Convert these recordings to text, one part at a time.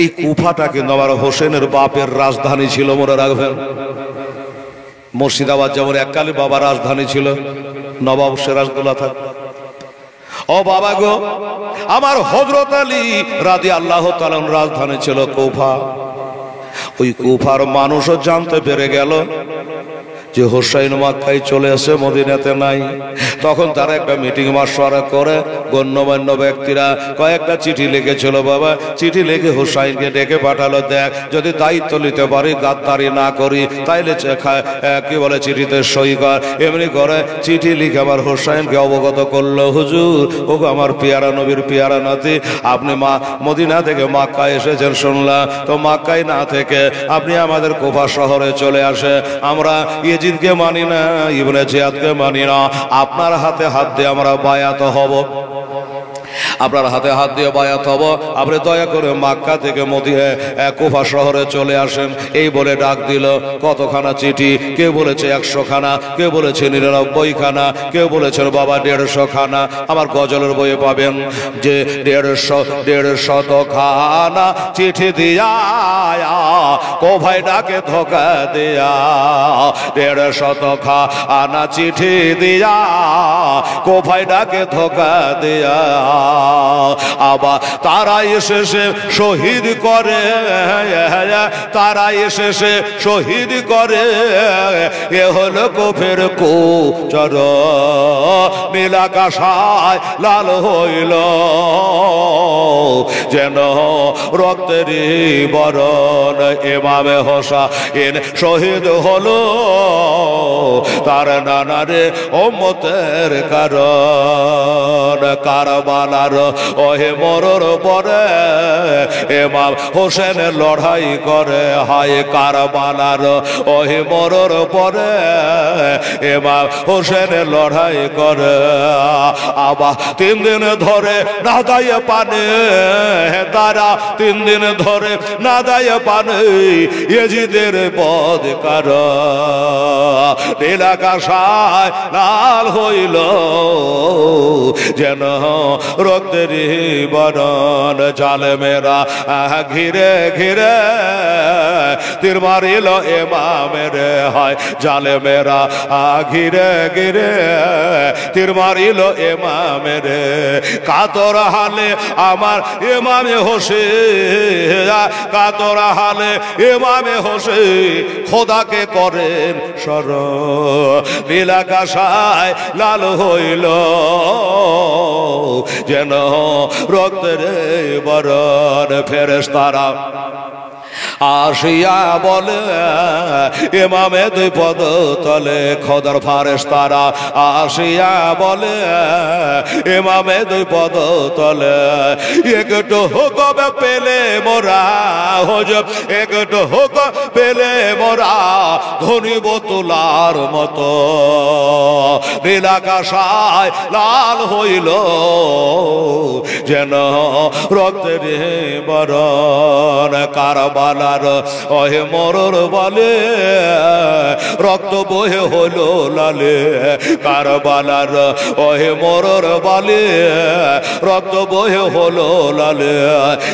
এই কুফাটা কিন্তু আমার হোসেনের বাপের রাজধানী ছিল, মনে রাখবেন। মুর্শিদাবাদ যেমন এককালে বাবা রাজধানী ছিল, নবাব সিরাজদৌল্লা থাক। ও বাবা গো, আমার হযরত আলী রাদিয়াল্লাহু তাআলা রাজধানী ছিল কুফা। ওই কুফার মানুষও জানতে পেরে গেল যে হোসাইন মক্কায় চলে এসে মদিনাতে নাই। তখন তারা একটা মিটিং মাশওয়ারা করে গণ্যমান্য ব্যক্তিরা কয়েকটা চিঠি লিখেছিল। বাবা চিঠি লিখে হোসাইনকে ডেকে পাঠালো, দেখ যদি দায়িত্ব নিতে পারি, গাদ্দারি না করি, তাইলে কি বলে চিঠিতে সই কর। এমনি করে চিঠি লিখে আমার হোসাইনকে অবগত করলো, হুজুর ও আমার পিয়ারা নবীর পিয়ারা নাতি, আপনি মদিনা থেকে মক্কায় এসেছেন শুনলাম, তো মক্কায় না থেকে আপনি আমাদের কুফা শহরে চলে আসে। আমরা ইয়াজিদকে মানি না, ইবনে জিয়াদকে মানি না, আপনার হাতে হাত দিয়ে আমরা বায়াত হব, আপনার হাতে হাত দিয়ে বায়াত হব, আপনি দয়া করে মক্কা থেকে মদিনা কুফা শহরে চলে আসেন। এই বলে ডাক দিল। কতখানা চিঠি, কেউ বলেছে 100 খানা, কেউ বলেছে 99 খানা, কেউ বলেছেন বাবা 150 খানা। আমার গজলের বইয়ে পাবেন যে 150 খানা চিঠি দিয়া কোভাই ডাকে ধোকা দিয়া, 150 খানা চিঠি দিয়া কোভাই ডাকে ধোকা দিয়া। আবার তারা এসেছে শহীদ করে, তারা এসেছে শহীদ করে, এ হলো কুফের কুচর, নীল আকাশায় লাল হইল যেন রক্তের বরণ। ইমামে হোসেন শহীদ হলো তার নানারে উম্মতের কারণ। কারবালার ওহে মরর পরে ইমাম হোসেন লড়াই করে, হায় কারবালার ওহে মরর পরে ইমাম হোসেন লড়াই করে। আবার 3 দিন ধরে না দায়ে পানে, তারা 3 দিন ধরে না দায়ে পানে ইয়াজিদের বদকার, নীল আকাশায় লাল হইল যেন রক্তের বরণ। জালেমেরা ঘিরে ঘিরে তীর মারিল ইমামের, হয় জালেমেরা ঘিরে ঘিরে তীর মারিল ইমামের। কাতর হালে আমার ইমামে হোসেন, কাতর হালে ইমামে হোসেন খোদাকে করেন স্মরণ, নীল আকাশায় লাল হইল যেন রক্তের বরণ। ফেরেশতারা আসিয়া বলে ইমামে 2 পদ তলে, খোদার ফেরেশতারা আসিয়া বলে ইমামে 2 পদ তলে, একটু হুকুম পেলে মোরা হুজুর, একটু হুকুম পেলে মোরা ধনিব তুলার মতো, নীল আকাশায় লাল হইল যেন রক্তের বরণ। কারবালার ওহে মরর বলে রক্ত বহে হলো লালে, কারবালার ওহে মরর বলে রক্ত বহে হলো লালে।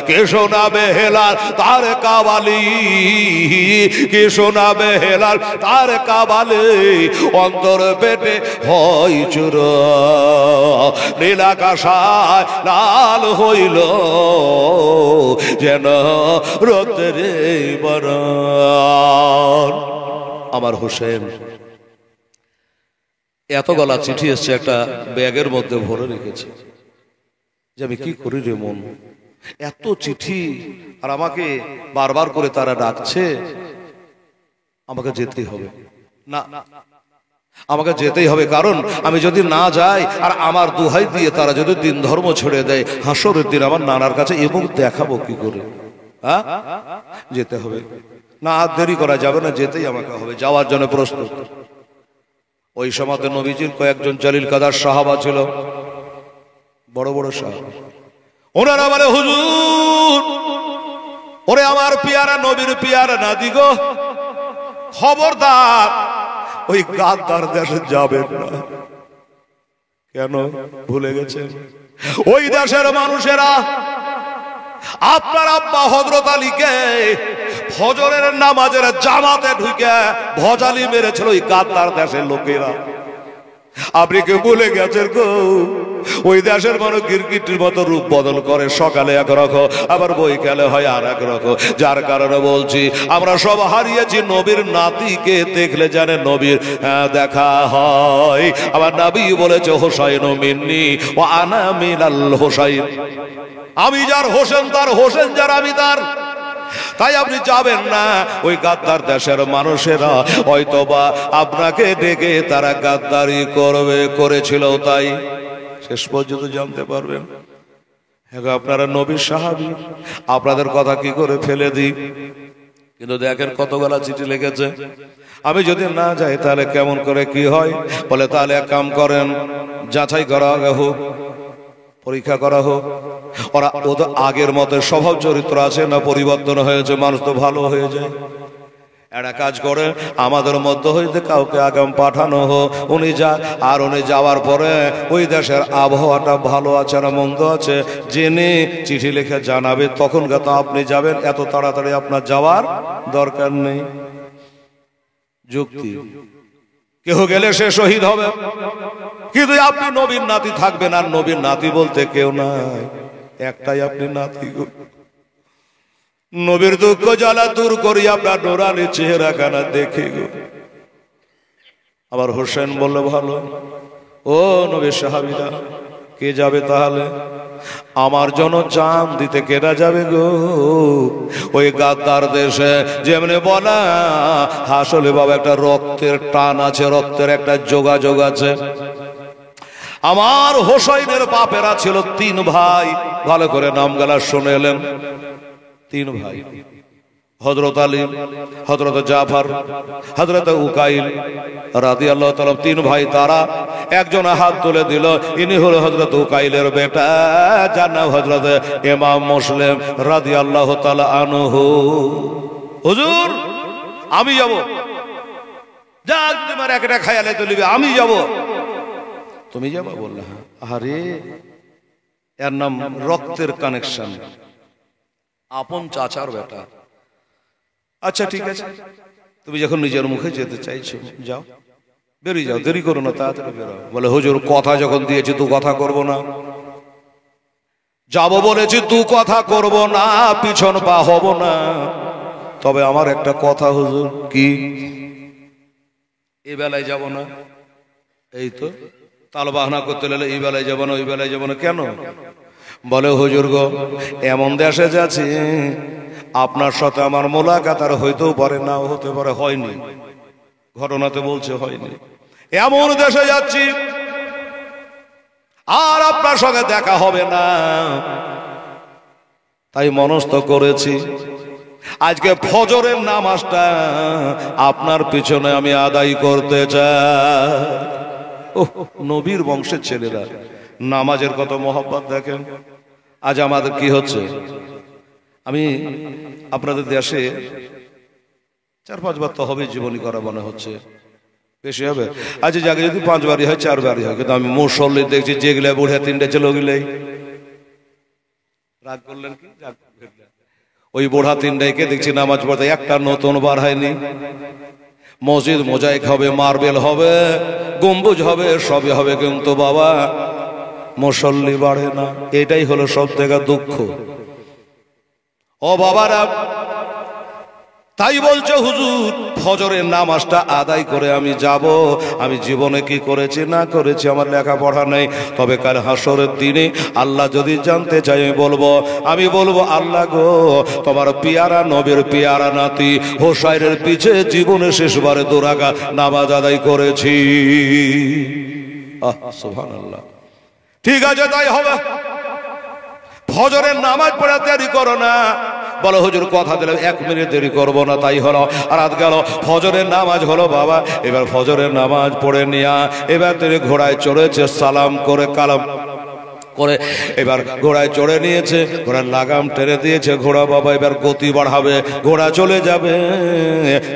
কে শোনাবে হেলাল তার কাবালি, কে শোনাবে হেলাল তার কাবালি, অন্তর পেটে হয় চুর, নীল আকাশায় লাল হইল যেন রক্তের বরণ। আমার হোসেন এত গলা চিঠি এসছে, একটা ব্যাগের মধ্যে ভরে রেখেছে যে আমি কি করি রে মন, এত চিঠি আর আমাকে বারবার করে তারা ডাকছে, আমাকে যেতেই হবে। না, আমাকে যেতেই হবে, কারণ আমি যদি না যাই আর আমার দোহাই দিয়ে তারা যদি দিন ধর্ম ছেড়ে দেয়, হাসরের দিন আমার নানার কাছে এবং দেখাবো কি করে। হ্যাঁ, যেতে হবে, না আর দেরি করা যাবে না, যেতেই আমাকে হবে, যাওয়ার জন্য প্রস্তুত। ওই সময়তে নবীজির কয়েকজন জলিল কাদার সাহাবা ছিল, বড় বড় সাহাবা। ওনারা বলে হুজুর, ওরে আমার পিয়ারা নবীর পিয়ারা নাতি গো, খবরদার ওই গাদ্দার দেশে যাবেন না। কেন ভুলে গেছেন? ওই দেশের মানুষেরা আপনার আব্বা হযরত আলীকে ফজরের নামাজের জামাতে ঢুকে ভজালি মেরেছিল ওই গাদ্দার দেশের লোকেরা। আপনি কে বলে গেছেন গো, ওই দেশের মানুষ গিরগিটির মতো রূপ বদল করে, সকালে একরকম আবার বৈকালে হয় আর এক রকম। যার কারণে বলছি আমরা সব হারিয়েছি। নবীর নাতিকে দেখলে জানে নবীর দেখা হয়। আমার নবী বলেছে হোসাইন মিন্নি ওয়া আনা মিনাল হোসাইন, আমি যার হোসেন তার, হোসেন যার আমি তার। তাই আপনি যাবেন না। ওই গাদ্দার দেশের মানুষেরা হয়তোবা আপনাকে ডেকে তারা গাদ্দারি করেছিল, তাই শেষ পর্যন্ত জানতে পারবেন। হ্যাঁ, আপনারা নবীর সাহাবী, আপনাদের কথা কি করে ফেলে দিই। কিন্তু দেখেন কতগুলা চিঠি লিখেছে। আমি যদি না যাই তাহলে কেমন করে কি হয়। বলে তাহলে এক কাম করেন, যাচাই করা হোক, পরীক্ষা করা হোক ওরা ওদের আগের মতো স্বভাব চরিত্র আছে না পরিবর্তন হয়েছে। মানুষ তো ভালো হয়ে যায়। একটা কাজ করে আমাদের মধ্যে হইতে কাউকে আগাম পাঠানো হোক, উনি যাক। আর উনি যাওয়ার পরে ওই দেশের আবহাওয়াটা ভালো আছে না মন্দ আছে জেনে চিঠি লিখে জানাবে, তখন তো আপনি যাবেন। এত তাড়াতাড়ি আপনার যাওয়ার দরকার নেই। যুক্তি, কেউ গেলে সে শহীদ হবে, কিন্তু আপনি নবীর নাতি থাকবেন। আর নবীর নাতি বলতে কেউ নাই, একটাই আপনি নাতি। নবীর দুঃখ জ্বালা দূর করি আপনার নোরানি চেহারা খানা দেখে গো। আবার হোসেন বললো ভালো, ও নবীর সাহাবীরা কে যাবে তাহলে? আমার জন্য জান দিতে কেনা যাবে গো ওই গাদ্দার দেশে। যেমনি বলা আসলে বাবা একটা রক্তের টান আছে, রক্তের একটা যোগাযোগ আছে। আমার হোসাইনের বাপেরা ছিল 3 ভাই, ভালো করে নাম গালা শুনে এলেন। 3 ভাই, হযরত আলী, হযরত জাফর, হযরত উকাইল রাদিয়াল্লাহু তাআলা। 3 ভাই, তারা একজন হাত তুলে দিল, ইনি হলো হযরত উকাইলের বেটা, যার নাম হযরত ইমাম মুসলিম রাদিয়াল্লাহু তাআলা আনহু। হুজুর আমি যাব, যা তোমার একটা খেয়ালে তুলিবে, আমি যাব। তুমি যাবা? বললা আরে এর নাম রক্তের কানেকশন, আপন চাচার বেটা। আচ্ছা ঠিক আছে, তুমি যখন নিজের মুখে যেতে চাইছো যাও, বেরিয়ে যাও, দেরি করো না, তাড়াতাড়ি বেরো। বলে হুজুর কথা যখন দিয়েছি তু কথা করব না, যাব বলেছি তু কথা করব না, পিছন পা হব না। তবে আমার একটা কথা হুজুর। কি? এই বেলায় যাব না? এই তো তাল বাহানা করতে লাগলে এই বেলায় যাব না, ওই বেলায় যাব না, কেন? বলে হুজুর গো এমন দেশে যাচ্ছি আপনার সাথে আমার মোলাকাত আর হইতেও পারে, নাও হতে পারে, হয়নি, ঘটনাতে বলছে হয়নি। এমন দেশে যাচ্ছি আর আপনার সঙ্গে দেখা হবে না, তাই মনস্থ করেছি আজকে ফজরের নামাজটা আপনার পিছনে আমি আদায় করতে চাই। ওহ, নবীর বংশের ছেলেরা নামাজের কত মহব্বত দেখেন। আজ আমাদের কি হচ্ছে, আমি আপনাদের দেশে 4-5 বার তো হবে জীবনী করা মনে হচ্ছে, বেশি হবে। আজ জায়গায় যদি 5 বারই হয় 4 বারই হয়, কিন্তু আমি মুসল্লি দেখছি যেগুলা বুড়ে 3টে ছিল ওগুলাই রাগ করলেন কি, ওই বুড়া 3টাকে দেখছি নামাজ পড়তে একটা নতুন বার হয়নি। মসজিদ মোজাইক হবে, মার্বেল হবে, গম্বুজ হবে, সবই হবে, কিন্তু বাবা মুসল্লি বাড়ে না। এটাই হলো সব থেকে দুঃখ। ও বাবারা, তাই বলছে হুজুর ফজরের নামাজটা আদায় করে আমি যাব। আমি জীবনে কি করেছি না করেছি আমার লেখাপড়া নেই, তবে কাল হাসরের দিনে আল্লাহ যদি জানতে চাই আমি বলবো আল্লাহ গো তোমার পিয়ারা নবীর পিয়ারা নাতি হোসাইনের পিছে জীবনে শেষবারে 2 রাকাত নামাজ আদায় করেছি। সুবহানাল্লাহ। ঠিক আছে, তাই হবে। ফজরের নামাজ পড়া দেরি করো না। বলো হুজুর কথা দিলে 1 মিনিট দেরি করবো না, তাই হলো। রাত গেল, ফজরের নামাজ হলো বাবা। এবার ফজরের নামাজ পড়ে নিয়া এবার তিনি ঘোড়ায় চড়েছে, সালাম করে কালাম করে এবার ঘোড়ায় চড়ে নিয়েছে, ঘোড়ার লাগাম টেনে দিয়েছে। ঘোড়া বাবা এবার গতি বাড়াবে, ঘোড়া চলে যাবে।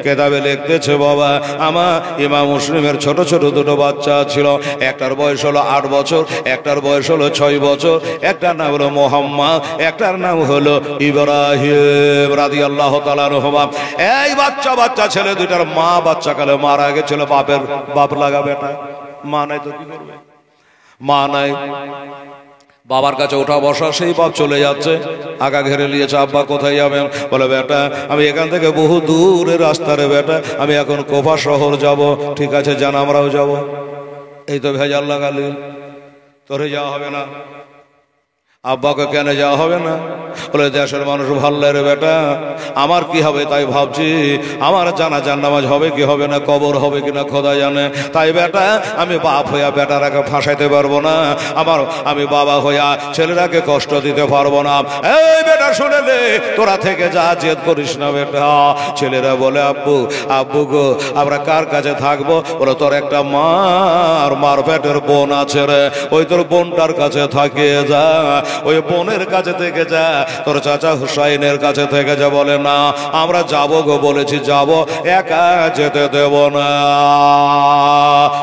কেতাবে লিখতেছে বাবা আমার ইমাম মুসলিমের ছোট ছোট দুটো বাচ্চা ছিল। একটার বয়স হলো 8 বছর, একটার বয়স হলো 6 বছর। একটার নাম হলো মোহাম্মদ, একটার নাম হলো ইব্রাহিম রাদিয়াল্লাহু তাআলা আনহুমা। এই বাচ্চা ছেলে দুইটার মা বাচ্চাকালে মারা গেছিল। বাপ লাগা বেটা, মা নাই তো কি করবে? মা নাই, বাবার কাছে ওঠা বসা, সেই বাপ চলে যাচ্ছে। আগা ঘেরে নিয়েছে, আব্বা কোথায় যাবেন? বলে বেটা আমি এখান থেকে বহু দূরের রাস্তা রে বেটা, আমি এখন কোফা শহর যাব। ঠিক আছে জান, আমরাও যাব। এই তো ভেজাল লাগালি, তোরে যাওয়া হবে না। আব্বাকে কেন যাওয়া হবে না? বলে দেশের মানুষ ভাল্লে রে বেটা, আমার কি হবে তাই ভাবছি। আমার জানাজার নামাজ হবে কি হবে না, কবর হবে কিনা খোদা জানে। তাই বেটা আমি বাপ হইয়া বেটারাকে ফাঁসাইতে পারবো না, আমি বাবা হইয়া ছেলেরাকে কষ্ট দিতে পারবো না। এই বেটা শুনে নে, তোরা থেকে যা, জেদ করিস না বেটা। ছেলেরা বলে আব্বু গো আমরা কার কাছে থাকবো? বলে তোর একটা মার পেটের বোন আছে রে, ওই তোর বোনটার কাছে থাকে যা, ওই বোনের কাছে থেকে যা, তোর চাচা হুসাইনের কাছে থেকে যা। বলে না আমরা যাবো গো, বলেছি যাবো, একা যেতে দেব না।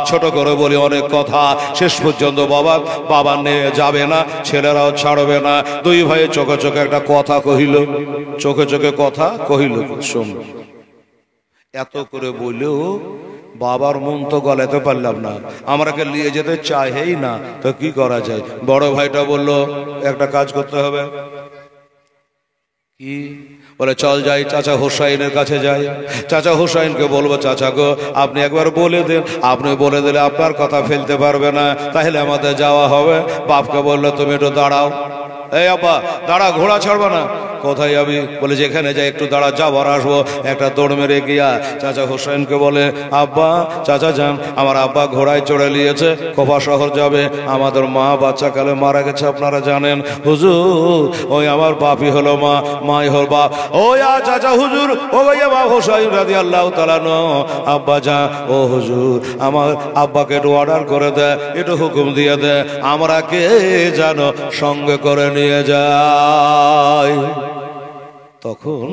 ছোট করে বলি অনেক কথা, শেষ পর্যন্ত বাবা নিয়ে যাবে না, ছেলেরাও ছাড়বে না। দুই ভাই চোখে চোখে একটা কথা কহিল, চোখে চোখে কথা কহিল। শোন, এত করে বললেও বাবার মন তো গলাতে পারলাম না, আমরাকে নিয়ে যেতে চাইই না, তো কি করা যায়? বড় ভাইটা বলল একটা কাজ করতে হবে। কি? বলে চল যাই চাচা হুসাইনের কাছে যাই। চাচা হুসাইনকে বলবো চাচা গো আপনি একবার বলে দেন, আপনি বলে দিলে আপনার কথা ফেলতে পারবে না, তাহলে আমাদের যাওয়া হবে। বাপকে বললো তুমি একটু দাঁড়াও। এই আব্বা দাঁড়া, ঘোড়া ছাড়বো না। কোথায় যাবি? বলে যেখানে যাই একটু দাঁড়া, যাবার আসবো। একটা দৌড় মেরে গিয়া চাচা হুসাইনকে বলে আব্বা, চাচা যান, আমার আব্বা ঘোড়ায় চড়ে নিয়েছে, কোফা শহর যাবে। আমাদের মা বাচ্চাকালে মারা গেছে আপনারা জানেন। হুজুর ওই আমার বাপই হলো মা, মাই হল বাপ। ও চাচা হুজুর, ও ভাইয়া বাপ হুসাইন রাদিয়াল্লাহু তাআলা আনহু, আব্বা যা, ও হুজুর আমার আব্বাকে একটু অর্ডার করে দেয়, একটু হুকুম দিয়ে দেয়, আমরা কে জানো সঙ্গে করে নিয়ে যায়। তখন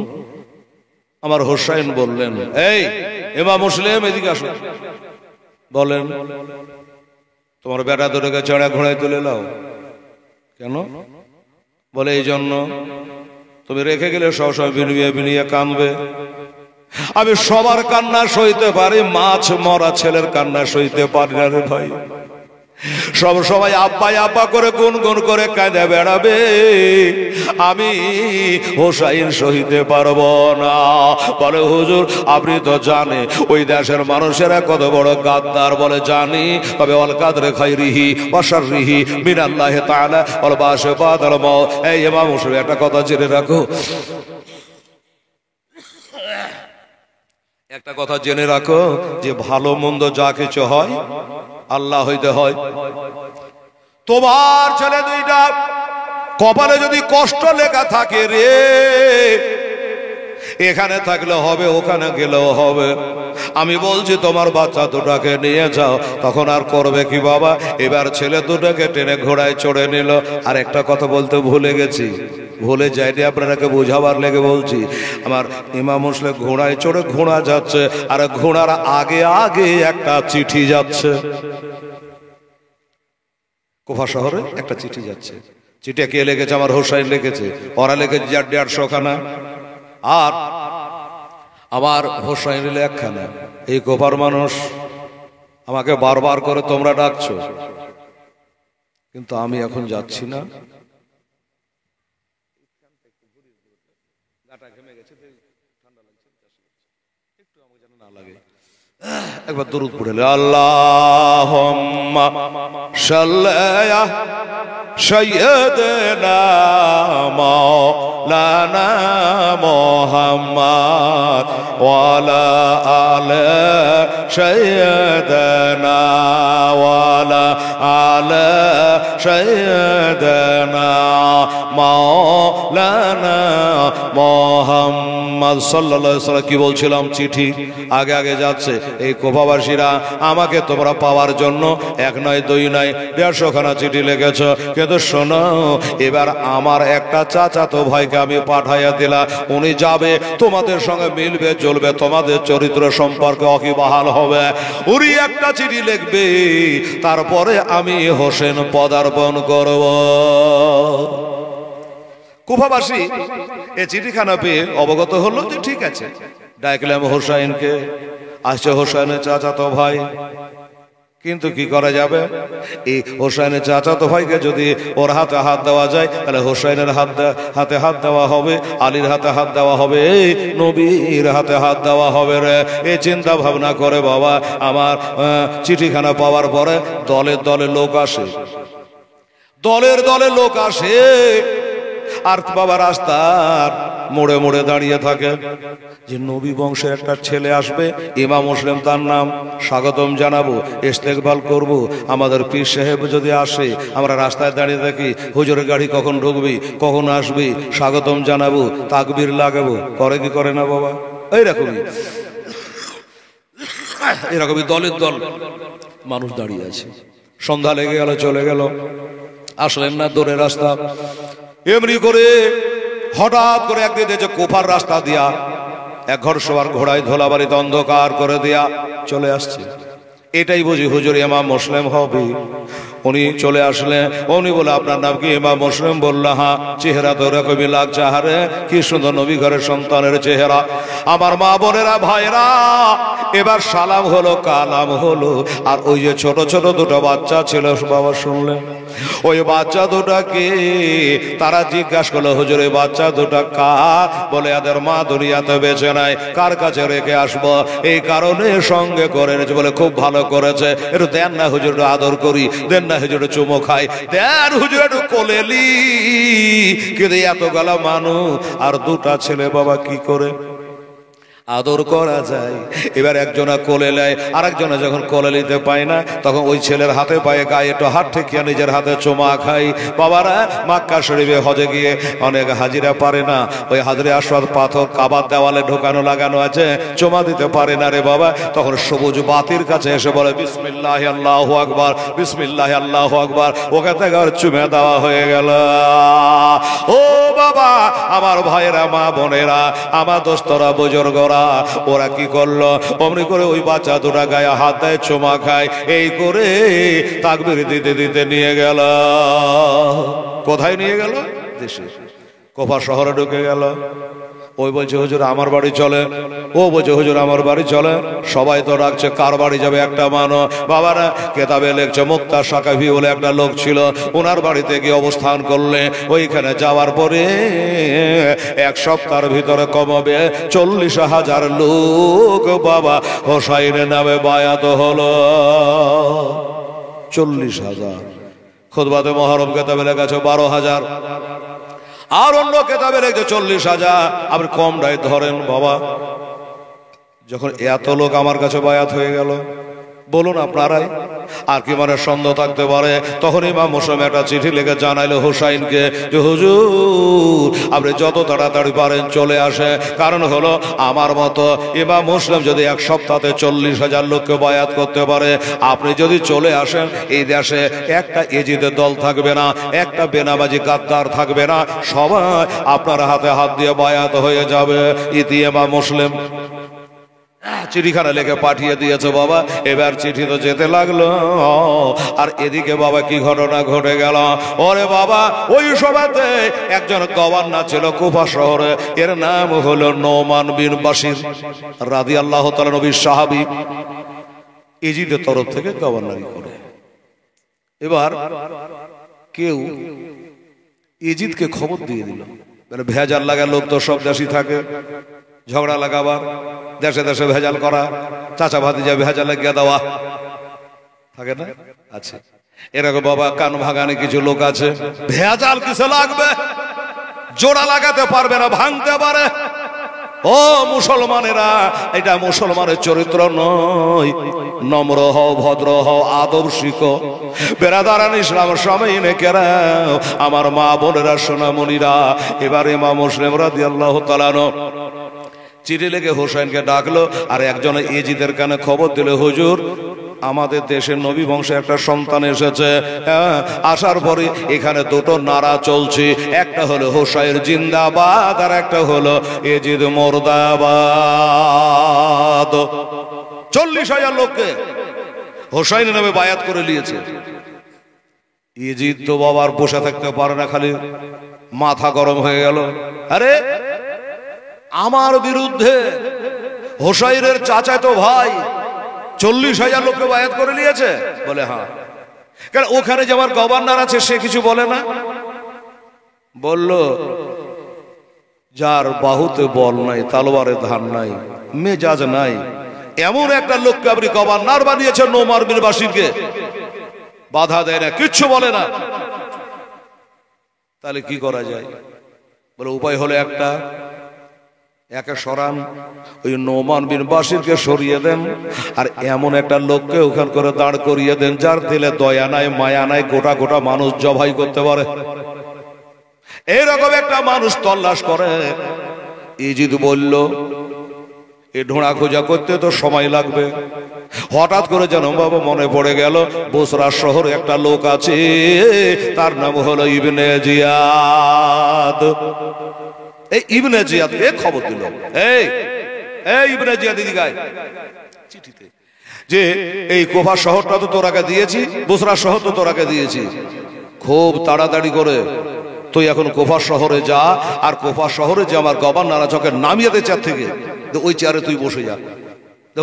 আমার হোসাইন বললেন, এই ইমাম মুসলিম এদিকে আসো। বলেন তোমার বেটা দুটোকে চড়া ঘোড়ায় তুলে নাও। কেন? বলে এই জন্য, তুমি রেখে গেলে সবসময় বিনিয়ে বিনিয়ে কাঁদবে। আমি সবার কান্না সইতে পারি, মাছ মরা ছেলের কান্না সইতে পারি না রে ভাই। সব সময় আব্বা আব্বা করে গুনগুন করে কাঁদে বেড়াবে, আমি হোসাইন সহিতে পারবো না। বলে হুজুর আপনি তো জানে ওই দেশের মানুষেরা কত বড় গাদ্দার। বলে জানি, তবে অল কাদরে খাইরিহি ওয়া শাররিহি মিনাল্লাহি তাআলা ওয়াল বাসু বাদাল মাউত। এই ইমাম মুসলিম একটা কথা জেনে রাখো, একটা কথা জেনে রাখো, যে ভালো মন্দ যা কিছু হয় আল্লাহ হইতে হয়। তোমার ছেলে দুইটা কপালে যদি কষ্ট লেখা থাকে রে, এখানে থাকলে হবে, ওখানে গেলেও হবে। আমি বলছি তোমার বাচ্চা দুটাকে নিয়ে যাও। তখন আর করবে কি বাবা? এবার ছেলে দুটাকে টেনে ঘোড়ায় চড়ে নিল। আর একটা কথা বলতে ভুলে গেছি, ভুলে যাইনি, আপনারাকে বোঝাবার লেগে বলছি। আমার ইমাম মুসলিম ঘোড়ায় চড়ে, ঘোড়া যাচ্ছে, আর ঘোড়ার আগে আগে একটা চিঠি যাচ্ছে। কোফা শহরে একটা চিঠি যাচ্ছে। চিঠি কে লিখেছে? আমার হোসাইন লিখেছে। ওরা লিখেছে 150 খানা, আর আমার হোসাইন হলো 1 খানা। এই কোফার মানুষ আমাকে বারবার করে তোমরা ডাকছো, কিন্তু আমি এখন যাচ্ছি না। একবার দরুদ পড়ে আল্লাহুম্মা সাল্লি আলা সাইয়্যিদিনা মাওলানা মুহাম্মদ ওয়া আলা আলি সাইয়্যিদিনা ওয়া আলা আলি সাইয়্যিদিনা মাওলানা মুহাম্মদ সাল্লাল্লাহু আলাইহি ওয়াসাল্লাম। কি বলছিলাম? চিঠি আগে আগে যাচ্ছে। এই কোফাবাসীরা আমাকে তোমরা পাওয়ার জন্য এক নয় দুই নয় 150 খানা চিঠি লিখেছ, কিন্তু শোনো এবার আমার একটা চাচাতো ভাইকে আমি পাঠাইয়া দিলাম, উনি যাবে, তোমাদের সঙ্গে মিলবে চলবে, তোমাদের চরিত্র সম্পর্কে অকিবাহাল হবে, উনি একটা চিঠি লিখবে, তারপরে আমি হোসেন পদার্পণ করব। কুফাবাসী এই চিঠিখানা পেয়ে অবগত হলো যে ঠিক আছে, ডাকলাম হোসাইনকে, আসছে হোসেনের চাচাতো ভাই, কিন্তু কি করা যাবে, এই হোসেনের চাচাতো ভাইকে যদি ওর হাতে হাত দেওয়া যায় তাহলে হোসেনের হাতে হাত দেওয়া হবে, আলীর হাতে হাত দেওয়া হবে, নবীর হাতে হাত দেওয়া হবে রে। এই চিন্তা ভাবনা করে বাবা আমার চিঠিখানা পাওয়ার পরে দলের দলে লোক আসে, দলের দলে লোক আসে, আর বাবা রাস্তার মোড়ে মোড়ে দাঁড়িয়ে থাকে যে নবী বংশের একটা ছেলে আসবে, ইমাম মুসলিম তার নাম, স্বাগতম জানাবো, ইস্তেকবাল করব, আমাদের পীর সাহেব যদি আসে আমরা রাস্তায় দাঁড়িয়ে থাকি, হুজুরের গাড়ি কখন ঢুকবি, কখন আসবি, স্বাগতম জানাবো, তাকবীর লাগাবো, করে কি করে না বাবা, এইরকমই এরকমই দলের দল মানুষ দাঁড়িয়ে আছে। সন্ধ্যা লেগে গেল, চলে গেল, আসলেন না, দূরের রাস্তা। এমনি করে হঠাৎ করে একদিন যে কোফার রাস্তা দিয়া এক ঘর সবার ঘোড়ায় ধোলাবাড়িতে অন্ধকার করে দিয়া চলে আসছে, এটাই বুঝি হুজুর ইমাম মুসলিম হবে। উনি চলে আসলেন, উনি বলে আপনার নাম কি? ইমাম মুসলিম বলল হ্যাঁ। চেহারা তো এরকমই লাগছে, হারে কি সুন্দর নবী ঘরের সন্তানের চেহারা। আমার মা বোনেরা ভাইরা এবার সালাম হলো, কালাম হলো, আর ওই যে ছোট ছোট দুটো বাচ্চা ছিল বাবা শুনলেন, ওই বাচ্চা দুটাকে তারা জিজ্ঞাসা করলো হুজুর এই বাচ্চা দুটা কার? বলে এদের মা দুনিয়াতে বেঁচে নাই, কার কাছে রেখে আসবো, এই কারণে সঙ্গে করে এনেছে। বলে খুব ভালো করেছে, একটু দেন না হুজুর, একটু আদর করি, দেন না হুজুর চুমো খাই, দেন হুজুর একটু কোলেলি। কিন্তু এত গলা মানুষ আর দুটা ছেলে বাবা কি করে আদর করা যায়? এবার একজনা কোলে নেয়, আর একজনা যখন কোলে নিতে পায় না তখন ওই ছেলের হাতে পায়ে গায়ে একটু হাত ঠেকিয়ে নিজের হাতে চুমা খাই। বাবারা মক্কা শরীফে হজে গিয়ে অনেক হাজিরা পারে না, ওই হাজরে আসওয়াদ পাথর কাবার দেওয়ালে ঢোকানো লাগানো আছে, চুমা দিতে পারে না রে বাবা, তখন সবুজ বাতির কাছে এসে বলে বিসমিল্লাহ আল্লাহু আকবার, বিসমিল্লাহ আল্লাহু আকবার, ওকে থেকে চুমে দেওয়া হয়ে গেল। ও বাবা আমার ভাইয়েরা, মা বোনেরা, আমার দোস্তরা, বুজুর্গরা, ওরা কি করলো, অমনি করে ওই বাচ্চা দুটা গায়ে হাত দেয়, চুমা খায়, এই করে তাকবীর দিতে দিতে নিয়ে গেল। কোথায় নিয়ে গেল? দেশে, কোফা শহরে ঢুকে গেল। ওই বলছে হুজুর আমার বাড়ি চলে, ও বলছে হুজুর আমার বাড়ি চলে, সবাই তো ডাকছে কার বাড়ি যাবে একটা মানো। বাবারা কেতাবে লেখছে মুক্তা সাকাফি বলে একটা লোক ছিল, ওনার বাড়িতে গিয়ে অবস্থান করলে ওইখানে যাওয়ার পরে এক সপ্তাহের ভিতরে কমবে 40,000 লোক বাবা হোসাইনের নামে বায়াত হলো। 40,000। খুতবাতে মুহররম কেতাবে লেখা আছে 12,000, আর অন্য কেতাবে লেখছে 40,000। আপনি কম ডাই ধরেন বাবা, যখন এত লোক আমার কাছে বায়াত হয়ে গেল, বলুন আপনারাই আর কি মানে সন্দেহ থাকতে পারে? তখন ইমাম মুসলিম একটা চিঠি লিখে জানাইলো হোসাইনকে যে হুজুর আপনি যত তাড়াতাড়ি পারেন চলে আসে, কারণ হলো আমার মতো ইমাম মুসলিম যদি এক সপ্তাহে 40,000 লোককে বায়াত করতে পারে, আপনি যদি চলে আসেন এই দেশে একটা এজিদের দল থাকবে না, একটা বেনামাজি গাদ্দার থাকবে না, সবাই আপনার হাতে হাত দিয়ে বায়াত হয়ে যাবে। ইতি ইমাম মুসলিম চিঠিখানা লিখে পাঠিয়ে দিয়েছে বাবা। এবার চিঠি তো যেতে লাগলো, আর এদিকে বাবা কি ঘটনা ঘটে গেল। ওরে বাবা ওই সভাতে একজন গভর্নর ছিল কুফা শহরে, এর নাম হলো নোমান বিন বাশির রাদিয়াল্লাহু তাআলা, নবীর সাহাবী, ইজিদের তরফ থেকে গভর্নরি করে। এবার কেউ ইজিদকে খবর দিয়ে দিল, মানে ভেজাল লাগা লোক তো সব দেশই থাকে, ঝগড়া লাগাবার, দেশে দেশে ভেজাল করা, চাচা ভাতিজা ভেজাল লাগিয়ে দেওয়া থাকে না? আচ্ছা, এরকম বাবা কান ভাঙানে কিছু লোক আছে, ভেজাল কিছু লাগবে, জোড়া লাগাতে পারবে না, ভাঙতে পারে। ও মুসলমানেরা, এটা মুসলমানের চরিত্র নয়। নম্র হও, ভদ্র হও, আদব শিখো। বেরাদারান ইসলামের সামনে কেরাও, আমার মা বোনেরা, সোনামণিরা। এবার ইমাম মুসলিম রাদিয়াল্লাহু তাআলা চিঠি লিখে হোসাইনকে ডাকলো, আর একজন এজিদের কানে খবর দিল, হুজুর আমাদের দেশের নবী বংশে একটা সন্তান এসেছে। আসার পরে এখানে দুটো নারা চলছে, একটা হলো হোসাইন জিন্দাবাদ আর একটা হলো এজিদ মুর্দাবাদ। 40,000 লোককে হোসাইন নামে বায়াত করে নিয়েছে। ইজিদ তো বাবার বসে থাকতে পারে না, খালি মাথা গরম হয়ে গেল। আরে আমার বিরুদ্ধে হোসাইনের চাচাতো ভাই 40,000 লোককে বায়াত করে নিয়েছে? বলে হ্যাঁ। কেন ওখানে যে আমার গভর্নর আছে সে কিছু বলে না? বলল যার বাহুতে বল নাই, তালোয়ারে ধান নাই, মেজাজ নাই, এমন একটা লোককে আপনি গভর্নর বানিয়েছেন নোমান বিন বাশিরকে, বাধা দেয় না, কিচ্ছু বলে না। তাহলে কি করা যায়? বলে উপায় হলো একটা, একে সরান, ওই নোমান বিন বাশিরকে সরিয়ে দেন, আর এমন একটা লোককে ওখান করে দাঁড় করিয়ে দেন যার দিলে দয়া নাই, মায়া নাই, গোটা গোটা মানুষ জবাই করতে পারে। এইরকম একটা মানুষ তল্লাশ করে। ইজিদ বলল এ ঢোঁড়া খোঁজা করতে তো সময় লাগবে। হঠাৎ করে যেন বাবা মনে পড়ে গেল বসরা শহরে একটা লোক আছে, তার নাম হলো ইবনে জিয়াদ। এই ইবনে জিয়াদকে খবর দিল, এই ইবনে জিয়াদ দিদি গায় চিঠিতে যে এই কুফা শহরটা তো তোরাকে দিয়েছি, বসরা শহর তো তোরাকে দিয়েছি, খুব তাড়াতাড়ি করে তুই এখন কুফা শহরে যা, আর কুফা শহরে যে আমার গভর্নর চকে নামিয়ে দে চেয়ার থেকে, ওই চেয়ারে তুই বসে যা,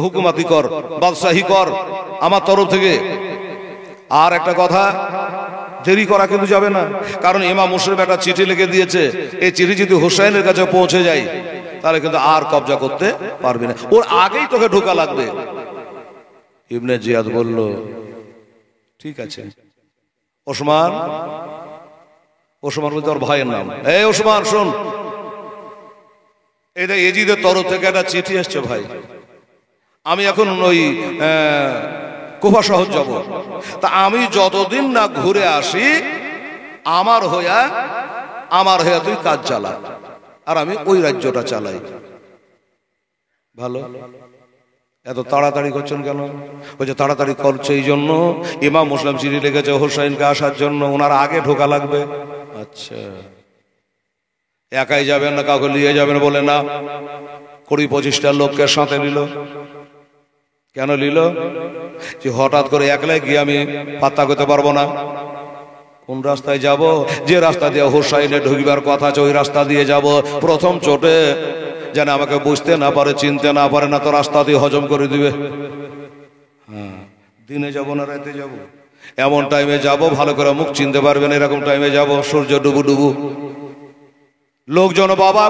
হুকুমাতি কর, বাদশাহী কর আমার তরফ থেকে। আর একটা কথা, দেরি করা কিন্তু যাবে না, কারণ ইমাম মুসলিম একটা চিঠি লিখে দিয়েছে, এই চিঠি যদি হুসাইনের কাছে পৌঁছে যায় তাহলে কিন্তু আর কবজা করতে পারবি না, ওর আগেই তোকে ঢোকা লাগবে। ইবনে জিয়াদ বলল ঠিক আছে। ওসমান, ওসমান বলতে ওর ভাইয়ের নাম, এই ওসমান শোন, এটা এজিদের তরফ থেকে একটা চিঠি এসছে ভাই, আমি এখন ওই কুফা শহর যাব, তা আমি যতদিন না ঘুরে আসি আমার হইয়া তুই কাজ চালা, আর আমি ওই রাজ্যটা চালাই। ভালো, এত তাড়াতাড়ি করছেন কেন? ওই যে তাড়াতাড়ি করছে এই জন্য ইমাম মুসলিম চিঠি লিখেছে হোসাইনকে আসার জন্য, ওনার আগে ঢোকা লাগবে। আচ্ছা, একাই যাবেন না, কাউকে নিয়ে যাবেন? বলে না, 20-25টা লোককে সাথে নিল। কেন নিল? যে হঠাৎ করে একলাই গিয়ে আমি পাত্তা করতে পারবো না, কোন রাস্তায় যাব, যে রাস্তা দিয়ে হোসাইনে ঢুকবার কথা আছে ওই রাস্তা দিয়ে যাব। প্রথম চোটে যেন আমাকে বুঝতে না পারে, চিনতে না পারে, না তো রাস্তা দিয়ে হজম করে দিবে। হ্যাঁ, দিনে যাব না রাতে যাব, এমন টাইমে যাব ভালো করে মুখ চিনতে পারবেন, এরকম টাইমে যাব, সূর্য ডুবু ডুবু। লোকজন বাবা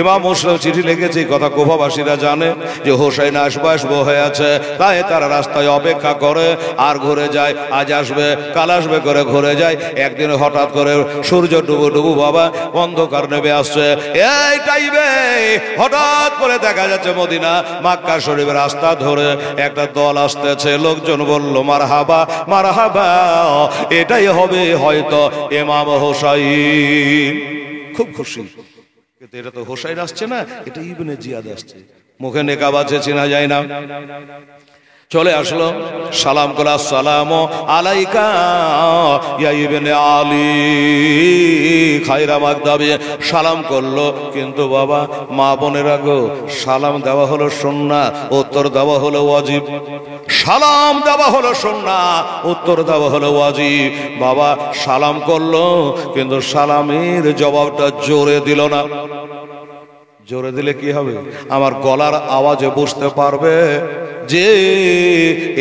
ইমাম মুসলিম চিঠি লিখেছে, কথা কুফাবাসীরা জানে যে হোসাইন আসবো হয়ে আছে, তাই তারা রাস্তায় অপেক্ষা করে আর ঘুরে যায়, আজ আসবে কাল আসবে করে ঘুরে যায়। একদিন হঠাৎ করে সূর্য ডুবু ডুবু বাবা অন্ধকার নেমে আসছে, এই টাইমে হঠাৎ করে দেখা যাচ্ছে মদিনা মক্কা শরীফের রাস্তা ধরে একটা দল আসতেছে। লোকজন বলল মারহাবা মারহাবা, এটাই হবে হয়তো ইমাম হোসাইন। খুব খুশি, কিন্তু এটা তো হোসাইন আসছে না, এটা ইবনে জিয়াদ আসছে, মুখে নেকাব আছে, চেনা যায় না। চলে আসলো, সালাম করলো, আসসালামু আলাইকা ইয়া ইবনে আলী খায়রা মাকদাবি, সালাম করলো। কিন্তু বাবা মা বোনেরা গো, সালাম দেওয়া হলো সুন্নাত, উত্তর দেওয়া হলো ওয়াজিব। সালাম দেওয়া হলো সুন্নাত, উত্তর দেওয়া হলো ওয়াজিব। বাবা সালাম করলো, কিন্তু সালামের জবাবটা জোরে দিল না। জোরে দিলে কি হবে? আমার গলার আওয়াজে বুঝতে পারবে যে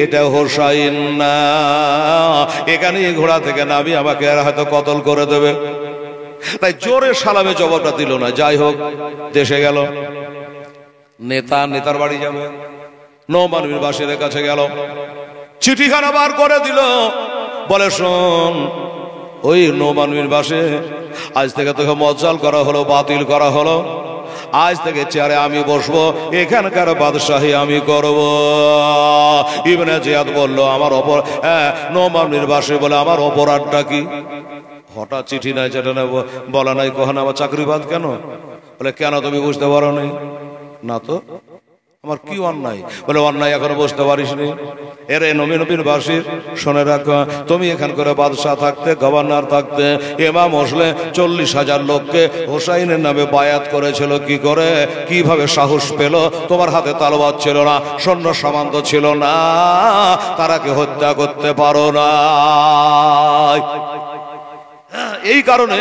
এটা হোসাইন না, এখানে ঘোড়া থেকে নামি আমাকে হয়তো কতল করে দেবে, তাই জোরে সালামে জবাবটা দিল না। যাই হোক, দেশে গেল, নেতার বাড়ি যাবে, নোমান বিন বাশিরের কাছে গেল, চিঠিখানা বার করে দিল, বলে শোন ওই নোমান বিন বাশির, আজ থেকে তোকে মজ্জাল করা হলো, বাতিল করা হলো, আজ থেকে চেয়ারে আমি বসবো, এখানকার বাদশাহী আমি করব। ইবনে জিয়াদ বলল আমার নোমান বিন বাশির বলে আমার অপরাধটা কি? হঠাৎ চিঠি নাই, যেটা বলা নাই, কখন আমার চাকরি বাদ কেন? বলে কেন তুমি বুঝতে পারো নি? না তো, আমার কি অন্যায়? বলে অন্যায় এখনো বুঝতে পারিসনি? এরে নবীন বাসীর শুনে রাখো, তুমি এখান করে বাদশাহ থাকতে, গভর্নর থাকতে, ইমাম হোসলে 40,000 লোককে হোসাইনের নামে বায়াত করেছিল। কি করে, কিভাবে সাহস পেল? তোমার হাতে তালবাদ ছিল না, সৈন্য সামন্ত ছিল না, তারাকে হত্যা করতে পারো না। এই কারণে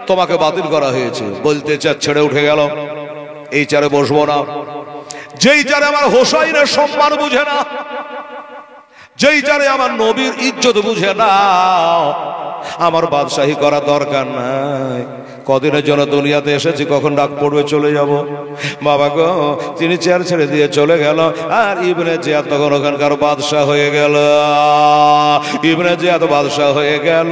তোমাকে বাতিল করা হয়েছে। বলতে ছেড়ে উঠে গেল, এই চারে বসবো না। যেই চারে আমার হোসাইনের সম্মান বুঝে না, যেই চারে আমার নবীর ইজ্জত বুঝে না, আমার বাদশাহী করা দরকার নাই। কদিনের জন্য দুনিয়াতে এসেছি, কখন ডাক পড়বে চলে যাব। বাবা গো, তিনি চেয়ার ছেড়ে দিয়ে চলে গেল, আর ইবনে জিয়াদ তখন ওখানকার বাদশাহ হয়ে গেল। ইবনে জিয়াদ বাদশাহ হয়ে গেল।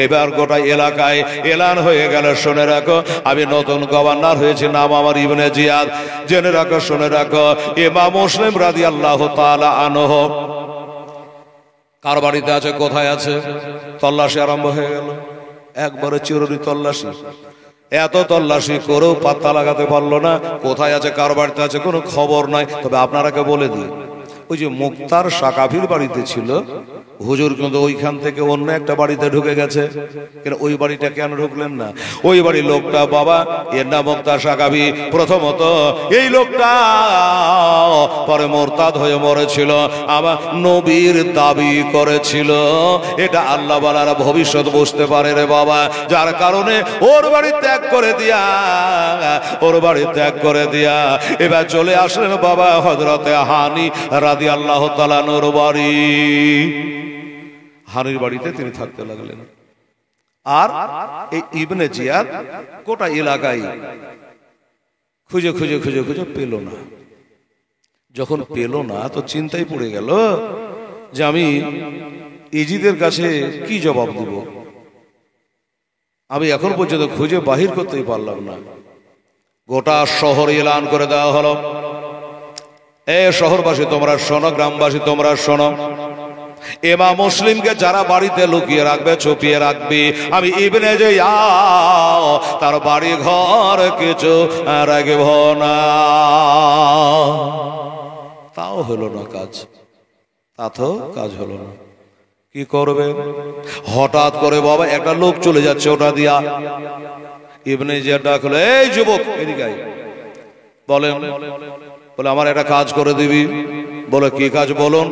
এবার গোটা এলাকায় এলান হয়ে গেল, শুনে রাখো আমি নতুন গভর্নর হয়েছি, নাম আমার ইবনে জিয়াদ। জেনে রাখো, শুনে রাখো, ইমাম মুসলিম রাদিয়াল্লাহু তাআলা আনহু কার বাড়িতে আছে, কোথায় আছে, তল্লাশি আরম্ভ হয়ে গেল। একবারে চিরুনি তল্লাশি, এত তল্লাশি করেও পাত্তা লাগাতে পারলো না, কোথায় আছে, কার বাড়িতে আছে, কোনো খবর নাই। তবে আপনারাকে বলে দিই, ওই যে মুক্তার সাকাফির বাড়িতে ছিল হুজুর, কিন্তু ওইখান থেকে অন্য একটা বাড়িতে ঢুকে গেছে। কিন্তু ওই বাড়িটা কেন ঢুকলেন না? ওই বাড়ির লোকটা বাবা, এর নাম মুক্তার সাকাফি। প্রথমত এই লোকটা পরে মোরতাদ হয়ে মরেছিল, আবার নবীর দাবি করেছিল। এটা আল্লাহ বালারা ভবিষ্যৎ বুঝতে পারে রে বাবা, যার কারণে ওর বাড়ি ত্যাগ করে দিয়া, ওর বাড়ি ত্যাগ করে দিয়া এবার চলে আসলেন বাবা হযরতে হানি রাদিয়াল্লাহু তাআলা নূর বাড়ি। হানির বাড়িতে তিনি থাকতে লাগলেন। আর এই ইবনে জিয়াদ গোটা এলাকায় খুঁজে খুঁজে খুঁজে খুঁজে পেল না। যখন পেল না তো চিন্তায় পড়ে গেল যে আমি ইজিদের কাছে কি জবাব দেব। আমি এখন পর্যন্ত খুঁজে বাহির করতেই পারলাম না। গোটা শহরে এলান করে দেওয়া হলো, এ শহরবাসী তোমরা শোনো, গ্রামবাসী তোমরা শোনো, ইমাম মুসলিমকে যারা বাড়িতে লুকিয়ে রাখবে, ছুপিয়ে রাখবে, আমি ইবনে জিয়াদ তার বাড়ি ঘর কিছু রাখব না। তাও হলো না কাজ, তা তো কাজ হলো না। কি করবে? হঠাৎ করে বাবা একটা লোক চলে যাচ্ছে ওটা দিয়া। ইবনে জিয়াদ ডাকলো, এই যুবক এদিকে আয়। বলেন, বলে আমার একটা কাজ করে দিবি। বলে কি কাজ বলুন?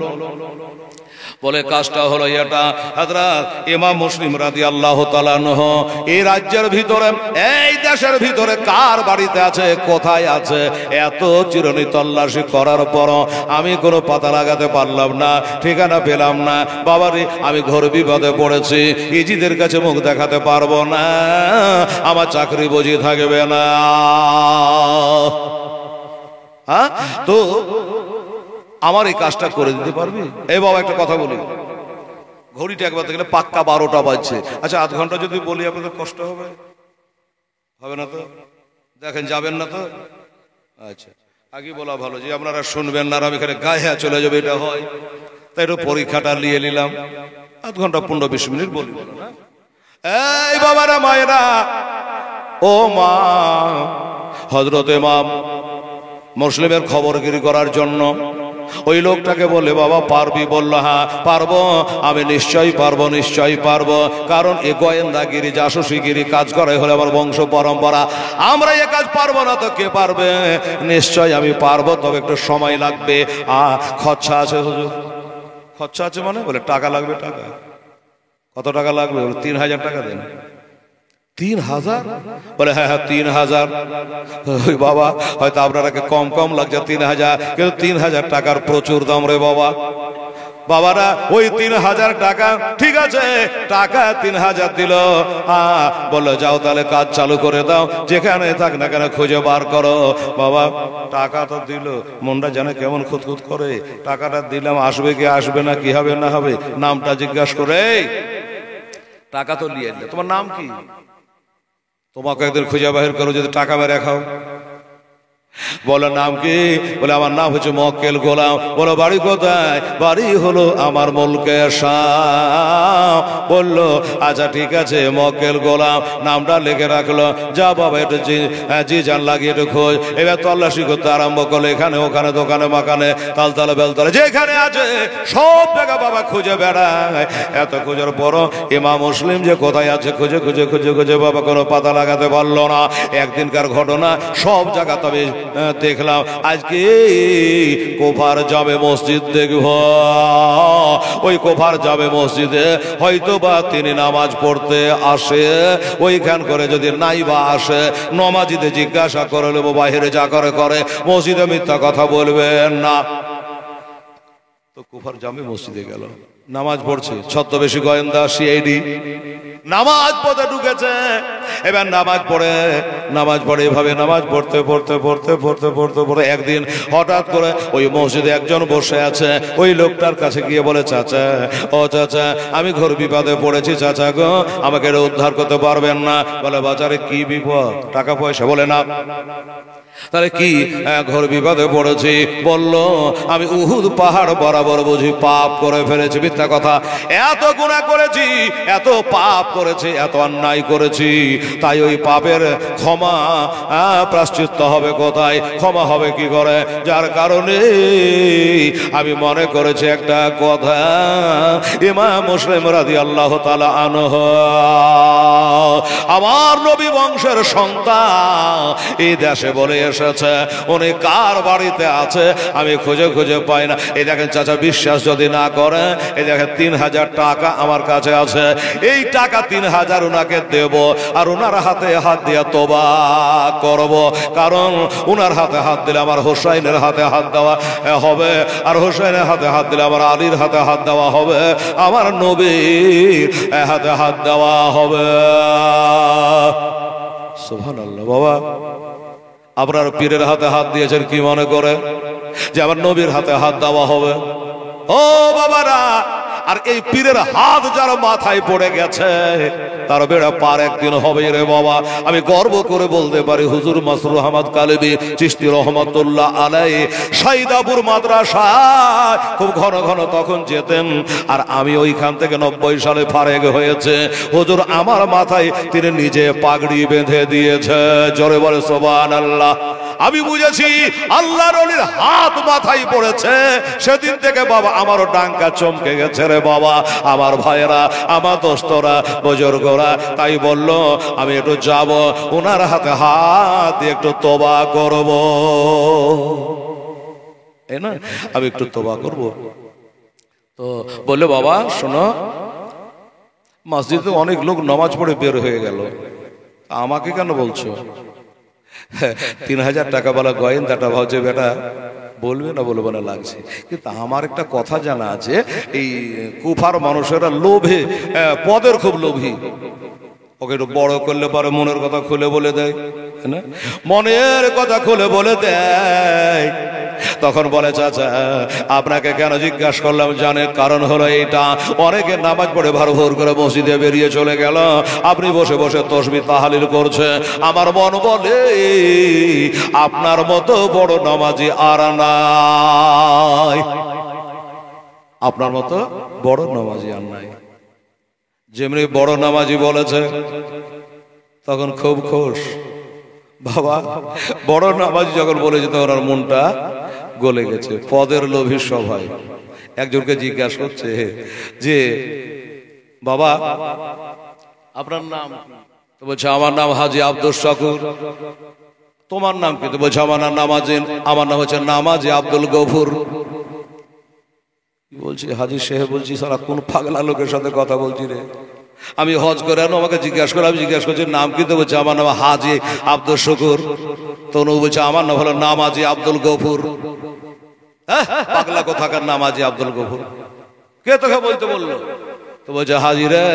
বলে কাজটা হলো এটা, হযরত ইমাম মুসলিম রাদিয়াল্লাহু তাআলা আনহু এই রাজ্যের ভিতরে, এই দেশের ভিতরে কার বাড়িতে আছে, কোথায় আছে, এত চিরুনি তল্লাশি করার পর আমি কোনো পাতা লাগাতে পারলাম না, ঠিকানা পেলাম না। বাবারে আমি ঘোর বিপদে পড়েছি, ইজিদের কাছে মুখ দেখাতে পারবো না, আমার চাকরি বুঝি থাকবে না। হ্যাঁ, তো আমার এই কাজটা করে দিতে পারবি? এই বাবা একটা কথা বলি, ঘড়িটা একবার দেখলে পাক্কা 12টা বাজছে। আচ্ছা, আধ ঘন্টা যদি বলি আপনাদের কষ্ট হবে? হবে না তো? দেখেন, যাবেন না তো? আচ্ছা, আগে বলা ভালো যে আপনারা শুনবেন না, আমি এখানে গায়ে চলে যাবে, এটা হয়। তাই একটু পরীক্ষাটা নিয়ে নিলাম, আধ ঘন্টা 15-20 মিনিট বলি। এই বাবারা, মায়েরা, ও মা, হযরত ইমাম মুসলিমের খবরগিরি করার জন্য ওই লোকটাকে বলে, বাবা পারবি? বললো হ্যাঁ পারবো, আমি নিশ্চয়ই পারবো, নিশ্চয়ই পারবো। কারণ এ গোয়েন্দাগিরি, জাসুসিগিরি কাজ করে হলে আমার বংশ পরম্পরা, আমরা এ কাজ পারবো না তো কে পারবে? নিশ্চয়ই আমি পারবো, তবে একটু সময় লাগবে। খরচা আছে হুজুর। খরচা আছে মানে? বলে টাকা লাগবে। টাকা কত টাকা লাগবে? বলে 3000 টাকা দেন। 3000? বলে হ্যাঁ হ্যাঁ 3000। ওই বাবা, হয়তো আপনারাকে কম কম লাগছে 3000, কিন্তু 3000 টাকার প্রচুর দাম রে বাবা। বাবারা ওই 3000 টাকা, ঠিক আছে, টাকা 3000 দিল। বললো যাও তাহলে কাজ চালু করে দাও, যেখানে থাক না কেন খুঁজে বার করো। বাবা টাকা তো দিল, মনটা জানে কেমন খুঁতখুত করে। টাকাটা দিলাম, আসবে কি আসবে না, কি হবে না হবে, নামটা জিজ্ঞাসা করে। টাকা তো নিয়ে এলে, তোমার নাম কি? তোমাকে একদিন খুঁজে বাহির করো যদি টাকা মেরে খাও। বলো নাম কি? বলে আমার নাম হচ্ছে মক্কেল গোলাম। বলো বাড়ি কোথায়? বাড়ি হলো আমার মুলকে শাম। বললো আচ্ছা ঠিক আছে মক্কেল গোলাম, নামটা লিখে রাখলো। যা বাবা একটু জি জান লাগিয়ে একটু খোঁজ। এবার তল্লাশি করতে আরম্ভ করলো, এখানে ওখানে দোকানে মাকানে তালতলা বেলতলা যেখানে আছে সব জায়গা বাবা খুঁজে বেড়ায়। এত খোঁজার পর ইমাম মুসলিম যে কোথায় আছে খুঁজে খুঁজে খুঁজে খুঁজে বাবা কোনো পাতা লাগাতে পারলো না। একদিনকার ঘটনা, সব জায়গা তবে দেখলাম। আজকে কোফার জামে মসজিদ দেখব, ওই কোফার জামে মসজিদে হয়তো বা তিনি নামাজ পড়তে আসে। ওইখান করে যদি নাই বা আসে, নমাজিদে জিজ্ঞাসা করে নেবো বাহিরে যা করে করে, মসজিদে মিথ্যা কথা বলবেন না। তো কুফার জামে মসজিদে গেল, নামাজ পড়ছে। ছদ্মবেশী গোয়েন্দা সিআইডি নামাজ পড়তে ঢুকেছে। এবার নামাজ পড়ে এভাবে নামাজ পড়তে পড়তে পড়তে পড়তে পড়তে পড়ে একদিন হঠাৎ করে ওই মসজিদে একজন বসে আছে। ওই লোকটার কাছে গিয়ে বলে, চাচা, ও চাচা, আমি ঘোর বিপদে পড়েছি চাচা গো, আমাকে উদ্ধার করতে পারবেন না? বলে বাজারে কি বিপদ? টাকা পয়সা? বলে না। তাহলে কি ঘোর বিপদে পড়েছি? বলল আমি উহুদ পাহাড় বরাবর বুঝি পাপ করে ফেলেছি। মিথ্যা কথা। এত গুনাহ করেছি, এত পাপ করেছি, এত অন্যায় করেছি, তাই ওই পাপের ক্ষমা প্রায়শ্চিত্ত হবে কোথায়? ক্ষমা হবে কি করে? যার কারণে আমি মনে করেছি একটা কথা, ইমাম মুসলিম রাদিয়াল্লাহু তাআলা আনহু আমার নবী বংশের সন্তান এই দেশে বলে এসেছে, উনি কার বাড়িতে আছে আমি খুঁজে খুঁজে পাই না। এই দেখেন চাচা, বিশ্বাস যদি না করে, এই দেখেন 3000 টাকা আমার কাছে আছে। এই টাকা 3000 উনাকে দেব, আর উনার হাতে হাত দিয়ে তোবা করব। কারণ উনার হাতে হাত দিলে আমার হোসাইনের হাতে হাত দেওয়া হবে, আর হোসাইনের হাতে হাত দিলে আমার আলীর হাতে হাত দেওয়া হবে, আমার নবীর হাতে হাত দেওয়া হবে। সুবহানাল্লাহ। বাবা, আপনার পীরের হাতে হাত দিয়েছেন কি মনে করে যে আমার নবীর হাতে হাত দেওয়া হবে? ও বাবারা, আর এই পীরের হাত যার মাথায় পড়ে গেছে তার বেড়া পার একদিন হবে রে বাবা। আমি গর্ব করে বলতে পারি, হুজুর মাসরুর আহমদ কালেবী চিশতি রহমাতুল্লাহ আলাইহি সাইদাপুর মাদ্রাসায় খুব ঘন ঘন তখন যেতেন, আর আমি ওইখান থেকে 90 সালে ফারেগ হয়েছে। হুজুর আমার মাথায় তিনি নিজে পাগড়ি বেঁধে দিয়েছে। জোরে বলে সুবহানাল্লাহ। আমি বুঝেছি আল্লাহর ওলির হাত মাথায় পড়েছে সেদিন থেকে বাবা আমারও ডাঙ্কা চমকে গেছে রে বাবা। আমার ভাইয়েরা, আমার দোস্তরা, বুজুর্গরা তাই বলল আমি একটু যাব, ওনার হাতে হাত দিয়ে একটু তোবা করব। এই না, আমি একটু তোবা করব। তো বললো বাবা শোনো, মসজিদে অনেক লোক নামাজ পড়ে বের হয়ে গেল, আমাকে কেন বলছো? 3000 টাকা বলা গোয়েন্দাটা ভাবছে বেটা বলবে না বলবে না লাগছে, কিন্তু আমার একটা কথা জানা আছে, এই কুফার মানুষেরা লোভে, পদের খুব লোভী। ওকে একটু বড় করলে পরে মনের কথা খুলে বলে দেয়, না মনের কথা খুলে বলে দেয়। তখন বলে চাচা আপনাকে কেন জিজ্ঞাসা করলাম জানেন? কারণ হলো এইটা, অনেকে নামাজ পড়ে ভর করে মসজিদে বেরিয়ে চলে গেল, আপনি বসে বসে তাসবিহ তাহলিল করছে। আমার মন বলে আপনার মতো বড় নামাজি আর নাই, আপনার মতো বড় নামাজি আর নাই। যেমনি বড় নামাজি বলেছে তখন খুব খুশ। বাবা বড় নামাজি যখন বলেছে তখন ওর মনটা গলে গেছে। পদের লোভী সবাই একজনকে জিজ্ঞাসা করছে যে বাবা আপনার নাম? তো বলছে আমার নাম হাজী আব্দুল শাকুর। তোমার নাম কি? তো বলছে আমার নাম নামাজিন, আমার নাম হচ্ছে নামাজি আব্দুল গফুর। বলছি হাজী সাহেব, বলছি সারা কোন পাগলা লোকের সাথে কথা বলছি রে। আমি হজ করে আনো, আমাকে জিজ্ঞাসা করে, আমি জিজ্ঞাসা করছি নাম কি? তো বলছে আমার নাম হাজী আব্দুল শুকুর। তো বলছে আমার নাম হলো নামাজি আব্দুল গফুর। পাগলা কোথাকার নামাজি আব্দুল গফুর, কে তোকে বলতে বললো? তো বলছে হাজি রে,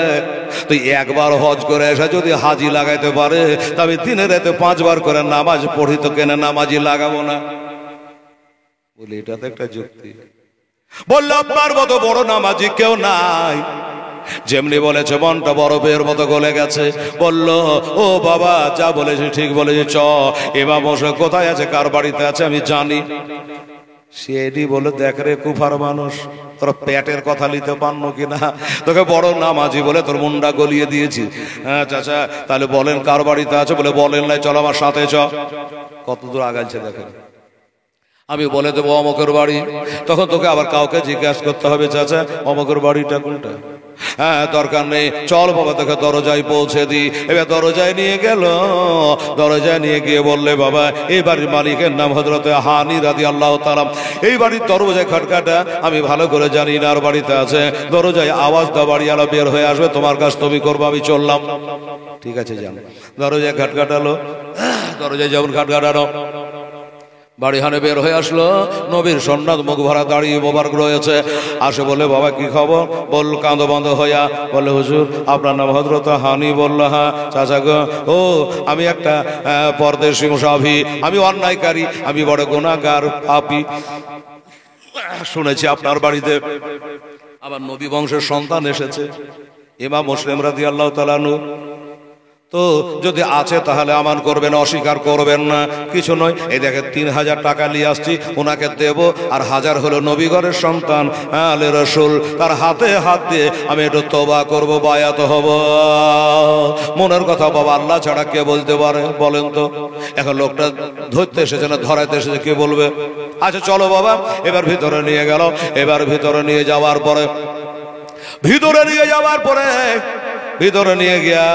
তুই একবার হজ করে এসে যদি হাজি লাগাইতে পারে, তবে দিনে রাতে 5 বার করে নামাজ পড়ি, তো কেন নামাজি লাগাবো না? বলি এটা তো একটা যুক্তি। বললো আপনার মতো বড় নামাজি কেউ নাই। যেমনি বলেছে মনটা বরফের মতো গলে গেছে। বলল, ও বাবা, যা বলেছি ঠিক বলেছি, চ ইমাম হোসেন কোথায় আছে, কার বাড়িতে আছে আমি জানি। সেটি বলে, দেখ রে কুফার মানুষ, তোর পেটের কথা নিতে পারনো কিনা, তোকে বড় নামাজি বলে তোর মুন্ডা গলিয়ে দিয়েছি। হ্যাঁ চাচা, তাহলে বলেন কার বাড়িতে আছে। বলে, বলেন নাই, চল আমার সাথে চ। কত দূর আগাইছে দেখেন। আমি বলে দেবো অমকের বাড়ি, তখন তোকে আবার কাউকে জিজ্ঞাসা করতে হবে, চাচা অমকের বাড়িটা কোনটা। হ্যাঁ দরকার নেই, চল বাবা তোকে দরজায় পৌঁছে দি। এবার দরজায় নিয়ে গেল, দরজায় নিয়ে গিয়ে বললে, বাবা এই বাড়ির মালিকের নাম হযরতে হানি রাদিয়াল্লাহু তাআলা। এই বাড়ির দরজায় খটখটা আমি ভালো করে জানি না, আর বাড়িতে আছে। দরজায় আওয়াজ দাও, বাড়িওয়ালা বের হয়ে আসবে, তোমার কাজ তুমি করবো, আমি চললাম। ঠিক আছে যান। দরজায় খটখটালো, দরজায় যেমন খটখটানো, বাড়ি হানে বের হয়ে আসলো। নবীর সন্ন্যাত মুখ ভরা দাঁড়িয়ে মোবারক রয়েছে। আসে বলে, বাবা কি খবর? বল কাঁদো বন্ধ হইয়া বলে, হুজুর আপনার নাম হযরত হানি। বলল, হ্যাঁ। চাচা গো, ও আমি একটা পরদেশী মুসাফি, আমি অন্যায়কারী, আমি বড় গুনাহগার পাপী। শুনেছি আপনার বাড়িতে আবার নবী বংশের সন্তান এসেছে, ইমাম মুসলিম রাদিয়াল্লাহু তাআলা আনহু। তো যদি আছে তাহলে আমান করবেন, অস্বীকার করবেন না, কিছু নয়। এই দেখে 3000 টাকা নিয়ে আসছি, ওনাকে দেব। আর 1000 হলো নবীগণের সন্তান আলে রসুল, তার হাতে হাত দিয়ে আমি একটু তওবা করব, বায়াত হব। মনের কথা বাবা আল্লাহ ছাড়া কে বলতে পারে বলেন তো? এখন লোকটা ধরতে এসেছে না ধরাইতে এসেছে, কে বলবে? আচ্ছা চলো বাবা, এবার ভিতরে নিয়ে গেল। এবার ভিতরে নিয়ে যাওয়ার পরে ভিতরে নিয়ে গিয়া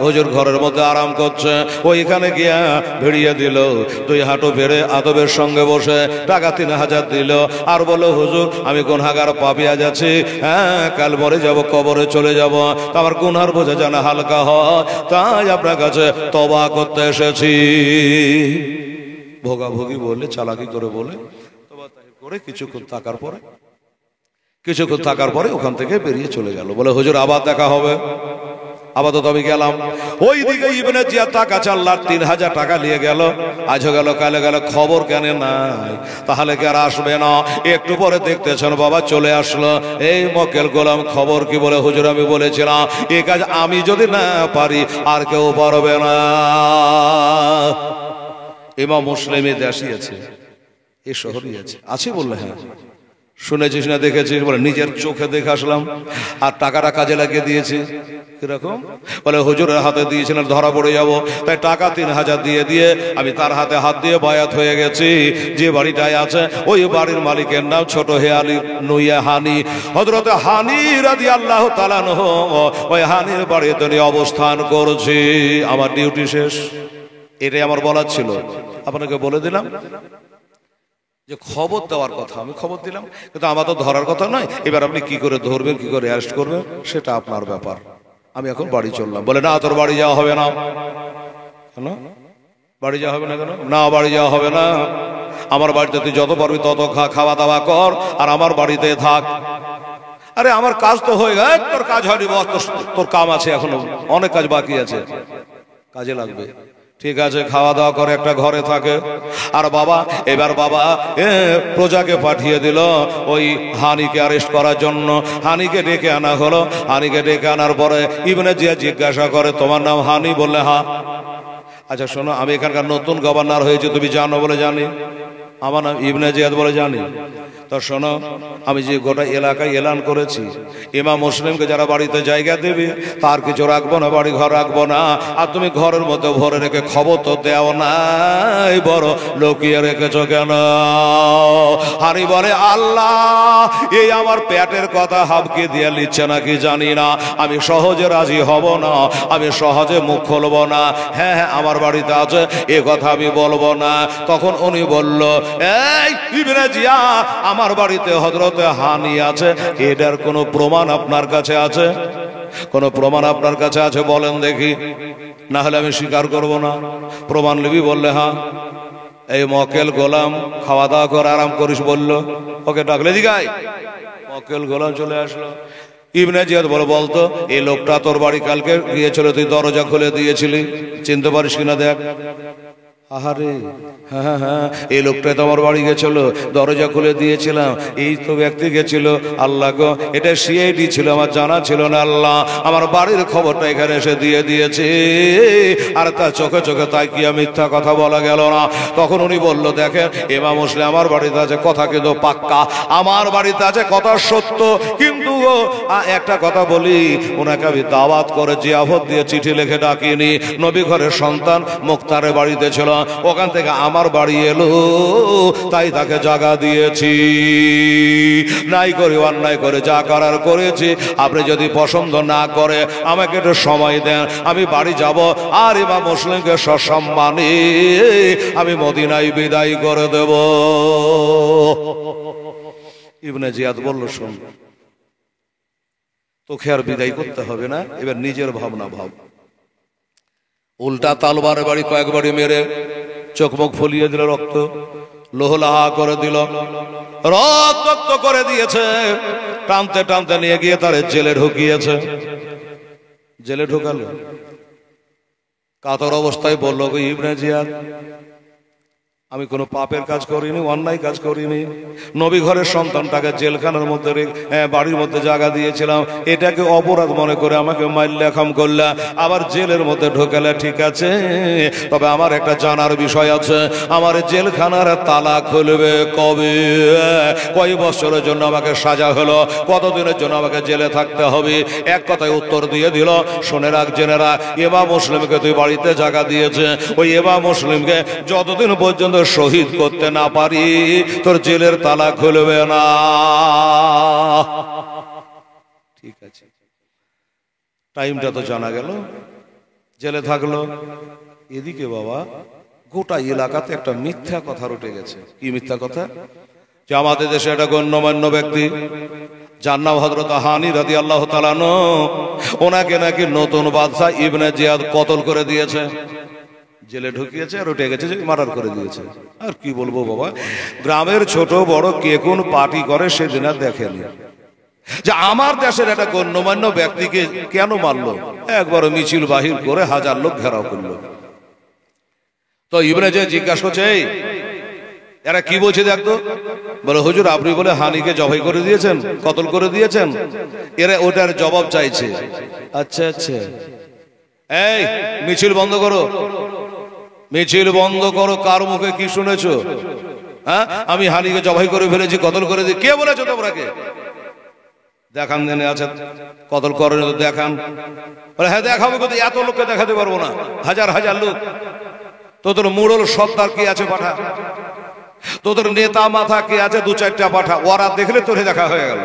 হুজুর ঘরের মধ্যে আরাম করছে। ওইখানে গিয়া ভিড়িয়ে দিল, 2 হাঁটু ফেরে আদবের সঙ্গে বসে টাকা 3000 দিল। আর বলল, হুজুর আমি গুনাহগার পাপিয়া যাচ্ছি, হ্যাঁ কাল মরে যাব, কবরে চলে যাব, আমার গুনার বোঝা যেন হালকা হয়, তাই আপনার কাছে তওবা করতে এসেছি। ভোগাভোগি বলে, চালাকি করে বলে, তওবা করে কিছুক্ষণ থাকার পরে ওখান থেকে বেরিয়ে চলে গেল। বলে, হুজুর আবার দেখা হবে। আপাতত আমি গেলাম। ওই দিকে ইবনে জিয়াদ টাকা 4 লাখ 3000 টাকা নিয়ে গেল। আজ গেল, কালে গেল, খবর কেন নাই? তাহলে কি আর আসবে না? একটু পরে দেখতেছেন বাবা চলে আসলো। এই মক্কেল গোলাম, খবর কি? বলে, হুজুর আমি বলেছিলাম এই কাজ আমি যদি না পারি আর কেউ পারবে না। ইমাম মুসলিমে দেশি আছে, এই শহরই আছে বললে, হ্যাঁ শুনেছিস না দেখেছিস? বলে, নিজের চোখে দেখে আসলাম, আর টাকাটা কাজে লাগিয়ে দিয়েছি। কিরকম? বলে, হুজুরের হাতে দিয়েছিলেন, ধরা পড়ে যাব, তাই টাকা 3000 দিয়ে আমি তার হাতে হাত দিয়ে বায়াত হয়ে গেছি। যে বাড়িটায় আছে ওই বাড়ির মালিকের নাম ছোট হেয়ালি নুইয়া হানি, হযরতে হানি রাদিয়াল্লাহু তাআলা আনহু। ওই হানির বাড়িতে নিয়ে অবস্থান করছি। আমার ডিউটি শেষ, এটাই আমার বলার ছিল। আপনাকে বলে দিলাম যে খবর দেওয়ার কথা, আমি খবর দিলাম, কিন্তু আমার তো ধরার কথা নয়। এবার আপনি কি করে ধরবেন, কি করে অ্যারেস্ট করবেন, সেটা আপনার ব্যাপার। আমি এখন বাড়ি চললাম। বলে, না তোর বাড়ি যাওয়া হবে না। কেন বাড়ি যাওয়া হবে না? কেন না বাড়ি যাওয়া হবে না? আমার বাড়িতে তুই যত পারবি তত খাওয়া দাওয়া কর, আর আমার বাড়িতে থাক। আরে আমার কাজ তো হয়ে গেছে। তোর কাজ হয়নি বস, তোর কাম আছে, এখনো অনেক কাজ বাকি আছে, কাজে লাগবে। ঠিক আছে, খাওয়া দাওয়া করে একটা ঘরে থাকে। আর বাবা এবার বাবা প্রজাকে পাঠিয়ে দিল ওই হানিকে অ্যারেস্ট করার জন্য। হানিকে ডেকে আনা হলো। হানিকে ডেকে আনার পরে ইবনে জিয়াদ জিজ্ঞাসা করে, তোমার নাম হানি? বললে, হ্যাঁ। আচ্ছা শোনো, আমি এখানকার নতুন গভর্নর হয়েছি, তুমি জানো? বলে, জানি। আমার নাম ইবনে জিয়াদ? বলে, জানি। তো শোনো, আমি যে গোটা এলাকায় এলান করেছি, ইমাম মুসলিমকে যারা বাড়িতে জায়গা দেবে তার কিছু রাখবো না, বাড়ি ঘর রাখবো না। আর তুমি ঘরের মধ্যে ভরে রেখে খবর তো দেও নাই, বড় লুকিয়ে রেখেছো কেন? হানি বলে, আল্লাহ এই আমার পেটের কথা হাবকে দিয়ে নিচ্ছে নাকি জানি না, আমি সহজে রাজি হব না, আমি সহজে মুখ খুলবো না। হ্যাঁ হ্যাঁ আমার বাড়িতে আছে, এ কথা আমি বলবো না। তখন উনি বলল, এই ইবনে জিয়াদ, আমার বাড়িতে হযরতে হানি আছে, এটার কোনো প্রমাণ আপনার কাছে আছে? কোন প্রমাণ আপনার কাছে আছে বলেন দেখি, না হলে আমি স্বীকার করব না। প্রমাণ নিবি? বললে, হ্যাঁ। এই মক্কেল গোলাম, খাওয়া দাওয়া করে আরাম করিস বললো। ওকে ডাকলে দিগাই। মক্কেল গোলাম চলে আসলো। ইবনে জিয়াদ বলতো, এই লোকটা তোর বাড়ি কালকে গিয়েছিল, তুই দরজা খুলে দিয়েছিলি, চিনতে পারিস কিনা দেখ। আহারে, হ্যাঁ হ্যাঁ, এই লোকটা তো আমার বাড়ি গেছিল, দরজা খুলে দিয়েছিলাম, এই তো ব্যক্তি গেছিল। আল্লাহ গো, এটা সিআইডি ছিল, আমার জানা ছিল না। আল্লাহ আমার বাড়ির খবরটা এখানে এসে দিয়ে দিয়েছে। আর তার চোখে চোখে তাকিয়ে মিথ্যা কথা বলা গেল না। তখন উনি বলল, দেখেন ইমাম মুসলিম আমার বাড়িতে আছে, কথা কিন্তু পাক্কা, আমার বাড়িতে আছে, কথা সত্য। কিন্তু একটা কথা বলি, ওনাকে আমি দাওয়াত করে জিয়াফত দিয়ে চিঠি লিখে ডাকিনি। নবী ঘরের সন্তান মুক্তারের বাড়িতে ছিল, ওখান থেকে আমার বাড়ি এলো, তাই তাকে জায়গা দিয়েছি। নাই করে অন্যায় করে যা করার করেছি। আপনি যদি পছন্দ না করে আমাকে একটু সময় দেন, আমি বাড়ি যাব, আর ইমাম মুসলিমকে সসম্মানে আমি মদিনায় বিদায় করে দেব। ইবনে জিয়াদ বলল, শোন, তোকে আর বিদায় করতে হবে না, এবার নিজের ভাবনা ভাব। উল্টা তালবারের বাড়ি কয়েকবারই মেরে চোখ মুখ ফুলিয়ে দিল, রক্ত লোহলাহা করে দিল, রক্ত করে দিয়েছে। টানতে টানতে নিয়ে গিয়ে তার জেলে ঢুকিয়েছে। জেলে ঢুকালো, কাতর অবস্থায় বলল, ইবনে জিয়াদ, আমি কোনো পাপের কাজ করিনি, অন্যায় কাজ করিনি। নবী ঘরের সন্তানটাকে জেলখানার মধ্যে বাড়ির মধ্যে জায়গা দিয়েছিলাম, এটাকে অপরাধ মনে করে আমাকে মাইল্লা খাম করলা, আবার জেলের মধ্যে ঢোকালে, ঠিক আছে, তবে আমার একটা জানার বিষয় আছে, আমার জেলখানার তালা খুলবে কবে, কয় বছরের জন্য আমাকে সাজা হলো, কতদিনের জন্য আমাকে জেলে থাকতে হবে? এক কথায় উত্তর দিয়ে দিল, শুনে রাখ, জেনে রাখ, ইমাম মুসলিমকে তুই বাড়িতে জায়গা দিয়েছে, ওই ইমাম মুসলিমকে যতদিন পর্যন্ত শহীদ করতে না পারি তোর জেলের তালা খুলবে না। ঠিক আছে, টাইমটা তো জানা গেল, জেলে থাকলো। এদিকে বাবা গোটা এলাকাতে একটা মিথ্যা কথা রটে গেছে। কি মিথ্যা কথা? যে আমাদের দেশে একটা গণ্যমান্য ব্যক্তি, যার নাম হযরত হানি রাদিয়াল্লাহু তাআলা আনহু, ওনাকে নাকি নতুন বাদশা ইবনে জিয়াদ কতল করে দিয়েছে, জেলে ঢুকিয়েছে, আর উঠে গেছে, মার্ডার করে দিয়েছে। আর কি বলবো বাবা, গ্রামের ছোট বড় কে কোন পার্টি করে সেদিন আর দেখেনি। যে আমার দেশের একটা গণ্যমান্য ব্যক্তিকে কেন মারলো, একবার মিছিল বাহির করে হাজার লোক ঘেরাও করলো। তো ইবনে জিয়াদ জিজ্ঞাসা করছে, এরা কি বলছে দেখতো? বলে, হুজুর আপনি বলে হানিকে জবাই করে দিয়েছেন, কতল করে দিয়েছেন। এরা ওটার জবাব চাইছে। আচ্ছা আচ্ছা, এই মিছিল বন্ধ করো, মিছিল বন্ধ করো। কার মুখে কি শুনেছো? হ্যাঁ, আমি হানিকে জবাই করে ফেলেছি, কতল করে দিই। কে বলেছো তোমরাকে? দেখান, দেনে আছে, কতল করেন তো দেখান। বলে, হ্যাঁ দেখাবো, কিন্তু এত লোককে দেখাতে পারবো না, হাজার হাজার লোক। তোদের মুড়ল সর্দার কে আছে পাঠা, তোদের নেতা মাথা কে আছে দু চারটা পাঠা, ওরা দেখলে তোরে দেখা হয়ে গেল।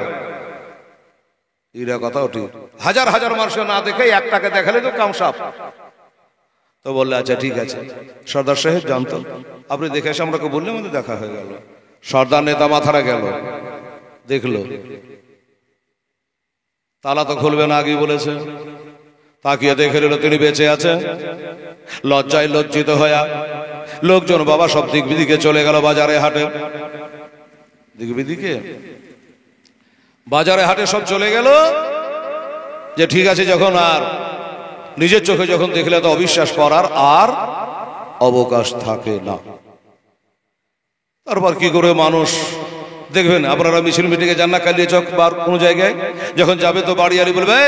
এরা কথা ওঠে, হাজার হাজার মানুষ না দেখে একটাকে দেখালে তো কাম সাফ। তো বললে, আচ্ছা ঠিক আছে সর্দার সাহেব, জানতো আপনি দেখে এসে আমরাকে বললে আমাদের দেখা হয়ে গেল। সর্দার নেতা মাথারা গেল, দেখলো তালা তো খুলবে না, আগেই বলেছে। তাকিয়ে দেখে নিল তিনি বেঁচে আছে। লজ্জায় লজ্জিত হয়ে লোকজন বাবা সব দিক বিদিকে চলে গেল, বাজারে হাটে, দিক বিদিকে বাজারে হাটে সব চলে গেল। যে ঠিক আছে, যখন আর নিজের চোখে যখন দেখলে তো অবিশ্বাস করার আর অবকাশ থাকে না। তারপর কি করে মানুষ দেখবেন, আপনারা মিছিল মিটিংয়ে যান না, কালিয়ে চক বা কোনো জায়গায় যখন যাবে তো বাড়ি আলি বলবে,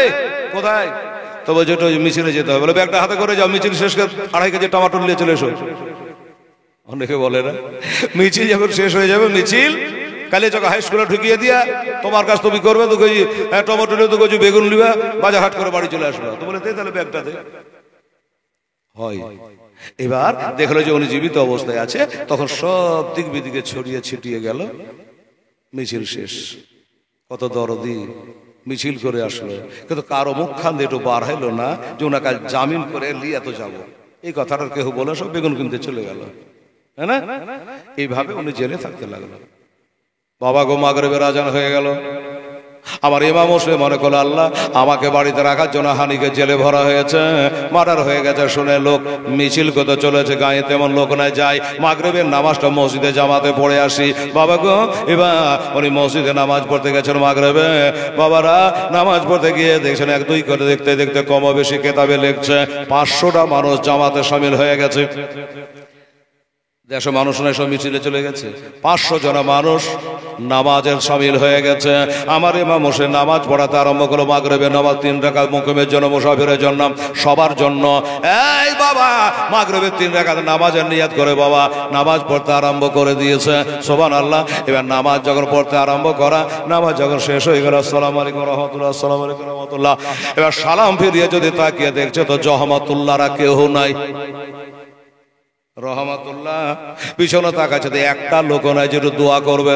কোথায়? তো বলছে মিছিলে যেতে হবে। বলে, ব্যাগটা হাতে করে যাও, মিছিল শেষ করে 2.5 কেজি টমাটো নিয়ে চলে এসো। অনেকে বলে না, মিছিল যখন শেষ হয়ে যাবে, মিছিল কালিয়াচক হাই স্কুলে ঢুকিয়ে দিয়া তোমার কাজ তুমি করবে, 2 কেজি টমেটো নিয়ে 2 কেজি বেগুন নিবা, বাজার হাট করে বাড়ি চলে আসবে। তো বলে, তাহলে ব্যাগটা দে। হয়। এবার দেখলো যে উনি জীবিত অবস্থায় আছে, তখন সব দিক বিদিকে ছড়িয়ে ছিটিয়ে গেল। মিছিল শেষ। কত দরদি মিছিল করে আসলো, কিন্তু কারো মুখখান দিয়ে একটু বার হইলো না যে ওনাকে জামিন করে লিয়ে তো যাবো। এই কথাটা কেউ বলে সব বেগুন কিনতে চলে গেল, হ্যাঁ না? এইভাবে উনি জেলে থাকতে লাগলো। বাবা গো, মাগরিবের আজান হয়ে গেল। আমার ইমাম মুসলিম মনে করলো, আল্লাহ আমাকে বাড়িতে রাখার জন্য হানিকে জেলে ভরা হয়েছে, মার্ডার হয়ে গেছে শুনে লোক মিছিল করতে চলেছে, গায়ে তেমন লোক নাই, যায় মাগরিবের নামাজটা মসজিদে জামাতে পড়ে আসি। বাবা গো, এবার উনি মসজিদে নামাজ পড়তে গেছেন মাগরিবে। বাবারা নামাজ পড়তে গিয়ে দেখছেন 1-2 করে দেখতে দেখতে কম বেশি কেতাবে লিখছে 500টা মানুষ জামাতে শামিল হয়ে গেছে। দেশে মানুষ নয়, সব মিছিলে চলে গেছে। 500 জন মানুষ নামাজের শামিল হয়ে গেছে। আমার ইমাম হোসেন নামাজ পড়াতে আরম্ভ করলো। মাগরিবের নামাজ 3 রাকাত, মুকিমের জন্য, মুসাফিরের জন্য, সবার জন্য। এই বাবা মাগরিবের 3 রাকাত নামাজের নিয়াত করে বাবা নামাজ পড়তে আরম্ভ করে দিয়েছে। সুবহানাল্লাহ। এবার নামাজ যখন পড়তে আরম্ভ করা, নামাজ যখন শেষ হয়ে গেল, আসসালামু আলাইকুম রাহমাতুল্লাহ, আসসালামু আলাইকুম রাহমাতুল্লাহ, এবার সালাম ফিরিয়ে যদি তাকিয়ে দেখছে তো জহমাতুল্লাহরা কেউ নাই। রহমাতুল্লাহ পিছনে তাকাচ্ছে, একটা লোক নাই যে দোয়া করবে।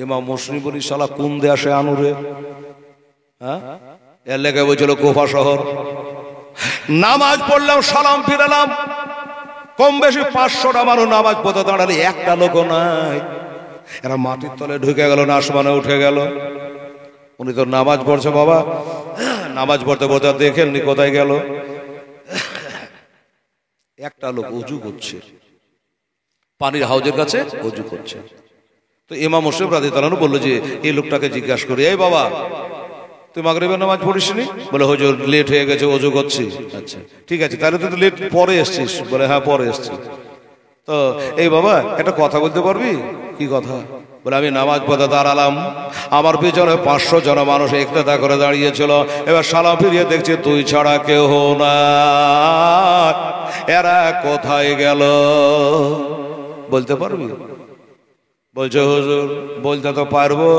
ইমাম মুসলিম বলি শালা কোন দেশে আনুরে, হ্যাঁ এর লেগে বলছিল কুফা শহর। নামাজ পড়লাম, সালাম ফিরালাম, কম বেশি 500টা মানুষ নামাজ পড়তে দাঁড়ালে একটা লোক নাই। এরা মাটির তলে ঢুকে গেল না আসমানে উঠে গেল। উনি তো নামাজ পড়ছে বাবা, নামাজ পড়তে পড়তে দেখেননি কোথায় গেল। একটা লোক ওযু করছে, পানির হাউজের কাছে ওযু করছে। তো ইমাম মুসলিম রাদিয়াল্লাহু আনহু বলল যে এই লোকটাকে জিজ্ঞাসা করি, এই বাবা তুই মাগরিবের নামাজ পড়িসনি? বলে হুজুর লেট হয়ে গেছে, ওযু করছি। আচ্ছা ঠিক আছে, তাহলে তুই তো লেট পরে এসছিস। বলে হ্যাঁ পরে এসছি। তো এই বাবা একটা কথা বলতে পারবি? কি কথা? বলে আমি নামাজ পড়তে দাঁড়ালাম, আমার পিছনে 500 জন মানুষ ইক্তেদা করে দাঁড়িয়েছিল। এবার সালাম ফিরিয়ে দেখছি তুই ছাড়া কেউ না, এরা কোথায় গেল বলতে পারবি? বলছে হুজুর বলতে তো পারবো,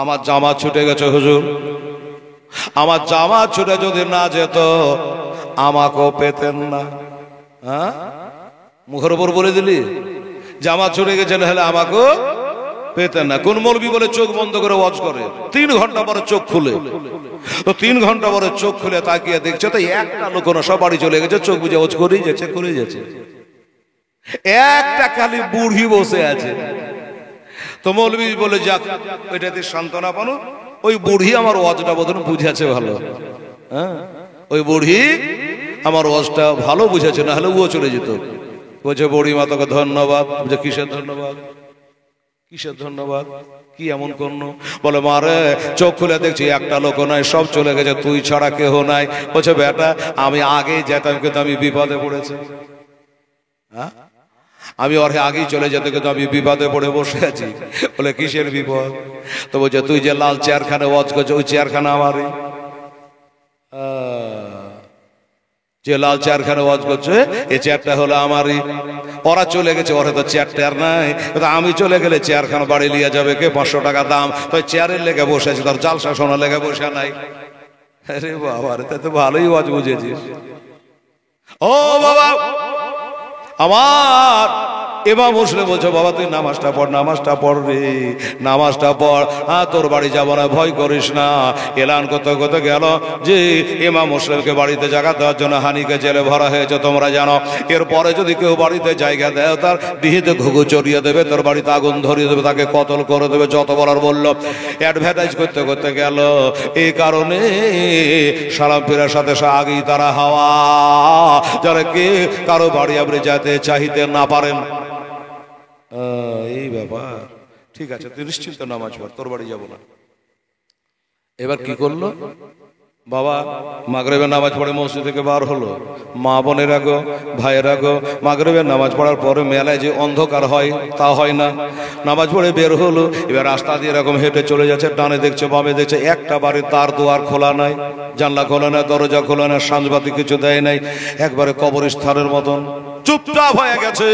আমার জামা ছুটে গেছে হুজুর। আমার জামা ছুটে যদি না যেত আমাকেও পেতেন না। হ্যাঁ মুখের উপর বলে দিলি জামা ছুটে গেছে, না হলে আমাকেও পেতেন না। কোন মৌলবি বলে চোখ বন্ধ করে ওয়াজ করে, 3 ঘন্টা পরে চোখ খুলে। তো 3 ঘন্টা পরে চোখ খুলে তাকিয়ে দেখছে তো একটা লোক না, সব বাড়ি চলে গেছে, চোখ বুঝে ওয়াজ করেই যাচ্ছে করেই যাচ্ছে। একটা খালি বুড়ি বসে আছে। তো মৌলবি বলে যাক ওইটাতে সান্ত্বনা পানো, ওই বুড়ি আমার ওয়াজটা বোধহয় বুঝেছে ভালো। হ্যাঁ ওই বুড়ি আমার ওয়াজটা ভালো বুঝেছে, না হলে ও চলে যেত। বলছে বুড়ি মা তোকে ধন্যবাদ। বলছে কিসের ধন্যবাদ? কিসের ধন্যবাদ? কি এমন করলো? বলে মারে চোখ খুলে দেখছি একটা লোক নাই, সব চলে গেছে, তুই ছাড়া কেহ নাই। বলছে বেটা আমি আগে যেতাম কিন্তু আমি বিপদে পড়েছি। হ্যাঁ আমি ওর আগেই চলে যেতে কিন্তু আমি বিপদে পড়ে বসে আছি। বলে কিসের বিপদ? তো বলছে তুই যে লাল চেয়ারখানে ওয়াজ করছো ওই চেয়ারখানা আমারই। যে লাল চেয়ারখানে ওয়াজ করছে এই চেয়ারটা হলো আমারই। ওরা চলে গেছে, ওরা তো চেয়ারটা আর নাই। আমি চলে গেলে চেয়ারখানা বাড়ি নিয়ে যাবে কে? 500 টাকা দাম। তো চেয়ারের লেগে বসে আছে, তোর জালসা শোনার লেগে বসে নাই। আরে বাবা রে, তো ভালোই ওয়াজ বুঝেছিস। ও বাবা আমার ইমাম মুসলিম বলছে বাবা তুই নামাজটা পড়, নামাজটা পড় রে, নামাজটা পড়। হ্যাঁ তোর বাড়ি যাবো না, ভয় করিস না। এলান করতে করতে গেল যে ইমাম মুসলিমকে বাড়িতে জায়গা দেওয়ার জন্য হানিকে জেলে ভরা হয়েছে তোমরা জানো। এরপরে যদি কেউ বাড়িতে জায়গা দেয় তার ডিহিতে ঘুঘু চড়িয়ে দেবে, তোর বাড়িতে আগুন ধরিয়ে দেবে, তাকে কতল করে দেবে, যত বলার বললো। অ্যাডভার্টাইজ করতে করতে গেল। এই কারণে সালাম ফিরার সাথে আগেই তারা হাওয়া যারা কে কারো বাড়ি আপনি যেতে চাইতে না পারেন। এই ব্যাপার। ঠিক আছে তুই নিশ্চিন্ত নামাজ পড়, তোর বাড়ি যাবো না। এবার কি করলো বাবা? মাগরিবের নামাজ পড়ে মসজিদ থেকে বার হলো। মা বোনেরা গো, ভাইয়েরা গো, মাগরিবের নামাজ পড়ার পরে মেলায় যে অন্ধকার হয় তা হয় না। নামাজ পড়ে বের হলো, এবার রাস্তা দিয়ে এরকম হেঁটে চলে যাচ্ছে, ডানে দেখছে বামে দেখছে, একটা বাড়ির তার দুয়ার খোলা নাই, জানলা খোলা নাই, দরজা খোলা নাই, সাঁঝবাতি কিছু দেয় নাই, একবারে কবরস্থানের মতন চুপচাপ হয়ে গেছে।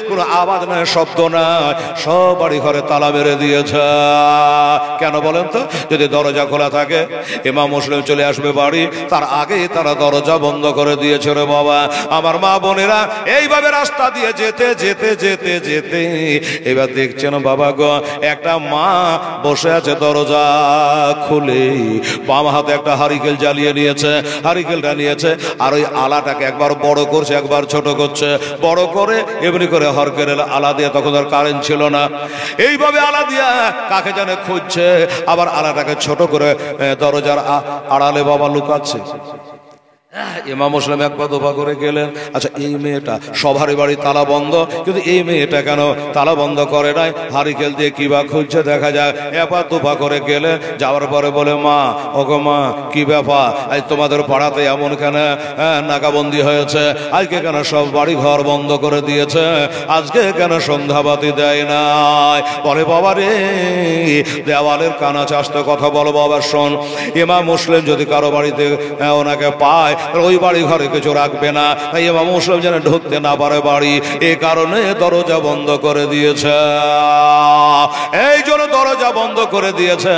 কোনো আওয়াজ নাই, শব্দ নাই, সব বাড়ি ঘরে তালা মেরে দিয়েছে। কেন বলেন তো? যদি দরজা খোলা থাকে ইমাম মুসলিম চলে আসবে বাড়ি, তার আগে তারা দরজা বন্ধ করে দিয়েছে। রে বাবা আমার মা বোনেরা এইভাবে রাস্তা দিয়ে যেতে যেতে যেতে যেতে এবার দেখছেন বাবা গো একটা মা বসে আছে দরজা খুলে, বাম হাতে একটা হারিকেল জ্বালিয়ে নিয়েছে, হারিকেলটা নিয়েছে আর ওই আলাটাকে একবার বড় করছে একবার ছোট করছে, বড় করে এমনি করে হরকের আলা দিয়ে, তখন আর কারেন্ট ছিল না, এইভাবে আলা দিয়া কাকে জানে খুঁজছে, আবার আলাটাকে ছোট করে দরজার আড়ালে বাবা লুকাচ্ছে। ইমাম মুসলিম এক পা দুপা করে গেলেন। আচ্ছা, এই মেয়েটা সবারই বাড়ি তালা বন্ধ, কিন্তু এই মেয়েটা কেন তালা বন্ধ করে নাই? হারিকেল দিয়ে কি বা খুঁজছে, দেখা যায় এক পা দুপা করে গেলে যাওয়ার পরে বলে, মা, ওগো মা, কি ব্যাপার আজ তোমাদের পাড়াতে এমন কেন নাকাবন্দি হয়েছে? আজকে কেন সব বাড়ি ঘর বন্ধ করে দিয়েছে? আজকে কেন সন্ধ্যাবাতি দেয় নাই? বলে, বাবা রে, দেওয়ালের কানা চাষতে কথা বলো বাবা, শোন, ইমাম মুসলিম যদি কারো বাড়িতে ওনাকে পায় ওই বাড়ি ঘরে কিছু রাখবে না, তাই ইমাম মুসলিম যেন ঢুকতে না পারে বাড়ি, এই কারণে দরজা বন্ধ করে দিয়েছে। এই জন্য দরজা বন্ধ করে দিয়েছে।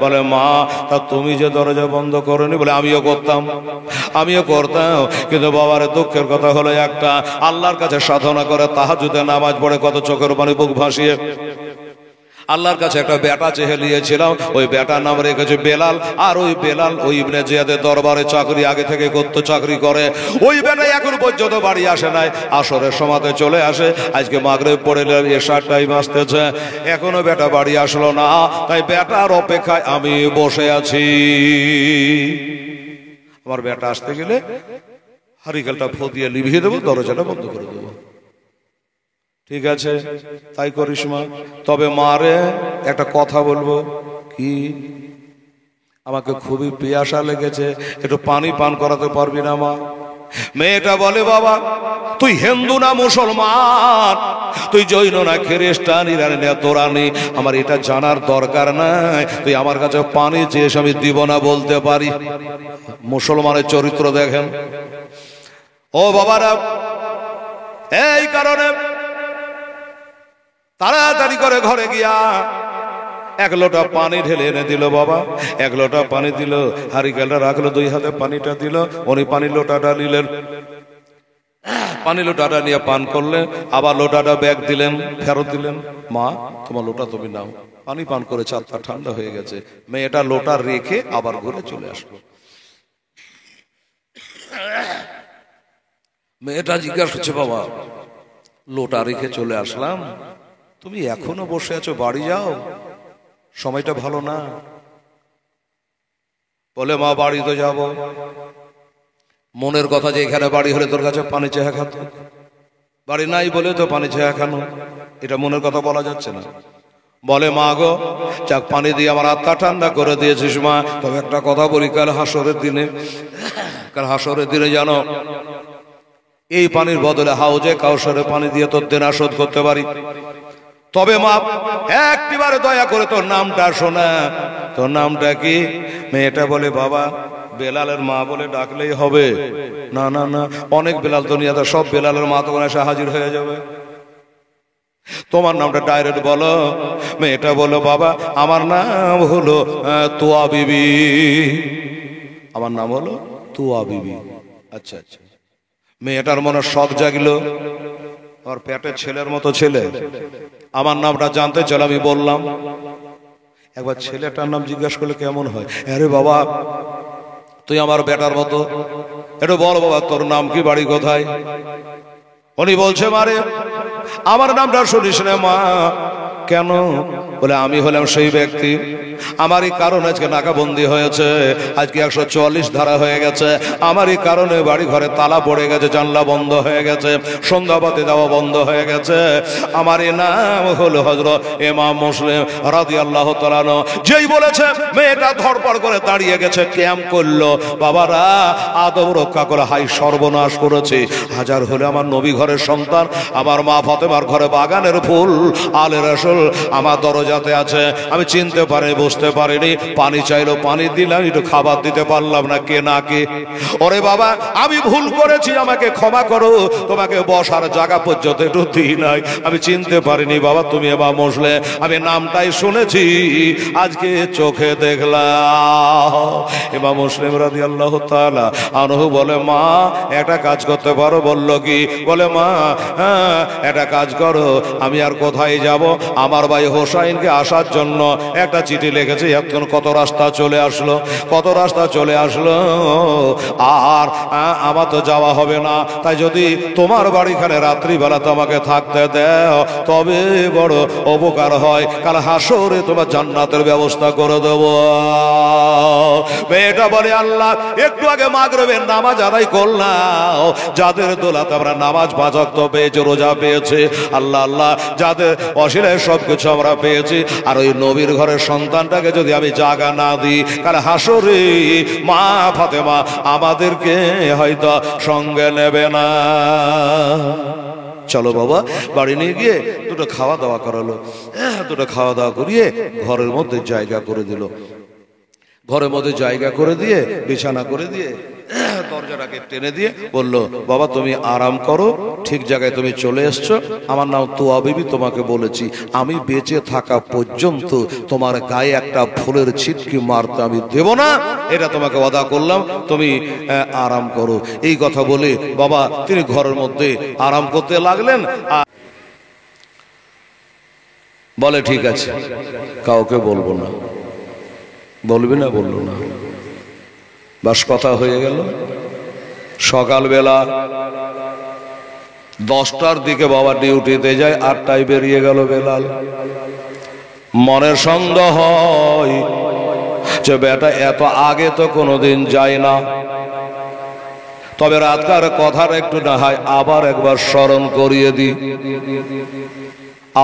বলে, মা, তা তুমি যে দরজা বন্ধ করনি? বলে, আমিও করতাম। কিন্তু বাবার দুঃখের কথা হলো একটা, আল্লাহর কাছে সাধনা করে তাহাজ্জুদে নামাজ পড়ে কত চোখের পানি বুক ভাসিয়ে আল্লাহর কাছে একটা বেটা চেহে নিয়েছিলাম। ওই বেটার নাম রেখেছে বেলাল। আর ওই বেলাল ওই ইবনে জিয়াদের দরবারে চাকরি আগে থেকে করতো, চাকরি করে। ওই বেটা এখন পর্যন্ত বাড়ি আসে নাই। আসরের সময়তে চলে আসে। আজকে মাগরিব পড়ে এশার টাইম আসতেছে, এখনো বেটা বাড়ি আসলো না। তাই বেটার অপেক্ষায় আমি বসে আছি। আমার বেটা আসতে গেলে হারিকেলটা ফো দিয়ে লিভিয়ে দেবো, দরজাটা বন্ধ করে দেবো। ঠিক আছে, তাই করিস মা। তবে মারে একটা কথা বলবো। কি? আমাকে খুবই পিয়াসা লেগেছে, একটু পানি পান করাতে পারবি না মা? মেয়েটা বলে, বাবা, তুই হিন্দু না মুসলমান, তুই জৈন না খ্রিস্টান, ইরানি না তোরানি, আমার এটা জানার দরকার নাই। তুই আমার কাছে পানি চেয়েছ, আমি দিব না বলতে পারি? মুসলমানের চরিত্র দেখেন। ও বাবারা, এই কারণে তাড়াতাড়ি করে ঘরে গিয়া এক লোটা পানি ঢেলে এনে দিল। বাবা এক লোটা পানি দিল, হারিকেলটা রাখলো, দুই হাতে পানিটা দিল। উনি পানি লোটাটা নিলেন, পানি লোটাটা নিয়ে পান করলেন। আবার লোটাটা ব্যাগ দিলেন, ফেরত দিলেন। মা, তোমার লোটা তুমি নাও। পানি পান করে চারটা ঠান্ডা হয়ে গেছে। মেয়েটা লোটা রেখে আবার ঘুরে চলে আসলো। মেয়েটা জিজ্ঞাসা করছে, বাবা, লোটা রেখে চলে আসলাম, তুমি এখনো বসে আছো, বাড়ি যাও, সময়টা ভালো না। বলে, মা, বাড়ি তো যাব। মনের কথা যে এখানে বাড়ি হলে তোর কাছে পানি চেয়ে খাতো, বাড়ি নাই বলে তো পানি চেয়ে খানো, এটা মনের কথা বলা যাচ্ছে না। বলে, মা গো, যাক, পানি দিয়ে আমার আত্মা ঠান্ডা করে দিয়েছিস মা। তবে একটা কথা বলি, কাল হাসরের দিনে জানো, এই পানির বদলে হাউজে কাউসারে পানি দিয়ে তোর দেনা শোধ করতে পারি। তবে মা, একটিবার দয়া করে তোর নামটা শোনা। তোর নামটা কি? মেয়েটা বলে, বাবা, বেলালের মা বলে ডাকলেই হবে। না না না, অনেক বেলাল দুনিয়াতে, সব বেলালের মা তখন এসে হাজির হয়ে যাবে। তোমার নামটা ডাইরেক্ট বলো। মেয়েটা বলো, বাবা, আমার নাম হলো তুয়া বিবি। আমার নাম হলো তুয়া বিবি। আচ্ছা আচ্ছা। মেয়েটার মনে শখ জাগলো, আমার পেটের ছেলের মতো ছেলে, আমার নামটা জানতে চাইল। আমি বললাম। একবার ছেলেটার নাম জিজ্ঞাসা করলে কেমন হয়? আরে বাবা, তুই আমার বেটার মতো, একটু বল বাবা, তোর নাম কি, বাড়ি কোথায়? উনি বলছে, মারে, আমার নামটা শুনিস না মা। কেন? বলে, আমি হলাম সেই ব্যক্তি, আমারই কারণে আজকে নাকাবন্দি হয়েছে, আজকে 144 ধারা হয়ে গেছে, আমারই কারণে বাড়ি ঘরে তালা পড়ে গেছে, জানলা বন্ধ হয়ে গেছে, সন্ধ্যাবাতি দেওয়া বন্ধ হয়ে গেছে। আমারই নাম হলো হযরত ইমাম মুসলিম রাদিয়াল্লাহু তাআলা আনহু। যেই বলেছে, মেয়েটা ধরপড় করে দাঁড়িয়ে গেছে, ক্যাম্প করলো। বাবারা, আদব রক্ষা করে হাই সর্বনাশ করেছে। হাজার হলে আমার নবী ঘরের সন্তান, আমার মা ফাতেমার ঘরে বাগানের ফুল, আলে রাসূল আমার দরজাতে আছে। আমি চিনতে পারি, বুঝতে পারিনি। পানি চাইলো, পানি দিলাম, একটু খাবার দিতে পারলাম না। কে না কে? ওরে বাবা, আমি ভুল করেছি, আমাকে ক্ষমা করো। তোমাকে বসার জায়গা পর্যন্ত একটু দিই নাই, আমি চিনতে পারিনি বাবা, তুমি এবার মসলে। আমি নামটাই শুনেছি, আজকে চোখে দেখলাম। ইমাম মুসলিম রাদিয়াল্লাহু তাআলা আনহু বলে, মা, একটা কাজ করতে পারো? বলল, কি? বলে, মা, হ্যাঁ, একটা কাজ করো, আমি আর কোথায় যাব, আমার ভাই হোসাইনকে আসার জন্য একটা চিঠি লিখেছে। এখন কত রাস্তা চলে আসলো, কত রাস্তা চলে আসলো, আর আমার তো যাওয়া হবে না। তাই যদি তোমার বাড়িখানে রাত্রিবেলা তোমাকে থাকতে দেও তবে বড় উপকার হয়, কাল হাসরে তোমার জান্নাতের ব্যবস্থা করে দেব। মেয়েটা বলে আল্লাহ একটু আগে মাগরিবের নামাজ আদায় করলাম, যাদের দৌলতে আমরা নামাজ পাঁচ ওয়াক্ত পেয়েছি, রোজা পেয়েছি, আল্লাহ আল্লাহ যাদের অশিলায় সবকিছু আমরা পেয়েছি, আর ওই নবীর ঘরের সন্তানটাকে যদি আমি জায়গা না দিই কাল হাসরে মা ফাতেমা আমাদেরকে হয়তো সঙ্গে নেবে না। চলো বাবা, বাড়ি নিয়ে গিয়ে দুটো খাওয়া দাওয়া করালো, দুটো খাওয়া দাওয়া করিয়ে ঘরের মধ্যে জায়গা করে দিল। ঘরের মধ্যে জায়গা করে দিয়ে বিছানা করে দিয়ে দরজাটাকে টেনে দিয়ে বলল, বাবা তুমি আরাম করো, ঠিক জায়গায় তুমি চলে এসছো। আমার নাম তুয়া বিবি, তোমাকে বলেছি আমি বেঁচে থাকা পর্যন্ত তোমার গায়ে একটা ফুলের ছিটকি মারতে আমি দেব না, এটা তোমাকে ওয়াদা করলাম, তুমি আরাম করো। এই কথা বলে বাবা তিনি ঘরের মধ্যে আরাম করতে লাগলেন। বলে ঠিক আছে, কাউকে বলবো না। বলবি না? বললো না। বাস কথা হয়ে গেল। সকালবেলা 10টার দিকে বাবা ডিউটিতে যায়, 8টায় বেরিয়ে গেল বেলাল। মনের সন্দেহ হয় যে বেটা এত আগে তো কোনোদিন যায় না, তবে রাতকার কথার একটু না হয় আবার একবার স্মরণ করিয়ে দি।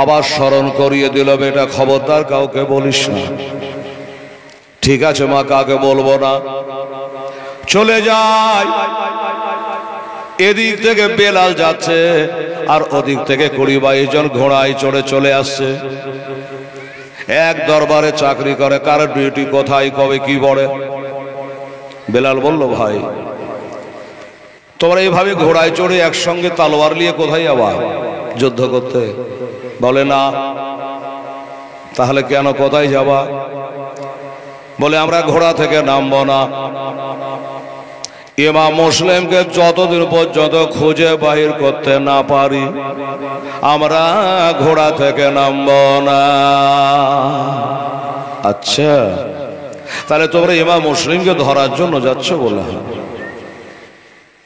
আবার স্মরণ করিয়ে দিল, বেটা খবরদার কাউকে বলিস না। ঠিক আছে মা, কাকে বলবো না। চলে যায়। এদিক থেকে বেলাল যাচ্ছে আর ওদিক থেকে 20-22 জন ঘোড়ায় চড়ে চলে আসছে। এক দরবারে চাকরি করে, কার ডিউটি কোথায় কবে কি পড়ে। বেলাল বলল, ভাই তোমরা এইভাবে ঘোড়ায় চড়ে একসঙ্গে তালোয়ার নিয়ে কোথায় যাবা যুদ্ধ করতে? বলে না। তাহলে কেন, কোথায় যাবা? বলে আমরা ঘোড়া থেকে নামবো না। ইমাম মুসলিমকে যতদিন পর্যন্ত খুঁজে বাহির করতে না পারি আমরা ঘোড়া থেকে নামবো না। আচ্ছা, তাহলে তোমরা ইমাম মুসলিমকে ধরার জন্য যাচ্ছ? বলে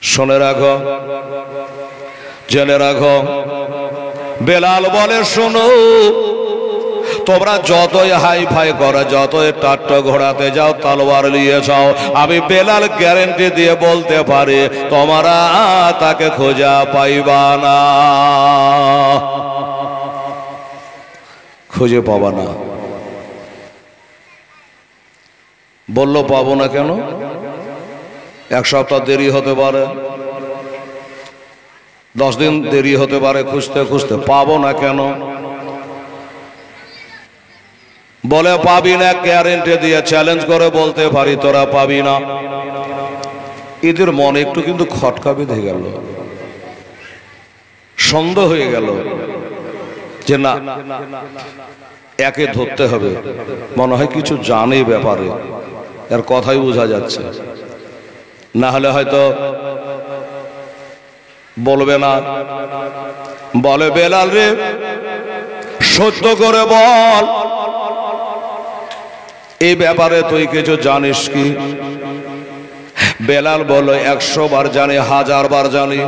শুনে রাখো, জেনে রাখো। বেলাল বলে, শোনো, তোমরা যতই হাই ফাই করো, যতই টাট্ট ঘোড়াতে যাও, তলোয়ার নিয়ে যাও, আমি বেলাল গ্যারেন্টি দিয়ে বলতে পারি তোমরা তাকে খোঁজা পাইবা না, খুঁজে পাবা না। বললো পাবো না কেন? 1 সপ্তাহ দেরি হতে পারে, 10 দিন দেরি হতে পারে, খুঁজতে খুঁজতে পাবো না কেন? বলে পাবি না, গ্যারেন্টি দিয়ে চ্যালেঞ্জ করে বলতে পারি তোরা পাবি না। এদের মনে একটু কিন্তু খটকা বেঁধে গেল, সন্দেহ হয়ে গেল যে না, একে ধরতে হবে, মনে হয় কিছু জানে ব্যাপারে, এর কথাই বোঝা যাচ্ছে, না হলে হয়তো বলবে না। বলে বেলাল রে, সত্য করে বল, এই ব্যাপারে তুই কিছু জানিস কি? বেলাল বলল, 100 বার জানি, 1000 বার জানি।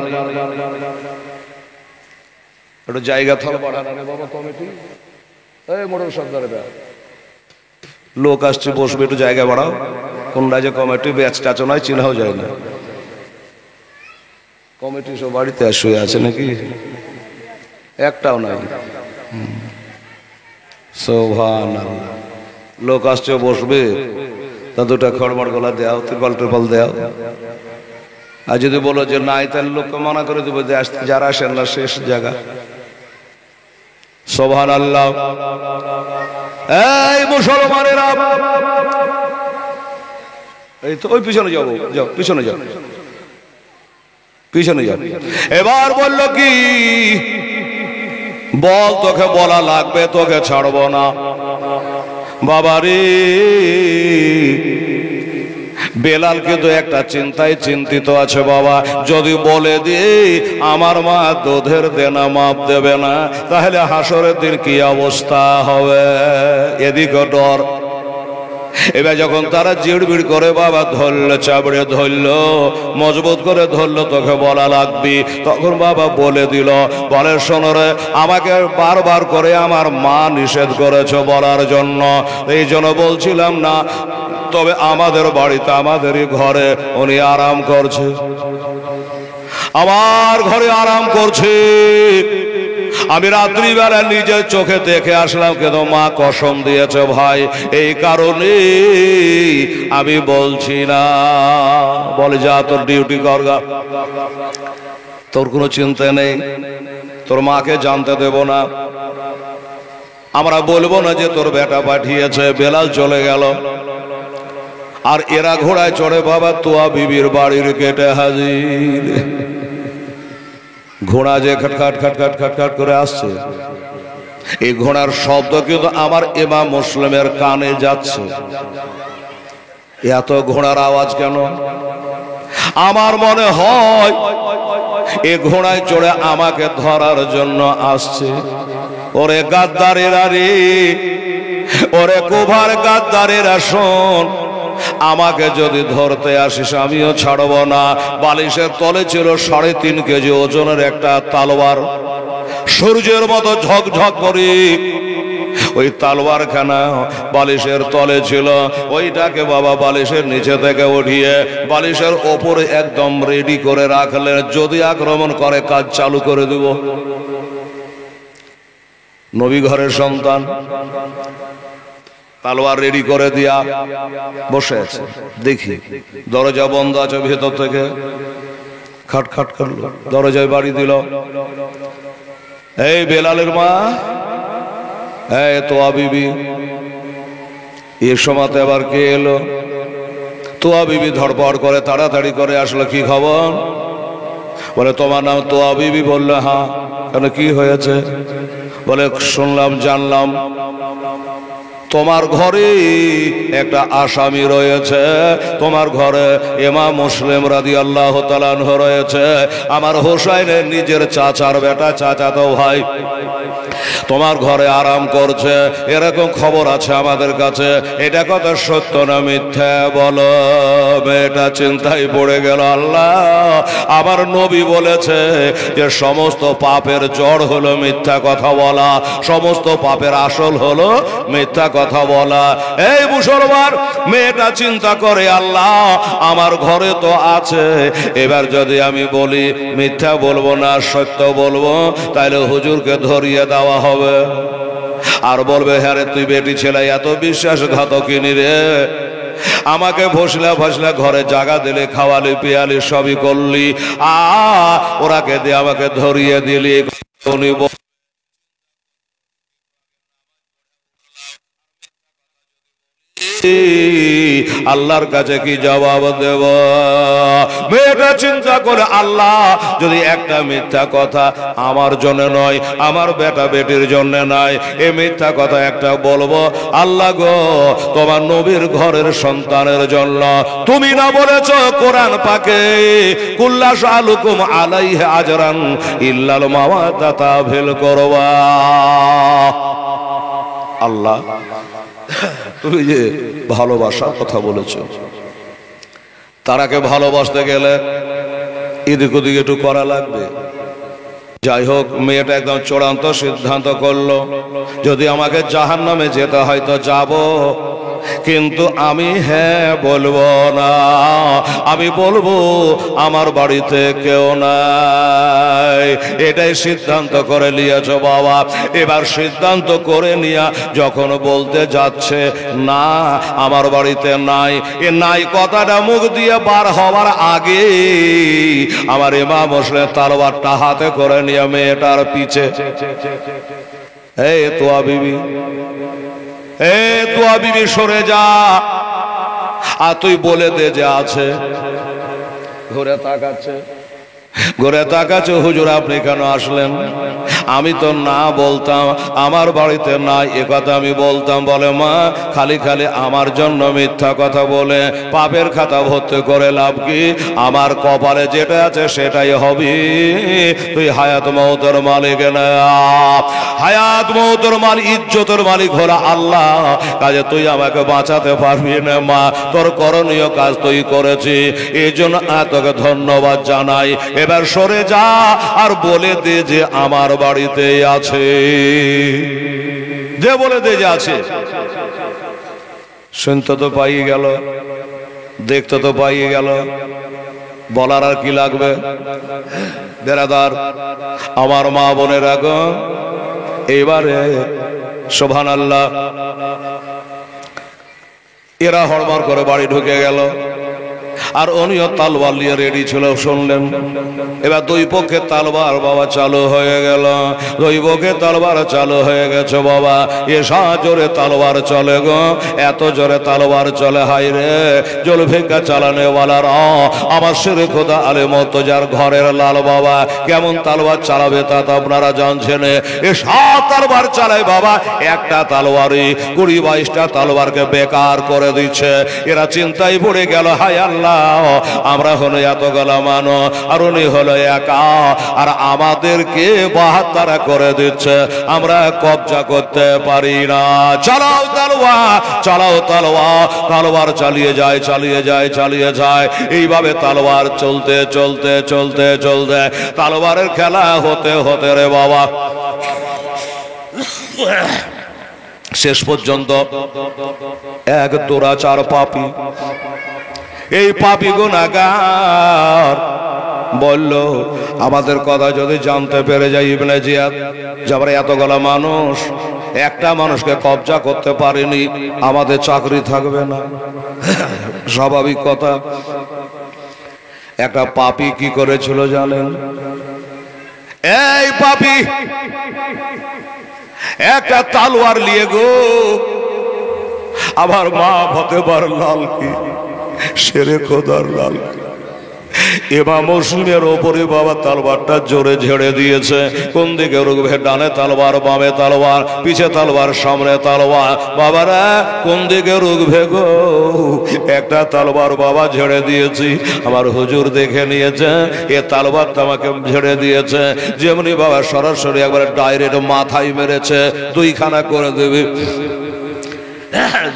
একটু জায়গা থল বাড়ানো বাবা কমিটি, এই মোটর সর্দারেরা লোক আসছে, বসবে, একটু জায়গা বাড়াও। কোন রাজ্যে কমিটি ব্যাচ টাচ নয়, চিনাও যায় না। কমিটি সব বাড়িতে শুয়ে আছে নাকি? একটাও নাই। সুবহানাল্লাহ। লোক আসছে, বসবে, তা 2টা খড়মড় গলা দেও, ত্রিপল ট্রিপল দেও। আর যদি বলো যে নাই, তাহলে লোককে মানা করে দেবো যে যারা আসেন না, শেষ জায়গা। সুবহানাল্লাহ। এই মুসলমানেরা, এই তো ওই পিছনে যাবো, যাও পিছনে যাও, পিছনে যাও। এবার বলল কি, বল, তোকে বলা লাগবে, তোকে ছাড়বো না। বাবারে, বেলাল কিন্তু একটা চিন্তায় চিন্তিত আছে, বাবা যদি বলে দিই আমার মা দুধের দেনা মাপ দেবে না, তাহলে হাসরের দিন কি অবস্থা হবে, এদিকে ডর। এবার যখন তারা জিড়বিড় করে বাবা ধরলো, চাবড়ে ধরলো, মজবুত করে ধরলো, তোকে বলা লাগবি, তখন বাবা বলে দিল, বলে শোনো রে, আমাকে বারবার করে আমার মা নিষেধ করেছে বলার জন্য, এই জন্য বলছিলাম না, তবে আমাদের বাড়িতে আমাদেরই ঘরে উনি আরাম করছে, আমার ঘরে আরাম করছে, আমি রাত্রিবেলা নিজের চোখে দেখে আসলাম, কিন্তু মা কসম দিয়েছে ভাই, এই কারণে আমি বলছি না। বলে যা তোর ডিউটি করগা, তোর কোনো চিন্তা নেই, তোর মাকে জানতে দেব না, আমরা বলবো না যে তোর বেটা পাঠিয়েছে। বেলাল চলে গেল, আর এরা ঘোড়ায় চড়ে বাবা তোয়া বিবির বাড়ির গেটে হাজির। ঘোড়া যে খটখাট খটখাট খটখাট করে আসছে, এই ঘোড়ার শব্দ কিন্তু আমার ইমাম মুসলিমের কানে যাচ্ছে। এত ঘোড়ার আওয়াজ কেন? আমার মনে হয় এই ঘোড়ায় চড়ে আমাকে ধরার জন্য আসছে। ওরে গাদ্দারেরা রে, ওরে কুভার গাদ্দারেরা শোন, আমাকে যদি ধরতে আসিস আমিও ছাড়ব না। বালিশের তলে ছিল 3.5 কেজি ওজনের একটা তালোয়ার, সূর্যের মতো ঝকঝক করে ওই তালোয়ার খানা বালিশের তলে ছিল। ওইটাকে বাবা বালিশের নিচে থেকে উঠিয়ে বালিশের ওপরে একদম রেডি করে রাখলে যদি আক্রমণ করে কাজ চালু করে দেব। নবী ঘরের সন্তান তালোয়ার রেডি করে দিয়া বসে আছে, দেখি দরজা বন্ধ আছে, ভেতর থেকে খাট খাট করলো, দরজায় বাড়ি দিল। এই বেলালের মা, এই তোয়া বিবি। এর সময়তে আবার কে এলো? তোয়া বিবি ধড়পড় করে তাড়াতাড়ি করে আসলো, কি খবর? বলে তোমার নাম তোয়া বিবি? বললে হ্যাঁ। কেন, কি হয়েছে? বলে শুনলাম জানলাম তোমার ঘরে একটা আসামি রয়েছে, তোমার ঘরে ইমাম মুসলিম রাদিয়াল্লাহু তাআলা আনহু রয়েছে, আমার হোসাইনের নিজের চাচার বেটা, চাচাতো ভাই, তোমার ঘরে আরাম করছে, এরকম খবর আছে আমাদের কাছে। এটা কথা সত্য না মিথ্যা বলো? মেয়েটা চিন্তায় পড়ে গেল, আল্লাহ আমার নবী বলেছে যে সমস্ত পাপের জড় হলো মিথ্যা কথা বলা, সমস্ত পাপের আসল হলো মিথ্যা কথা বলা। এই মুসলমান, মেয়েটা চিন্তা করে, আল্লাহ আমার ঘরে তো আছে, এবার যদি আমি বলি মিথ্যা বলবো না সত্য বলবো, তাহলে হুজুরকে ধরিয়ে দেওয়া হবে, আর বলবে হ্যাঁ রে তুই বেটি ছেলে এত বিশ্বাসঘাতকিনী রে, আমাকে ভসলা ফসলা ঘরে জায়গা দিলে, খাওয়ালি পিয়ালি সবই করলি, ওরাকে দিয়ে আমাকে ধরিয়ে দিলি। আল্লাহর কাছে কি জবাব দেব? মেয়েটা চিন্তা করে, আল্লাহ যদি একটা মিথ্যা কথা আমার জন্য নয়, আমার বেটা বেটির জন্য নয়, এই মিথ্যা কথা একটা বলবো, আল্লাহ গো তোমার নবীর ঘরের সন্তানের জন্য। তুমি না বলেছো কোরআন পাকে, কুল্লা শালুকুম আলাইহি আজরান ইল্লাল মাওয়াদাতা ফিল কুরবা। আল্লাহ তুমি যে ভালোবাসার কথা বলেছো, তারাকে ভালোবাসতে গেলে এদিক ওদিক একটু করা লাগবে। যাই হোক, মেয়েটা একদম চূড়ান্ত সিদ্ধান্ত করলো, যদি আমাকে জাহান্নামে যেতে হয় তো যাব, কিন্তু আমি হ্যাঁ বলবো না, আমি বলবো আমার বাড়িতে কেউ নাই। এটাই সিদ্ধান্ত করে নিয়েছো বাবা। এবার সিদ্ধান্ত করে নিয়া যখন বলতে যাচ্ছে না আমার বাড়িতে নাই, এ নাই কথাটা মুখ দিয়ে বার হওয়ার আগে আমার ইমাম মুসলিম তরবারটা হাতে করে নিয়ে মেয়েটার পিছে, এই তোয়া বিবি, এ তোয়া বিবি সরে যা, আর তুই বলে দে যে আছে। ঘুরে তাকাচ্ছে, ঘুরে তাকাচ্ছে, হুজুর আপনি কেন আসলেন? আমি তো না বলতাম, আমার বাড়িতে নাই এ কথা আমি বলতাম। বলে মা, খালি খালি আমার জন্য মিথ্যা কথা বলে পাপের খাতা ভর্তি করে লাভ কি? আমার কপালে যেটা আছে সেটাই হবে। তুই হায়াত মওতের মালিক না, হায়াত মওতের মালিক, ইজ্জতের মালিক হলো আল্লাহ। কাজে তুই আমাকে বাঁচাতে পারবি না মা, তোর করণীয় কাজ তুই করেছি, এই জন্য তোকে ধন্যবাদ জানাই। এবার সরে যা আর বলে দে যে আমার বাড়িতে আছে, যে বলে দে যে আছে। শুনতে তো পাই গেল, দেখতে তো পাই গেল, বলার আর কি লাগবে? বেরাদার আমার মা বোনেরা গো, এবারে সুবহানাল্লাহ, এরা হড়বড় করে বাড়ি ঢুকে গেল, আর উনিও তালবার নিয়ে রেডি ছিল। শুনলেন এবার দুই পক্ষে তালবার বাবা চালু হয়ে গেল, দুই পক্ষে তালবার চালু হয়ে গেছে বাবা। এসা জোরে তালবার চলে গো, এত জোরে তালবার চলে, হাই রে জুলফিকার চালানে ওয়ালারা, আমার শিরে খোদা আলেম যার ঘরের লাল বাবা কেমন তালবার চালাবে তা তো আপনারা জানছেন। এসা তালবার চালায় বাবা, একটা তালবারই 20-22টা তালবারকে বেকার করে দিচ্ছে। এরা চিন্তায় পড়ে গেল, হায় আল্লাহ, আমরা হলো এত গলা মানো, আর উনি হলো একা, আর আমাদেরকে 72 করে দিচ্ছে, আমরা কবজা করতে পারি না। চালাও তালওয়ার, চালাও তালওয়ার, তালওয়ার চালিয়ে যায়, চালিয়ে যায়, চালিয়ে যায়। এইভাবে তালওয়ার চলতে চলতে চলতে চলতে তালওয়ারের খেলা হতে হতে রে বাবা শেষ পর্যন্ত এক দুরাচার পাপী, এই পাপী গুনাহগার বলল, আমাদের কথা যদি জানতে পেরে যাই ইবনে জিয়াদ, যে আমরা এতগুলো মানুষ একটা মানুষকে কবজা করতে পারিনি, আমাদের চাকরি থাকবে না। স্বাভাবিক কথা। একটা পাপী কি করেছিল জানেন? এই পাপী একটা তালওয়ার নিয়ে গো, আমার মা ফতেবার লাল কি শেরে খোদার লাল ইমাম মুসলিমের ওপরে বাবা তালবারটা জোরে ঝেড়ে দিয়েছে। কোন দিকে রুখবে? ডানে তালবার, বামে তালবার, পিছে তালবার, সামনে তালবার। বাবারা কোন দিকে রুখবে গো? একটা তালবার বাবা ঝেড়ে দিয়েছি, আমার হুজুর দেখে নিয়েছে, এ তালবারটা আমাকে ঝেড়ে দিয়েছে। যেমনি বাবা সরাসরি একবারে ডাইরেক্ট মাথায় মেরেছে, 2খানা করে দেবে।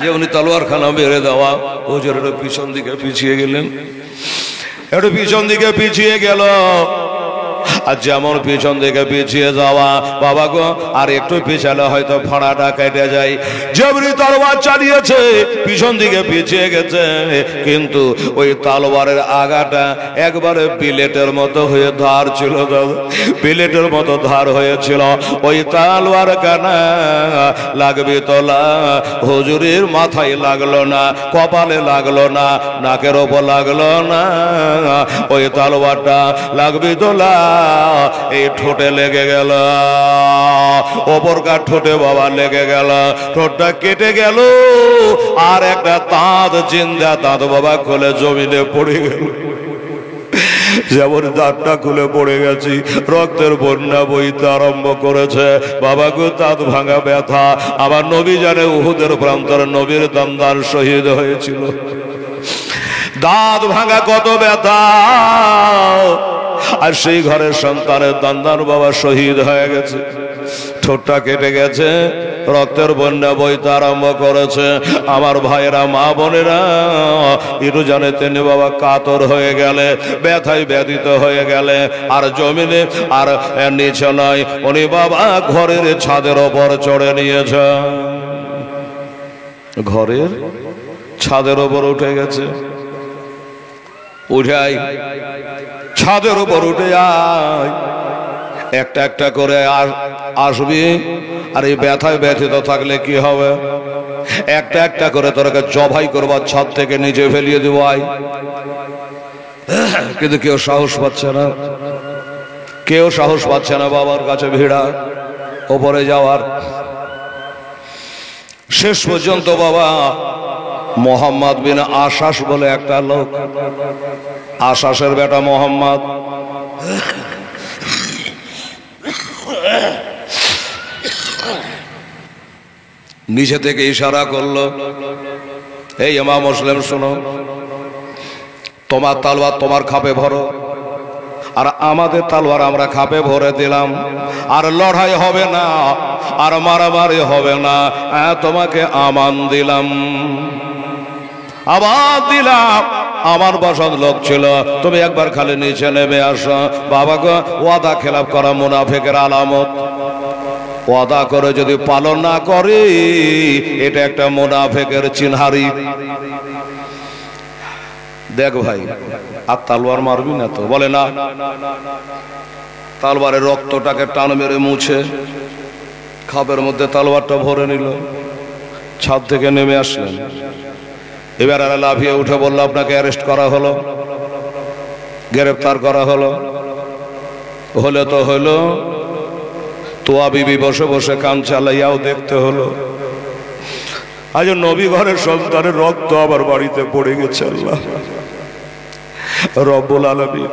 যেমনি তলোয়ার খানা মেরে দেওয়া, হুজুর একটু পিছন দিকে পিছিয়ে গেলেন, একটু পিছন দিকে পিছিয়ে গেল। আর যেমন পিছন দিকে পিছিয়ে যাওয়া বাবা গো, আর একটু পিছালে হয়তো ফাড়াটা কেটে যায়। যেমনি তলোয়ার চালিয়েছে পিছন দিকে পিছিয়ে গেছে, কিন্তু ওই তলোয়ারের আগাটা একবারে বিলেটের মতো হয়ে ধার ছিল, বিলেটের মতো ধার হয়েছিল। ওই তলোয়ার কানা লাগবে তোলা, হুজুরের মাথায় লাগলো না, কপালে লাগলো না, নাকের ওপর লাগলো না, ওই তলোয়ারটা লাগবে তোলা এই ঠোঁটে লেগে গেল, ওপরকার ঠোঁটে বাবা লেগে গেল, ঠোঁটটা কেটে গেল। আর একটা দাঁত, জিন্দা দাঁত বাবা খুলে জমিনে পড়ে গেল। যেমন দাঁতটা খুলে পড়ে গেছি, রক্তের বন্যা বইতে আরম্ভ করেছে। বাবা গো, দাঁত ভাঙা ব্যথা। আবার নবী জানে উহুদের প্রান্তরে নবীর দমদার শহীদ হয়েছিল। দাঁত ভাঙা কত ব্যথা, আর সেই ঘরের সন্তানের দান্দার বাবা শহীদ হয়ে গেছে, ঠোঁটটা কেটে গেছে, রক্তের বন্যা বইতে আরম্ভ করেছে। আমার ভাইয়েরা, মা বোনেরা, একটু জানে তিনি বাবা কাতর হয়ে গেলে, ব্যথায় ব্যথিত হয়ে গেলে, আর জমিনে আর নিচে নয়, উনি বাবা ঘরের ছাদের ওপর চড়ে নিয়েছে, ঘরের ছাদের ওপর উঠে গেছে। উঠাই ছাদের উপর উঠে আয়, একটা একটা করে আসবি। আর এই ব্যথায় ব্যথিত থাকলে কি হবে? একটা একটা করে তোরাকে জবাই করবার, ছাদ থেকে নিচে ফেলিয়ে দিব আয়। কিন্তু কেউ সাহস পাচ্ছে না, কেউ সাহস পাচ্ছে না বাবার কাছে ভিড়া ওপরে যাওয়ার। শেষ পর্যন্ত বাবা মোহাম্মদ বিন আশাস বলে একটা লোক, আশাসের বেটা মোহাম্মদ, নিচে থেকে ইশারা করলো, এই ইমাম মুসলিম শোনো, তোমার তলোয়ার তোমার খাপে ভরো, আর আমাদের তলোয়ার আমরা খাপে ভরে দিলাম, আর লড়াই হবে না, আর মারামারি হবে না, তোমাকে আমান দিলাম। আবার দিলাম, আমার বসত লোক ছিল, তুমি একবার খালি নিচে নেমে আসো। বাবা গো, ওয়াদা খেলাপ করা মুনাফিকের আলামত। ওয়াদা করে যদি পালন না করি, এটা একটা মুনাফিকের চিনহারি। দেখ ভাই, আর তালওয়ার মারবি না তো? বলে না। তালওয়ারের রক্তটাকে টান মেরে মুছে খাপের মধ্যে তালওয়ারটা ভরে নিল, ছাদ থেকে নেমে আসলেন। এবার আর লাফিয়ে উঠে বললো, আপনাকে অ্যারেস্ট করা হলো, গ্রেফতার করা হলো। হলে তো হলো, তোয়া বিবি বসে বসে কান চালাইয়াও দেখতে হলো। আজ নবী ঘরের সন্তানের রক্ত আবার বাড়িতে পড়ে গেছে। আল্লাহ রব্বুল আলামিন,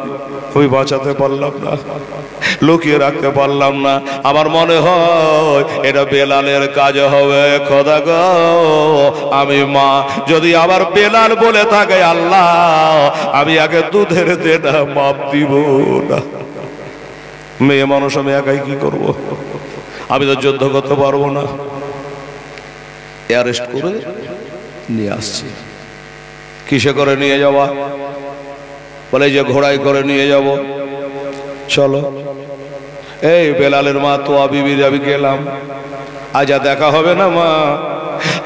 আমি বাঁচাতে পারলাম না, লুকিয়ে রাখতে পারলাম না। আমার মনে হয় এটা বেলালের কাজ হবে। খোদা গো, আমি মা যদি আবার বেলাল বলে থাকে, আল্লাহ আমি আগে দুধের দেনা মাপ দিব না। মেয়ে মানুষ, আমি একাই কি করব? আমি তো যুদ্ধ করতে পারবো না। অ্যারেস্ট করে নিয়ে আসছি। কিসে করে নিয়ে যাওয়া? বলে যে ঘোড়ায় করে নিয়ে যাব। চলো। এই বেলালের মা তো বিবি, আমি গেলাম। আজ দেখা হবে না মা,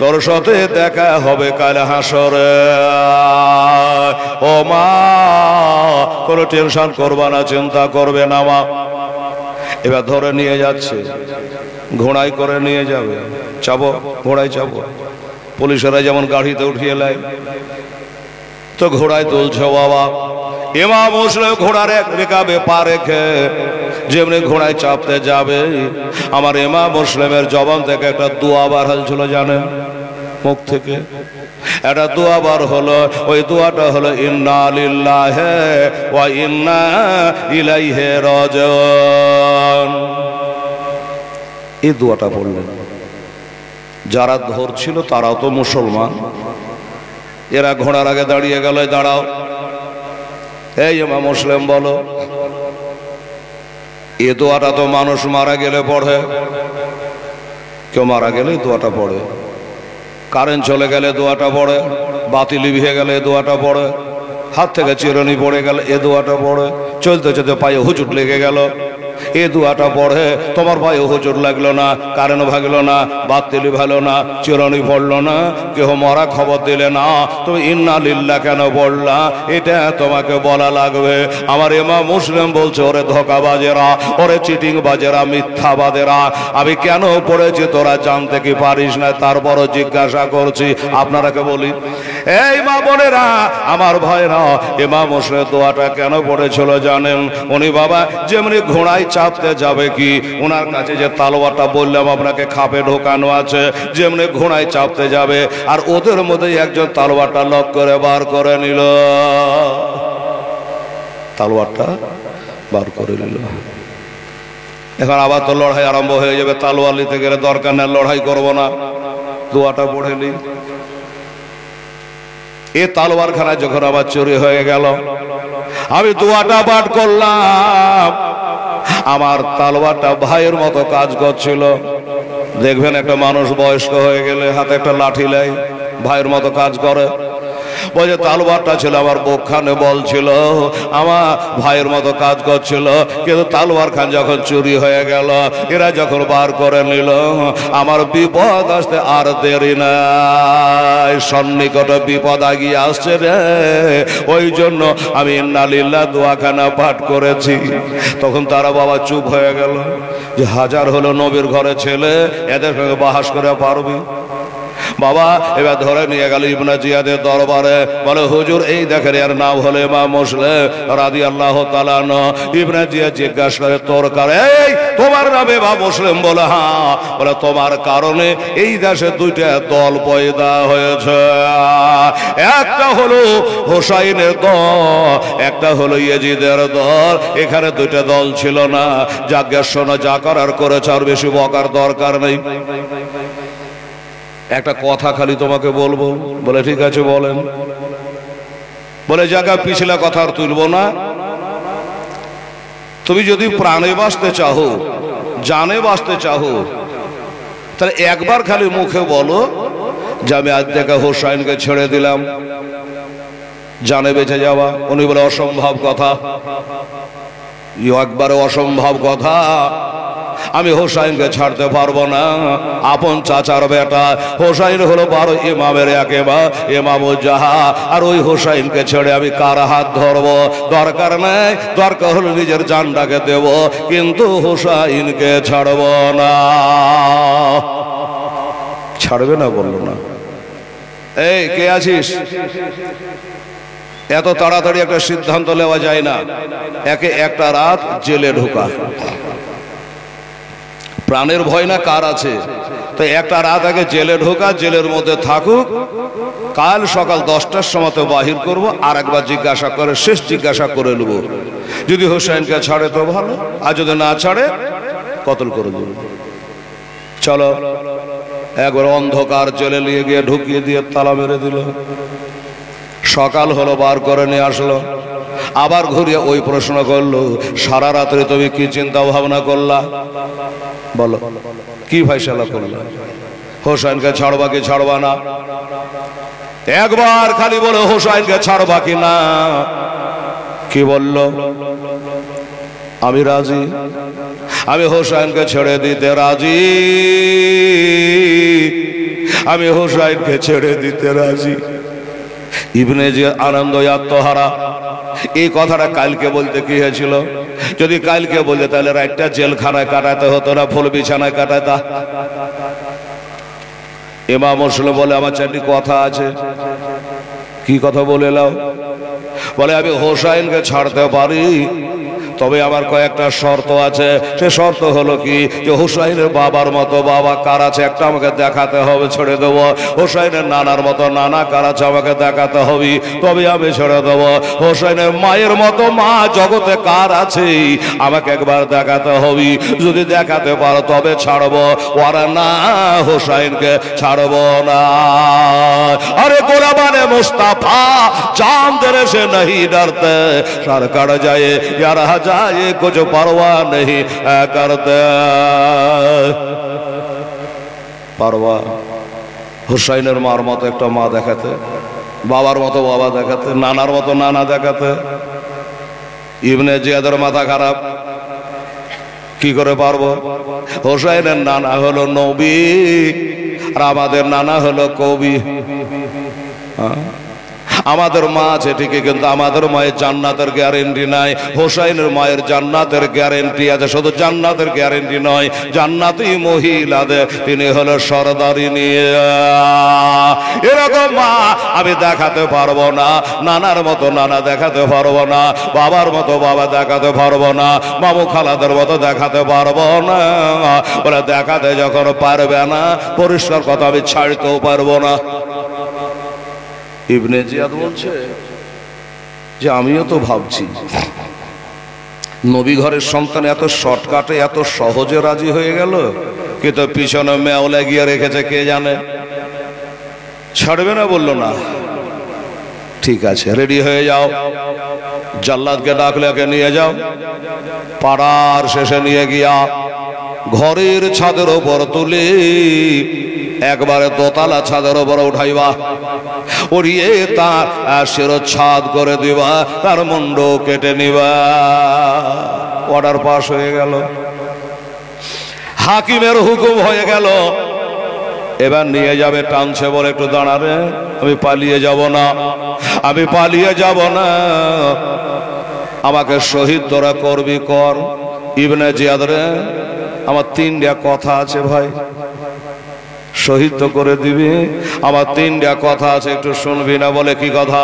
তোর সাথে দেখা হবে কাল হাসরে। ও মা, কোনো টেনশন করবা না, চিন্তা করবে না মা। এবার ধরে নিয়ে যাচ্ছে, ঘোড়ায় করে নিয়ে যাবে। চাবো, ঘোড়ায় চাবো। পুলিশেরা যেমন গাড়িতে উঠিয়ে নেয়, তো ঘোড়ায় তুলছে বাবা। ইমাম মুসলিম ঘোড়ার এক রেখাবে পা রেখে যেমনি ঘোড়ায় চাপতে যাবে, আমার ইমাম মুসলিমের জবান থেকে একটা দোয়া বার হয়েছিল, জানেন? মুখ থেকে একটা দোয়া বার হলো। ওই দোয়াটা হলো, ইন্না লিল্লাহি ওয়া ইন্না ইলাইহি রাজিউন। এই দোয়াটা বললেন। যারা ধরছিল তারাও তো মুসলমান, এরা ঘোড়ার আগে দাঁড়িয়ে গেল, দাঁড়াও। এই ইমাম মুসলিম বলো, এ দোয়াটা তো মানুষ মারা গেলে পড়ে। কেউ মারা গেলে দোয়াটা পড়ে, কারেন্ট চলে গেলে দোয়াটা পড়ে, বাতি লিভিয়ে গেলে এ দোয়াটা পড়ে, হাত থেকে চিরুনি পড়ে গেলে এ দোয়াটা পড়ে, চলতে চলতে পায়ে হুচুট লেগে গেল, এ দোয়াটা পড়ে। তোমার পায়ে হুচুট লাগলো না, কারেন্ট ভাগলো না, বাতি লিভালো না, চিরুনি পড়লো না, কেউ মরা খবর দিলে না, তুমি ইন্না লিল্লাহ কেন পড়লা? এটা তোমাকে বলা লাগবে। আমার ইমাম মুসলিম বলছে, ওরে ধোঁকাবাজেরা, ওরে চিটিং বাজেরা, মিথ্যাবাদেরা, আমি কেন পড়েছি তোরা জানতে কি পারিস না? তারপরও জিজ্ঞাসা করছি। আপনারাকে বলি, এই মা বোনেরা, আমার ভাইরা, ইমাম মুসলিম দোয়াটা কেন পড়েছিল জানেন? উনি বাবা যেমনি ঘোড়ায় চাপতে যাবে, কি ওনার কাছে যে তালোয়ারটা বললাম আপনাকে খাপে ঢোকানো আছে, যেমনি ঘোড়ায় চাপতে যাবে, আর ওদের মধ্যে একজন তালোয়ারটা লক করে বার করে নিল, তালোয়ারটা বার করে নিল। এখন আবার তো লড়াই আরম্ভ হয়ে যাবে। তালোয়ার নিতে গেলে দরকার নেই, লড়াই করব না, দোয়াটা পড়ে নি। এ তালোয়ারখানা যখন আবার চুরি হয়ে গেল, আমি দোয়াটা পাঠ করলাম, আমার তালোয়ারটা ভাইয়ের মতো কাজ করছিল। দেখবেন একটা মানুষ বয়স্ক হয়ে গেলে হাতে একটা লাঠি লাই, ভাইয়ের মতো কাজ করে। বলছে তালোয়ারটা ছিল আমার বুকখানে, বল ছিল, আমার ভাইয়ের মতো কাজ করছিল। কিন্তু তালোয়ার খান যখন চুরি হয়ে গেল, এরা যখন বার করে নিল, আমার বিপদ আসতে আর দেরি নাই, সন্নিকট বিপদ আগিয়ে আসছে রে। ওই জন্য আমি ইন্না লিল্লাহ দোয়াখানা পাঠ করেছি। তখন তারা বাবা চুপ হয়ে গেল, যে হাজার হলো নবীর ঘরে ছেলে, এদের সঙ্গে বাহাস করে পারবি? বাবা এবার ধরে নিয়ে গেল ইবনে জিয়াদের দরবারে। বলে হুজুর এই দেখেন এর নাম হলো ইমাম মুসলিম রাদিয়াল্লাহু তাআলা আনহু। ইবনে জিয়াদ জিজ্ঞাসা করে তোর কারণে, এই তোমার নাম ইমাম মুসলিম? বলে হ্যাঁ। বলে তোমার কারণে এই দেশে দুইটা দল পয়দা হয়েছে, একটা হলো হোসাইনের দল, একটা হলো ইয়াজিদের দল। এখানে দুইটা দল ছিল না। যাজ্ঞা শোনো, যা করার করেছ, আর বেশি বকার দরকার নেই। একটা কথা খালি তোমাকে বলবো। বলে ঠিক আছে বলেন। বলে জায়গা পিছলা কথা আর তুলবো না। তুমি যদি প্রাণে বাঁচতে চাহো, জানে বাঁচতে চাহো, তাহলে একবার খালি মুখে বলো যে আমি আজ থেকে হোসাইনকে ছেড়ে দিলাম, জানে বেঁচে যাওয়া। উনি বলে অসম্ভব কথা, একবারে অসম্ভব কথা, আমি হোসাইনকে ছাড়তে পারবো না। আপন চাচার বেটা হোসাইন হলো 12 ইমামের এক ইমাম, ইমামুজ্জাহা। আর ওই হোসাইনকে ছেড়ে আমি কার হাত ধরবো? দরকার নেই, দরকার হলো নিজের জানটাকে দেব, কিন্তু হোসাইনকে ছাড়বো না। ছাড়বে না বললো না। এই কে আছিস? এত তাড়াতাড়ি একটা সিদ্ধান্ত নেওয়া যায় না। একে একটা রাত জেলে ঢোকা, প্রাণের ভয় না কার আছে? তো একটা রাত আগে জেলে ঢোকা, জেলের মধ্যে থাকুক, কাল সকাল 10টার সময় বাহির করব, আর একবার জিজ্ঞাসা করে শেষ জিজ্ঞাসা করে নেব। যদি হোসেনকে ছাড়ে তো ভালো, আর যদি না ছাড়ে কতল করে দেব। চলো একবার অন্ধকার জেলে নিয়ে গিয়ে ঢুকিয়ে দিয়ে তালা মেরে দিল। সকাল হলো, বার করে নিয়ে আসলো। আবার ঘুরিয়ে ওই প্রশ্ন করলো, সারা রাত্রে তুমি কি চিন্তা ভাবনা করলা? বলো কি ফয়সালা করলা? হোসেনকে ছাড়বা কি ছাড়বা না? একবার খালি বলো হোসেনকে ছাড়বা কি না। কি বললো? আমি রাজি, আমি হোসেনকে ছেড়ে দিতে রাজি, আমি হোসেনকে ছেড়ে দিতে রাজি। ইবনে জিয়াদ আনন্দ আত্মহারা। এই কথাটা কালকে বলতে কি হয়েছিল? যদি কালকে বলতে তাহলে রাতটা জেলখানায় কাটাতে হতো না, ফুল বিছানায় কাটাতা। ইমাম মুসলিম বলে আমার 4টি কথা আছে। কি কথা বলে এলাও? বলে আমি হোসাইনকে ছাড়তে পারি, তবে আমার কয়েকটা শর্ত আছে। সে শর্ত হলো কি, যে হোসাইনের বাবার মতো বাবা কার আছে একটা আমাকে দেখাতে হবে, ছেড়ে দেবো। হোসাইনের নানার মতো নানা কার আছে আমাকে দেখাতে হবে, তবে আমি ছেড়ে দেবো। হোসাইনের মায়ের মতো মা জগতে কার আছে আমাকে একবার দেখাতে হবে, যদি দেখাতে পারো তবে ছাড়বো, ওরা না হোসাইনকে ছাড়বো না। আরে গোলামানে মুস্তাফা জান দেরে সে नहीं डरते, सरकार जाए या रह जाए कुछ परवाह नहीं करते। परवाह হুসাইনের মার মতো একটা মা দেখাতে, বাবার মতো বাবা দেখাতে, নানার মতো নানা দেখাতে। ইবনে জিয়াদের মাথা খারাপ, কি করে পারবো? হুসাইনের নানা হলো নবী, আর আমাদের নানা হলো কবি। আমাদের মা আছে ঠিকই, কিন্তু আমাদের মায়ের জান্নাতের গ্যারেন্টি নাই। হোসাইনের মায়ের জান্নাতের গ্যারেন্টি আছে, শুধু জান্নাতের গ্যারেন্টি নয়, জান্নাতি মহিলাদের তিনি হলো সরদারিনী। এরকম মা আমি দেখাতে পারবো না, নানার মতো নানা দেখাতে পারবো না, বাবার মতো বাবা দেখাতে পারবো না, মামু খালাদের মতো দেখাতে পারবো না। বলে দেখাতে যখন পারবে না, পরিষ্কার কথা আমি ছাড়তেও পারবো না। ইবনে জিয়াদ বলছে যে আমিও তো ভাবছি নবী ঘরের সন্তান এত শর্টকাটে এত সহজে রাজি হয়ে গেল, কিন্তু পিছনে মেও লাগিয়ে রেখেছে কে জানে। ছাড়বে না বললো না, ঠিক আছে রেডি হয়ে যাও, জাল্লাদকে ডাকলে একে নিয়ে যাও। পাড়ার শেষে নিয়ে গিয়া ঘরের ছাদের ওপর তুলে একবারে দোতলা ছাদের ওপর উঠাইবা, উড়িয়ে তার শিরচ্ছাদ করে দিবা, তার মুন্ড কেটে নিবা। অর্ডার পাস হয়ে গেল, হাকিমের হুকুম হয়ে গেল। এবার নিয়ে যাবে, টানছে বলে একটু দাঁড়াবে, আমি পালিয়ে যাব না, আমি পালিয়ে যাব না, আমাকে শহীদ তোরা করবি কর। ইবনে জিয়াদ রে, আমার 3টা কথা আছে ভাই, শহীদ তো করে দিবি। আমার তিনটা কথা আছে, একটু শুনবি না? বলে কি কথা?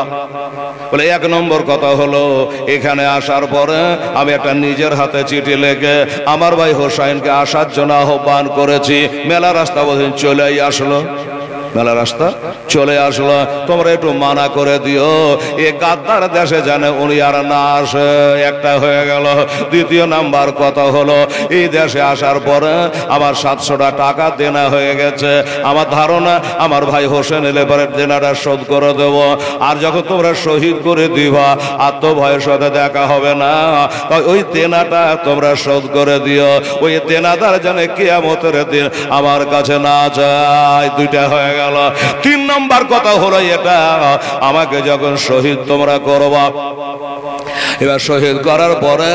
বলে এক নম্বর কথা হলো, এখানে আসার পরে আমি একটা নিজের হাতে চিঠি লেখে আমার ভাই হোসাইনকে আসার জন্য আহ্বান করেছি। মেলা রাস্তা বলছেন চলেই আসলো, মেলা রাস্তা চলে আসলো, তোমরা একটু মানা করে দিও, এ গাদ্দার দেশে জানে উনি আর না আসে। একটা হয়ে গেল। দ্বিতীয় নাম্বার কথা হলো, এই দেশে আসার পরে আমার 700 টাকা দেনা হয়ে গেছে। আমার ধারণা আমার ভাই হোসেন এলে পরে দেনাটা শোধ করে দেব। আর যখন তোমরা শহীদ করে দিবা আর তো ভয়ের সাথে দেখা হবে না, ওই দেনাটা তোমরা শোধ করে দিও। ওই দেনাদার জানে কিয়ামতের দিন আমার কাছে না যায়। দুইটা হয়ে গেল। তিন নম্বর কথা হলো এটা, আমাকে যখন শহীদ তোমরা করবা, এবার শহীদ করার পরে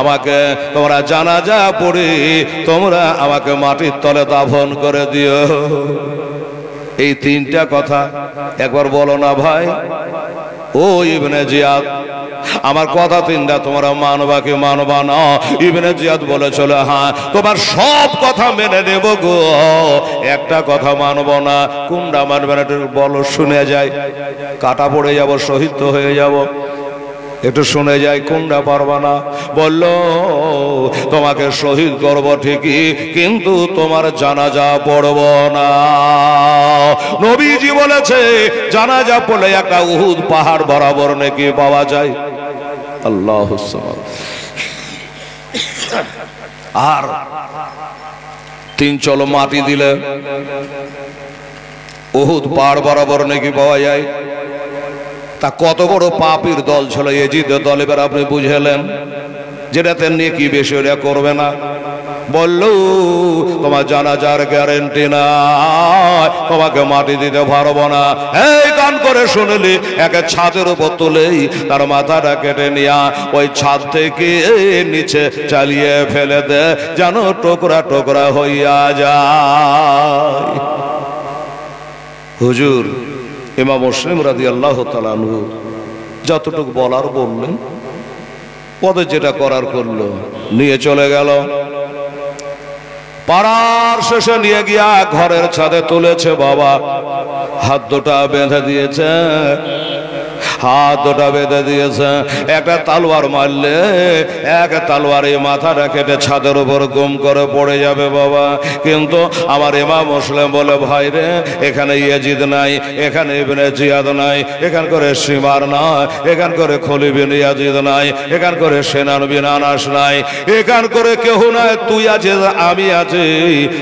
আমাকে তোমরা জানাজা পড়ি তোমরা আমাকে মাটির তলে দাফন করে দিও। এই তিনটা কথা একবার বলো না ভাই। ও ইবনে জিয়াদ, আমার কথা তিনটা তোমরা মানবা কি মানবা না? ইবনে জিয়াদ বলেছিল হ্যাঁ তোমার সব কথা মেনে নেব গো, একটা কথা মানব না। কোনটা মানবে না একটু বলো, শুনে যাই। কাটা পড়ে যাব, শহীদ তো হয়ে যাব, একটু শুনে যাই কোনটা পারবা না। বলল তোমাকে শহীদ করব ঠিকই, কিন্তু তোমার জানাজা পড়ব না। নবীজি বলেছে জানাজা পড়লে একটা উহুদ পাহাড় বরাবর নেকি পাওয়া যায়। আল্লাহু সামাদ। আর তিন চলো মাটি দিলে উহুদ পাহাড় বরাবর নেকি পাওয়া যায়। তা কত বড় পাপীর দল ছিল এজিদের দল, এবার আপনি বুঝেলেন যেটাতে নেকি বেশি ওরা করবে না। বললো তোমার জানাজার গ্যারেন্টি নাই, তোমাকে মাটি দিতে পারবো না। এই গান করে শুনলি, একে ছাদের উপর তুলেই তার মাথাটা কেটে নিয়া ওই ছাদ থেকে নিচে চালিয়ে ফেলে দে, যেন টুকরা টুকরা হইয়া যায়। হুজুর ইমাম মুসলিম রাদিয়াল্লাহু তাআলা আনহু যতটুকু বলার বললেন, পদে যেটা করার করলো, নিয়ে চলে গেল। পাড়ার শেষে নিয়ে গিয়া ঘরের ছাদে তুলেছে বাবা, হাত দুটা বেঁধে দিয়েছে, হাত দুটা বেঁধে দিয়েছে। একটা তালোয়ার মারলে এক তালোয়ারে মাথাটা কেটে ছাদের উপর গুম করে পড়ে যাবে বাবা। কিন্তু আমার ইমাম মুসলিম বলে ভাই রে, এখানে ইয়াজিদ নাই, এখানে ইবনে জিয়াদ নাই, এখান করে সীমার নাই, এখান করে খলিদ বিন ইয়াজিদ নাই, এখান করে সেনান বিন আনাস নাই, এখান করে কেউ নাই, তুই আছিস, আমি আছি,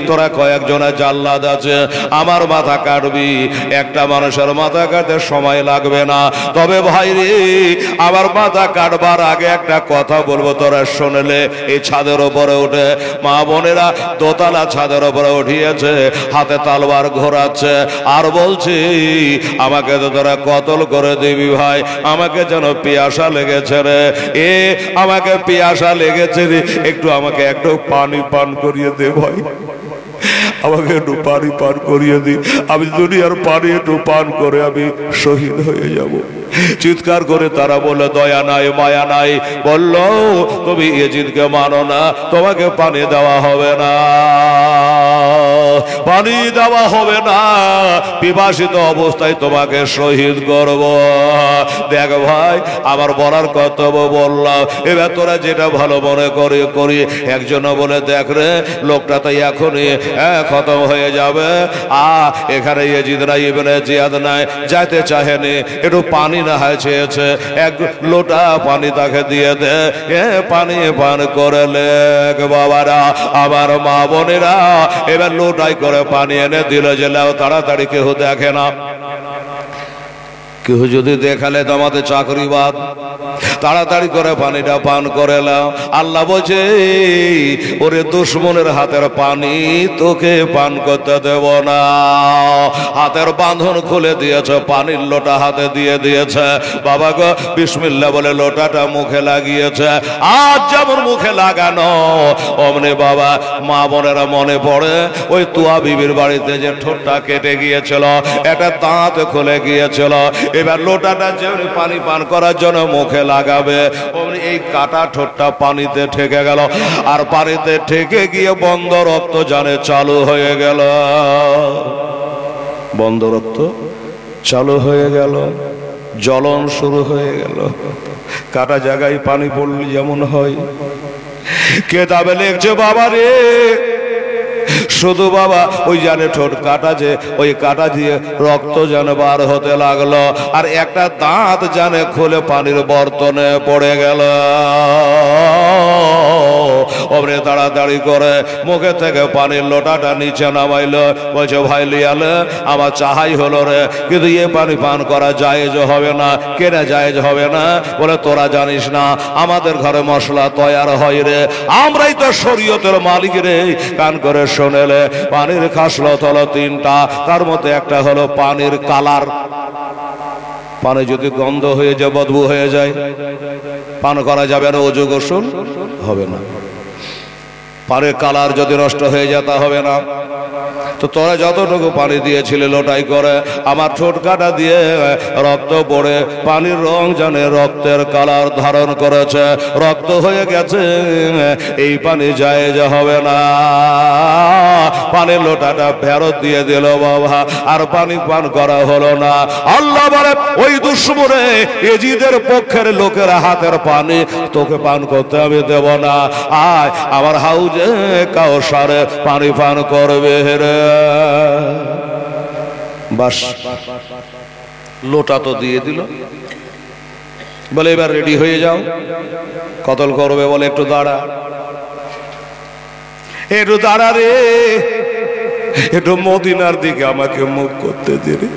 তোরা কয়েকজনের জাল্লাদ আছে। আমার মাথা কাটবি, একটা মানুষের মাথা কাটতে সময় লাগবে না। তবে ভাই রে, আমার মাথা কাটবার আগে একটা কথা বলবো, তোরা শুনলে। এই ছাদের উপরে উঠে মা বোনেরা দোতলা ছাদের উপরে উঠিয়েছে, হাতে তালবার ঘোরাচ্ছে আর বলছি আমাকে তো তোরা কতল করে দিবি ভাই, আমাকে যেন পিয়াসা লেগেছে রে, এ আমাকে পিয়াসা লেগেছে রে, একটু আমাকে একটু পানি পান করিয়ে দে ভাই, আমাকে একটু পানি পান করিয়ে দি, আমি দুনিয়ার পানি একটু পান করে আমি শহীদ হয়ে যাব। চিৎকার করে তারা বলে দয়া নাই মায়া নাই। বলল তুমি ইয়াজিদকে মানো না, তোমাকে পানি দেওয়া হবে না, পানি দেওয়া হবে না, পিপাসিত অবস্থায় তোমাকে শহীদ করব। দেখ ভাই, আমার বলার কর্তব্য বললাম, এবার তোরা যেটা ভালো মনে করে করি। একজন বলে দেখ রে, লোকটা তো এখনই খতম হয়ে যাবে, এখানে ইয়াজিদ নাই, ইবনে জিয়াদ নাই, যাইতে চাহেনি, একটু পানি না হয় চেয়েছে, এক লোটা পানি তাকে দিয়ে দে, পানি পান করে লেগ বাবারা, আমার মা বোনেরা এবার লোটাই করে পানি এনে দিল। জেলাও তাড়াতাড়ি কেউ দেখে না, কেউ যদি দেখালে তো আমাদের চাকরি বাদ, তাড়াতাড়ি করে পানিটা পান করে নাও। আল্লাহ বলছে ওরে দুশমনের হাতের পানি তোকে পান করতে দেব না। হাতের বাঁধন খুলে দিয়েছে, পানির লোটা হাতে দিয়ে দিয়েছে। বাবা গো বিসমিল্লাহ বলে লোটাটা মুখে লাগিয়েছে। আজ যেমন মুখে লাগানো অমনি বাবা মা বোনেরা মনে পড়ে ওই তুয়া বিবির বাড়িতে যে ঠোঁটটা কেটে গিয়েছিল, একটা দাঁত খুলে গিয়েছিল, এবার লোটাটা যেমনি পানি পান করার জন্য মুখে লাগাবে অমনি এই কাটা ঠোঁটটা পানিতে ঠেকে গেল, আর পানিতে ঠেকে গিয়ে বন্ধ রক্ত জানে চালু হয়ে গেল, বন্ধ রক্ত চালু হয়ে গেল, জ্বলন শুরু হয়ে গেল। কাটা জায়গায় পানি পড়লে যেমন হয়। কেতাবে লিখছে বাবা রে, শুধু বাবা ওই জানে ঠোঁট কাটা, যে ওই কাটা দিয়ে রক্ত যেন বার হতে লাগলো, আর একটা দাঁত জানে খুলে পানির বর্তনে পড়ে গেল। ওমরে তাড়াতাড়ি করে মুখে থেকে পানির লোটাটা নিচে নামাইলো, বলছে ভাই লিয়ালে আমার চাহাই হলো রে, কিন্তু এ পানি পান করা জায়েজ হবে না। কেন জায়েজ হবে না? বলে তোরা জানিস না আমাদের ঘরে মশলা তৈয়ার হয় রে, আমরাই তো শরীয়তের মালিক রে। কান করে শোনেলে পানির খাসলত হলো তিনটা, তার মধ্যে একটা হলো পানির কালার। পানি যদি গন্ধ হয়ে যায়, বদবু হয়ে যায়, পান করা যাবে না, ওযু গোসল হবে না। পানির কালার যদি নষ্ট হয়ে যায় তা হবে না। তো তোরা যতটুকু পানি দিয়েছিলে লোটাই করে আমার ঠোঁট কাটা দিয়ে রক্ত পড়ে পানির রং জানে রক্তের কালার ধারণ করেছে, রক্ত হয়ে গেছে, এই পানি জায়েজ হবে না। পানির লোটাটা ফেরত দিয়ে দিল বাবা, আর পানি পান করা হলো না। আল্লাহ বলে ওই দুশ্মনে এজিদের পক্ষের লোকের হাতের পানি তোকে পান করতে আমি দেব না, আয় আমার হাউজে কাউসারে পানি পান করবে রে। বাস লোটা তো দিয়ে দিল, বলে এবার রেডি হয়ে যাও, কতল করবে, বলে একটু দাঁড়া, একটু দাঁড়া রে, একটু মদিনার দিকে আমাকে মুখ করতে দে রে।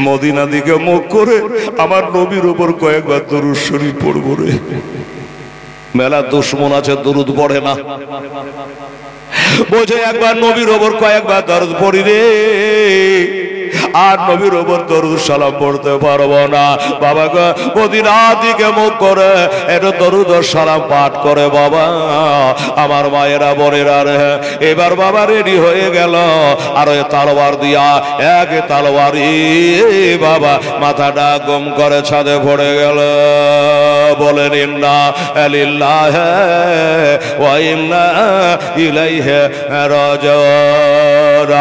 মদিনা দিকে মুখ করে আমার নবীর উপর কয়েকবার দরুদ শরীফ পড়ব রে। মেলা দুশ্মন আছে দরুদ পড়ে না, বোঝে একবার নবীর ওপর কয়েকবার দরুদ পড়ি রে, আর নবীর ওপর দরুদ সালাম পড়তে পারবো না। বাবা গো মদিনার দিকে মুখ করে একটু দরুদ সালাম পাঠ করে বাবা আমার মায়েরা বোনেরা রে। এবার বাবা রেডি হয়ে গেল, আর ওই তালোয়ার দিয়া এক তালোয়ারি বাবা মাথাটা গম করে ছাদে পড়ে গেল। বলেন ইন্না লিল্লাহি ওয়া ইন্না ইলাইহি রাজিউন।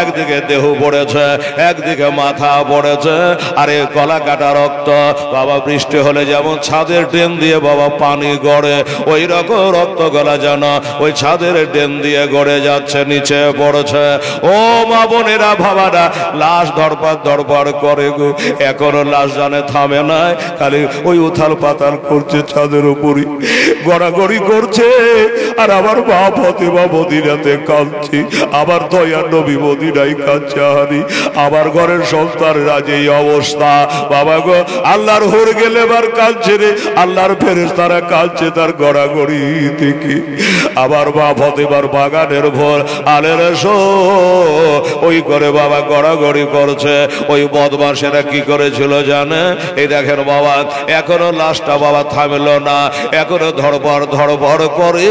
একদিকে দেহ পড়েছে, একদিকে মাথা পড়েছে, আর এই গলা কাটা রক্ত বাবা বৃষ্টি হলে যেমন ছাদের ড্রেন দিয়ে বাবা পানি গড়ে, ওই রকম রক্ত গলা যেন ওই ছাদের ড্রেন দিয়ে গড়ে যাচ্ছে, নিচে পড়েছে। ও মা বোনেরা ভাবারা, লাশ ধরপাড় ধরপাড় করে গো, এখনো লাশ জানে থামে নাই, খালি ওই উথাল পাতাল করছে, ছাদের উপরই গড়াগড়ি করছে। আর আমার মা ফাতেমা মদিনাতে কাঁদছে, আমার দয়ার নবী মদিনায় কাঁদছে, হারি আমার ঘরের সন্তানরা যে অবস্থা। বাবা গো আল্লাহর হুর গেলে এবার কাঁদছে রে, আল্লাহর ফেরেশতারা কাঁদছে তার গড়াগড়ি থেকে। আমার মা ফাতেমার বাগানের ভোর আলের ওই করে বাবা গড়াগড়ি করছে। ওই বদমাশেরা কি করেছিল জানে? এই দেখেন বাবা, এখনো লাশটা বাবা থামলো না, এখনো ধরপড় ধরপড় করে।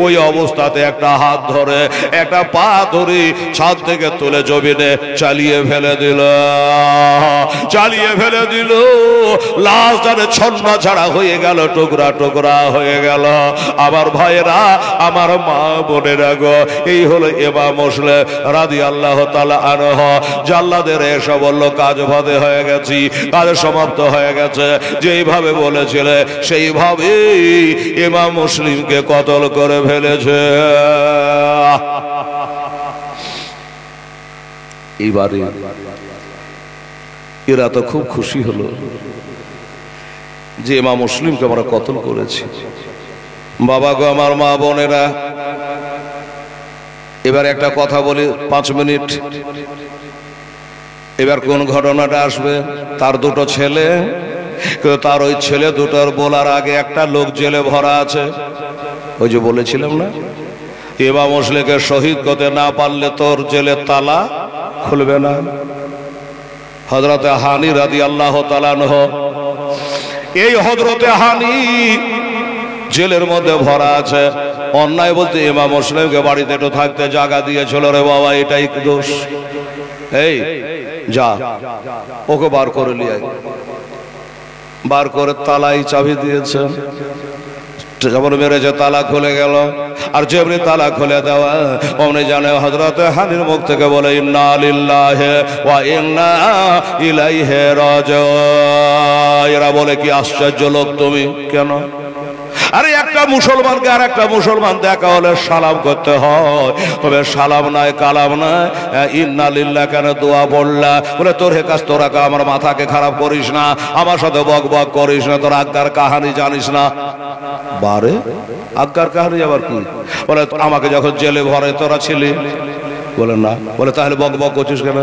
ওই অবস্থাতে একটা হাত ধরে একটা পা ধরে ছাদ থেকে তুলে জমিনে চালিয়ে ফেলে দিল, চালিয়ে ফেলে দিল। লাশ জানে ছন্না ছাড়া হয়ে গেল, টুকরা টুকরা হয়ে গেল। আমার ভাইয়েরা, আমার মা বোনেরা গো, এই হলো ইমাম মুসলিম রাদিয়াল্লাহু তাআলা আনহু। জাল্লাদের এসে বলল কাজ বাদে হয়ে গেছি, কাজ সমাপ্ত হয়ে গেছে, যেইভাবে বলেছিলে সেইভাবে ইমাম মুসলিমকে কতল করে ফেলেছে। এইবারে এরা তো খুব খুশি হলো যে ইমাম মুসলিমকে আমরা কতল করেছি। বাবা গো আমার মা বোনেরা, এবার একটা কথা বলি 5 মিনিট। এবার কোন ঘটনাটা আসবে? তার দুটো ছেলে, তার ওই ছেলে দুটোর বলার আগে একটা লোক জেলে ভরা আছে। ওই যে বলেছিলাম না, ইমাম মুসলিমকে শহীদ করতে না পারলে তোর জেলের তালা খুলবে না। হযরতে হানি রাদিয়াল্লাহু তাআলা আনহু, এই হযরতে হানি জেলের মধ্যে ভরা আছে। অন্যায় বলতে ইমাম মুসলিমকে বাড়িতে একটু থাকতে জায়গা দিয়েছিল রে বাবা, এটাই দোষ। এই যা ওকে বার করে নিয়ে, বার করে তালাই চাবি দিয়েছেন, যেমন মেরেছে তালা খুলে গেল। আর যেমনি তালা খুলে দেওয়া অমনি জানে হযরত হানির মুখ থেকে বলে ইন্না লিল্লাহি ওয়া ইন্না ইলাইহি রাজিউন। এরা বলে কি আশ্চর্য লোক তুমি, কেন? আরে একটা মুসলমানকে আর একটা মুসলমান দেখা হলে সালাম করতে হয়, তবে সালাম নাই কালাম নাই। ইন্না লিল্লাহ কেন দোয়া পড়লা? বলে তোর হে কাজ তোরা আমার মাথাকে খারাপ করিস না, আমার সাথে বক বক করিস না, তোর আজ্ঞার কাহানি জানিস না। বারে আজ্ঞার কাহানি আবার কি? বলে আমাকে যখন জেলে ভরে তোরা ছিলি। বলে না। বলে তাহলে বক বক করছিস কেন?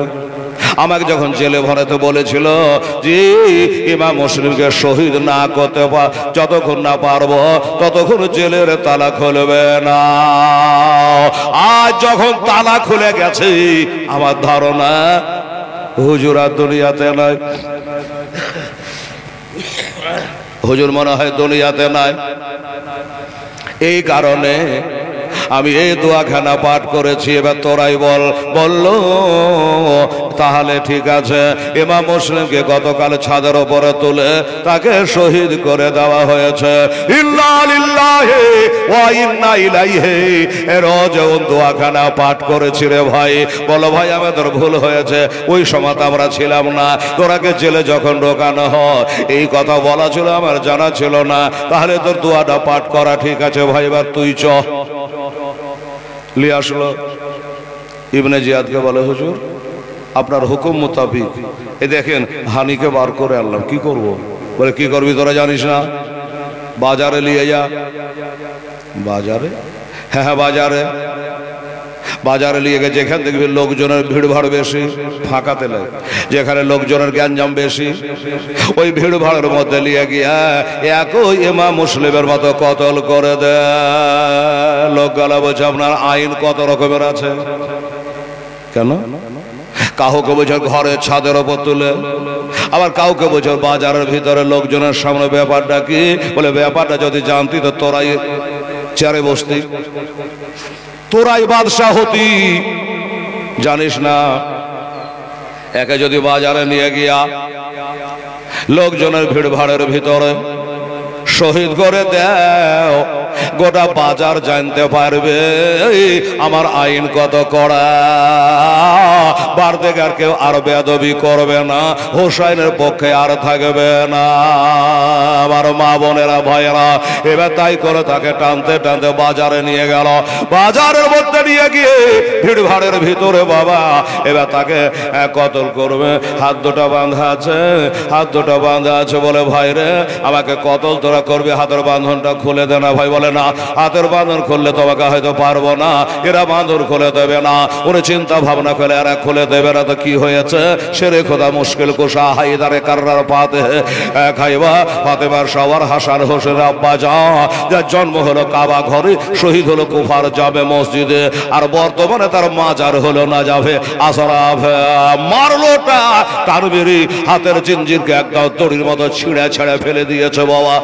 আমাকে যখন জেলে ভরাতে বলেছিল যে ইমাম মুসলিমকে শহীদ না করতে যতক্ষণ না পারবো ততক্ষণ জেলের তালা খুলবে না। আজ যখন তালা খুলে গেছে, আমার ধারণা হুজুর আর দুনিয়াতে নাই। হুজুর মনে হয় দুনিয়াতে নাই। এই কারণে আমি এই দোয়াখানা পাঠ করেছি। এবার তোরাই বল। বলল তাহলে ঠিক আছে, ইমাম মুসলিমকে গতকাল ছাদের উপরে তুলে তাকে শহীদ করে দেওয়া হয়েছে। ইন্না লিল্লাহি ওয়া ইন্না ইলাইহি রাজিউন দোয়াখানা পাঠ করেছি রে ভাই। বলো ভাই আমাদের ভুল হয়েছে, ওই সময় আমরা ছিলাম না। তোরাকে জেলে যখন ঢোকানো হয় এই কথা বলা ছিল, আমার জানা ছিল না। তাহলে তোর দোয়াটা পাঠ করা ঠিক আছে ভাই, এবার তুই চ। লিয়ে আসলো। ইবনে জিয়াদকে বলে হুজুর আপনার হুকুম মোতাবিক এই দেখেন হানিকে বার করে আনলাম, কি করব? বলে কি করবি তোরা জানিস না? বাজারে নিয়ে যা। বাজারে? হ্যাঁ বাজারে। বাজারে নিয়ে গিয়ে যেখানে দেখবি লোকজনের ভিড় ভাড় বেশি, ফাঁকাতে লাগে, যেখানে লোকজনের গ্যাঞ্জাম বেশি, ওই ভিড় ভাড়ের মধ্যে নিয়ে গিয়া একই ইমাম মুসলিমের মতো কতল করে দে। লোক গলা বলছে আপনার আইন কত রকমের আছে। কেন? কাউকে বোঝো ঘরের ছাদের ওপর তুলে, আবার কাউকে বোঝো বাজারের ভিতরে লোকজনের সামনে। ব্যাপারটা কি? বলে ব্যাপারটা যদি জানতি তো তোরাই চেয়ারে বসতি, তোরাই বাদশাহ হতি। জানিস না? একে যদি বাজারে নিয়ে গিয়া লোকজনের ভিড় ভাড়ের ভিতরে শহীদ করে দেও, গোটা বাজার জানতে পারবে আমার আইন কত কড়া। বারদেগার কেউ আর বেয়াদবি করবে না, হোসাইনের পক্ষে আর থাকবে না। আমার মা বোনেরা ভাইয়েরা এবার তাই করে তাকে টানতে টানতে বাজারে নিয়ে গেল। বাজারের মধ্যে নিয়ে গিয়ে ভিড় ভাড়ের ভিতরে বাবা এবার তাকে কতল করবে। হাত দুটো বাঁধা আছে, হাত দুটো বাঁধা আছে। বলে ভাই রে আমাকে কতল তোরা করবে, হাতের বাঁধনটা খুলে দে না। ভাই বলে না, হাতের বাঁধন খুললে তোমাকে হয়তো পারবো না, এরা বাঁধন খুলে দেবে না। ওরে চিন্তা ভাবনা করে এরা খুলে দেবে না তো কি হয়েছে? সেরে খোদা মুশকিল কুশা হায়দারে কাররার পাতে খাইবা ফাতেমার সওয়ার হাসান হোসেন আব্বা যার জন্ম হলো কাবা ঘরে, শহীদ হলো কুফার জামে মসজিদে, আর বর্তমানে তার মাজার হলো না যাবে আসরাফ। মারলোটা তানবীরি হাতের জিঞ্জিরকে একদম দড়ির মতো ছিঁড়ে ছেড়ে ফেলে দিয়েছে বাবা,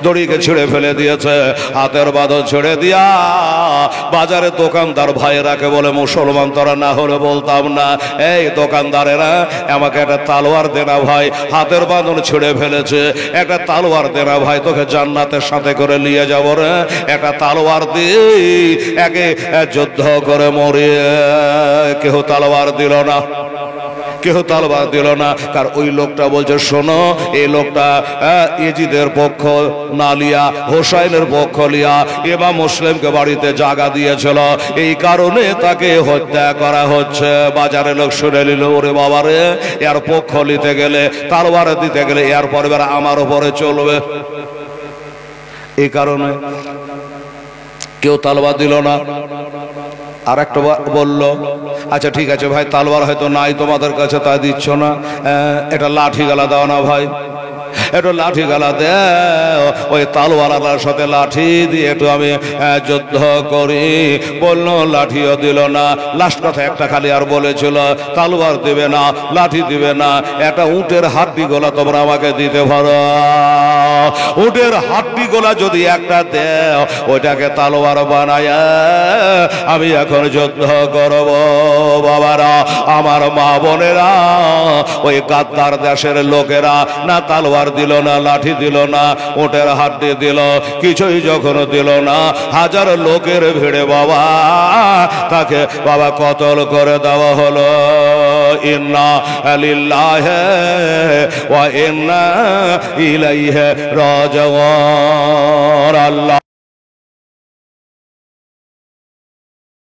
দড়িকে ছিঁড়ে ফেলে দিয়েছে। হাতের বাঁধন ছেড়ে দিয়া বাজারে দোকানদার ভাইয়েরাকে বলে মুসলমান তোরা না হলে বলতাম না, এই দোকানদারেরা আমাকে একটা তালোয়ার দেনা ভাই, হাতের বাঁধন ছিঁড়ে ফেলেছে, একটা তালোয়ার দেনা ভাই, তোকে জান্নাতের সাথে করে নিয়ে যাবো রে, একটা তালোয়ার দিয়ে একে যুদ্ধ করে মরিয়ে। কেউ তালোয়ার দিল না, কেউ তালবার দিল না। কার ওই লোকটা বলছে শোনো, এই লোকটা ইজিদের পক্ষ না লিয়া হোসাইনের পক্ষ লিয়া ইমাম মুসলিমকে বাড়িতে জায়গা দিয়েছিল, এই কারণে তাকে হত্যা করা হচ্ছে। বাজারে লোক শুনে নিল, ওরে বাবারে এর পক্ষ নিতে গেলে তালবার দিতে গেলে এর পরে আমার উপরে চলবে। এই কারণে কেউ তালবার দিল না। আর একটা বলল আচ্ছা ঠিক আছে ভাই, তালবার হয়তো নাই তোমাদের কাছে, তাই দিচ্ছ না, এটা লাঠি গালা দাও না ভাই, একটু লাঠি গালা দে, ওই তালওয়ালার সাথে লাঠি দিয়ে একটু আমি যুদ্ধ করি। বললো লাঠিও দিল না। লাস্ট কথা একটা খালি আর বলেছিল তালওয়ার দিবে না, লাঠি দিবে না, একটা উটের হাড্ডি গলা তোমরা আমাকে দিতে পারো। উটের হাড্ডি হাতগুলা যদি একটা দেও ওইটাকে তালোয়ার বানায় আমি এখন যুদ্ধ করব। বাবারা, আমার মা বোনেরা, ওই গাদ্দার দেশের লোকেরা না তালোয়ার দিল, না লাঠি দিল, না ওটের হাড্ডি দিল, কিছুই যখন দিল না, হাজার লোকের ভিড়ে বাবা তাকে বাবা কতল করে দেওয়া হলো। ইন্না লিল্লাহি ওয়া ইন্না ইলাইহি রাজিউন। আল্লাহ